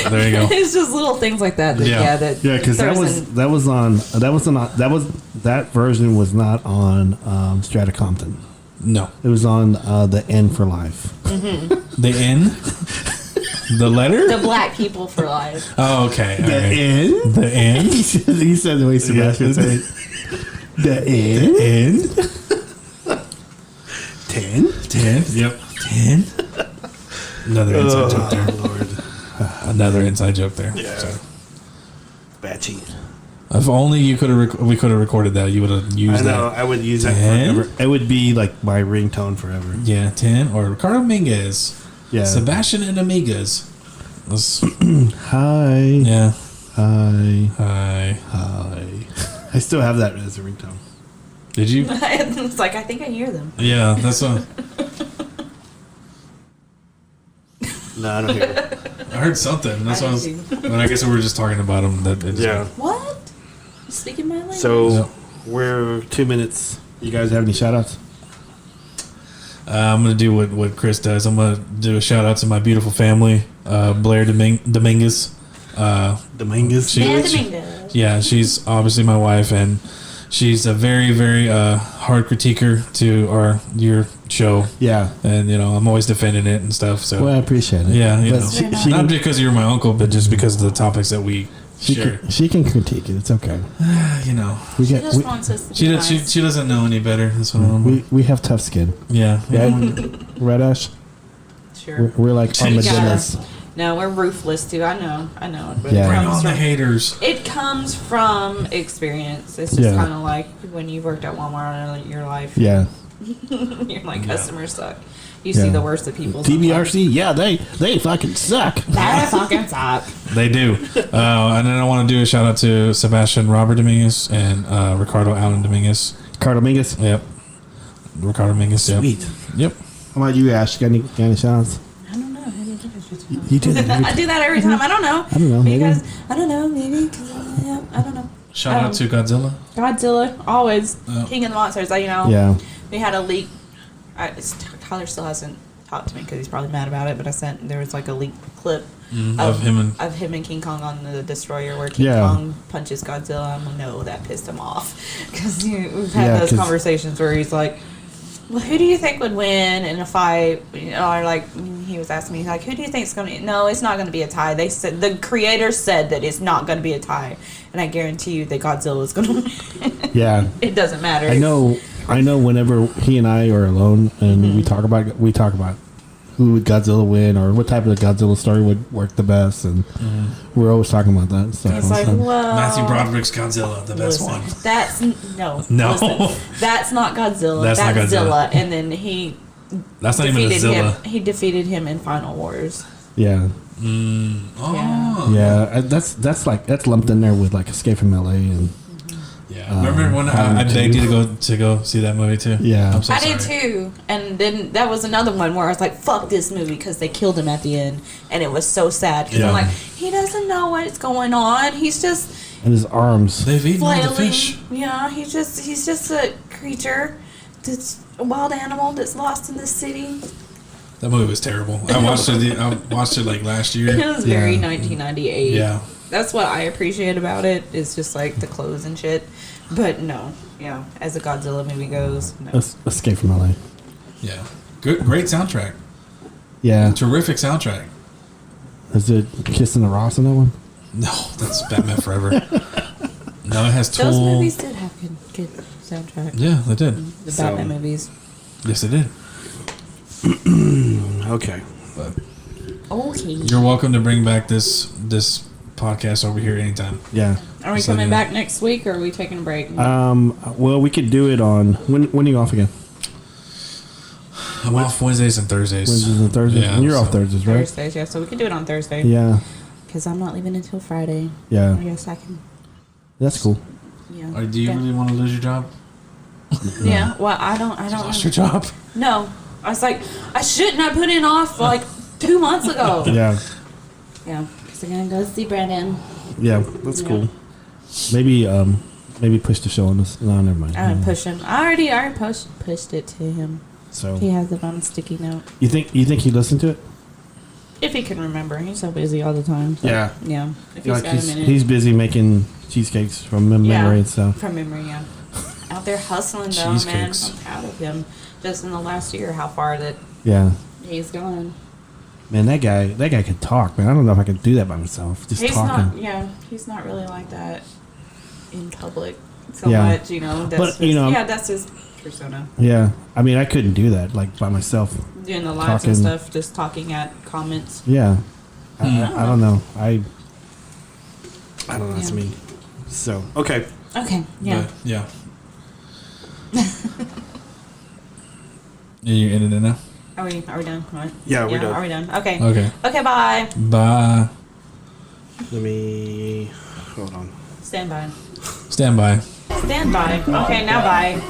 There you go. It's just little things like that. Because that version was not on Strata Compton. No, it was on the N for Life. Mm-hmm. The N. The letter? The Black People for Life. Oh, okay. The N? The N? He said the way Sebastian said it. The N? The N? 10? Yep. 10? Another inside joke there. Lord. Another inside joke there. Yeah. So. Batchy. If only we could have recorded that, you would have used that. I know, I would use that forever. It would be like my ringtone forever. Yeah, 10 or Ricardo Dominguez. Yeah. Sebastian and Amigas. Hi. Yeah. Hi. Hi. I still have that as a ringtone. Did you? It's like, I think I hear them. Yeah, that's what. No, I don't hear it. I heard something. That's what but I guess we were just talking about them. What? You speaking my language? So, we're 2 minutes. You guys have any shout outs? I'm going to do what Chris does. I'm going to do a shout out to my beautiful family, Blair Dominguez. Dominguez? Dominguez. Yeah, she's obviously my wife, and she's a very, very hard critiquer to your show. Yeah. And, I'm always defending it and stuff. So. Well, I appreciate it. Yeah, not because you're my uncle, but just because of the topics that we share. She can critique it. It's okay. She doesn't know any better. That's what we have tough skin. Yeah. Red Ash? Sure. We're like armadillos. No, we're ruthless too. I know. Bring on the haters. It comes from experience. It's just kind of like when you've worked at Walmart in your life. Yeah. You're like, customers suck. You see the worst of people. TBRC, they fucking suck. They fucking suck. They do. And then I want to do a shout out to Sebastian Robert Dominguez and Ricardo Allen Dominguez. Ricardo Dominguez? Yep. Ricardo Dominguez. Sweet. Yep. How about you, Ash? Got any shout outs? I don't know. How do you do this? You do that. I do that every time. I don't know. Maybe. I don't know. Maybe. I don't know. Shout out to Godzilla. Godzilla, always king of the monsters. Yeah. We had a leak. Tyler still hasn't talked to me because he's probably mad about it. But there was like a leaked clip of him and King Kong on the destroyer where King Kong punches Godzilla. I know that pissed him off because we've had those conversations where he's like, Well, who do you think would win in a fight? Or like he was asking me, like, who do you think is going to? No, it's not going to be a tie. They said the creator said that it's not going to be a tie, and I guarantee you that Godzilla is going to win. Yeah, it doesn't matter. I know. Whenever he and I are alone and we talk about who would Godzilla win or what type of Godzilla story would work the best, and we're always talking about that stuff. It's like, well, Matthew Broderick's Godzilla, the best one. That's no. Listen, that's not Godzilla. That's not Zilla, and then that's not even a Zilla. He defeated him in Final Wars. Yeah. Yeah. That's lumped in there with like Escape from LA and. Yeah, remember when I begged you to go see that movie too? Yeah, I'm so sorry. I did too, and then that was another one where I was like, "Fuck this movie" because they killed him at the end, and it was so sad because I'm like, he doesn't know what's going on. He's just and his arms. They've eaten all the fish. Yeah, he's just a creature, that's a wild animal that's lost in the city. That movie was terrible. I watched it like last year. It was very 1998. Yeah. That's what I appreciate about it. It's just like the clothes and shit. But no, as a Godzilla movie goes, no. Escape from LA. Yeah. Great soundtrack. Yeah. Terrific soundtrack. Is it Kissing the Ross in that one? No, that's Batman Forever. No, it has Tool. Those movies did have good soundtrack. Yeah, they did. The Batman movies. Yes, they did. Okay. Okay. You're welcome to bring back this podcast over here anytime. Yeah. Are we coming back next week, or are we taking a break? Well, we could do it on when are you off again? I'm off Wednesdays and Thursdays. Wednesdays and Thursdays. Yeah, and you're off Thursdays, right? Thursdays, yeah. So we could do it on Thursday. Yeah. Because I'm not leaving until Friday. Yeah. I guess I can. That's cool. Yeah. Do you really want to lose your job? Yeah. Well, I don't. You lost your job? No. I was like, I shouldn't have put it off like 2 months ago. Yeah. Yeah. So I'm gonna go see Brandon. Yeah, that's cool. Maybe push the show on this. No, never mind. I push him. I already pushed it to him. So he has it on a sticky note. You think he listened to it? If he can remember, he's so busy all the time. So, yeah. Yeah. If he's got a minute. He's busy making cheesecakes from memory and stuff. From memory, yeah. Out there hustling though, man. I'm proud of him. Just in the last year, how far that he's gone. Man, that guy could talk, man. I don't know if I could do that by myself. Just he's talking. He's not really like that in public so much, that's his persona. Yeah. I mean, I couldn't do that, like, by myself. Doing the lives and stuff, just talking at comments. Yeah. I don't know. I don't know. That's me. So, okay. Okay, yeah. Yeah. You ended it now? Are we done? Right. Yeah, we're done. Are we done? Okay. Okay, bye. Bye. Let me hold on. Stand by. Stand by. Stand by. Okay, now bye.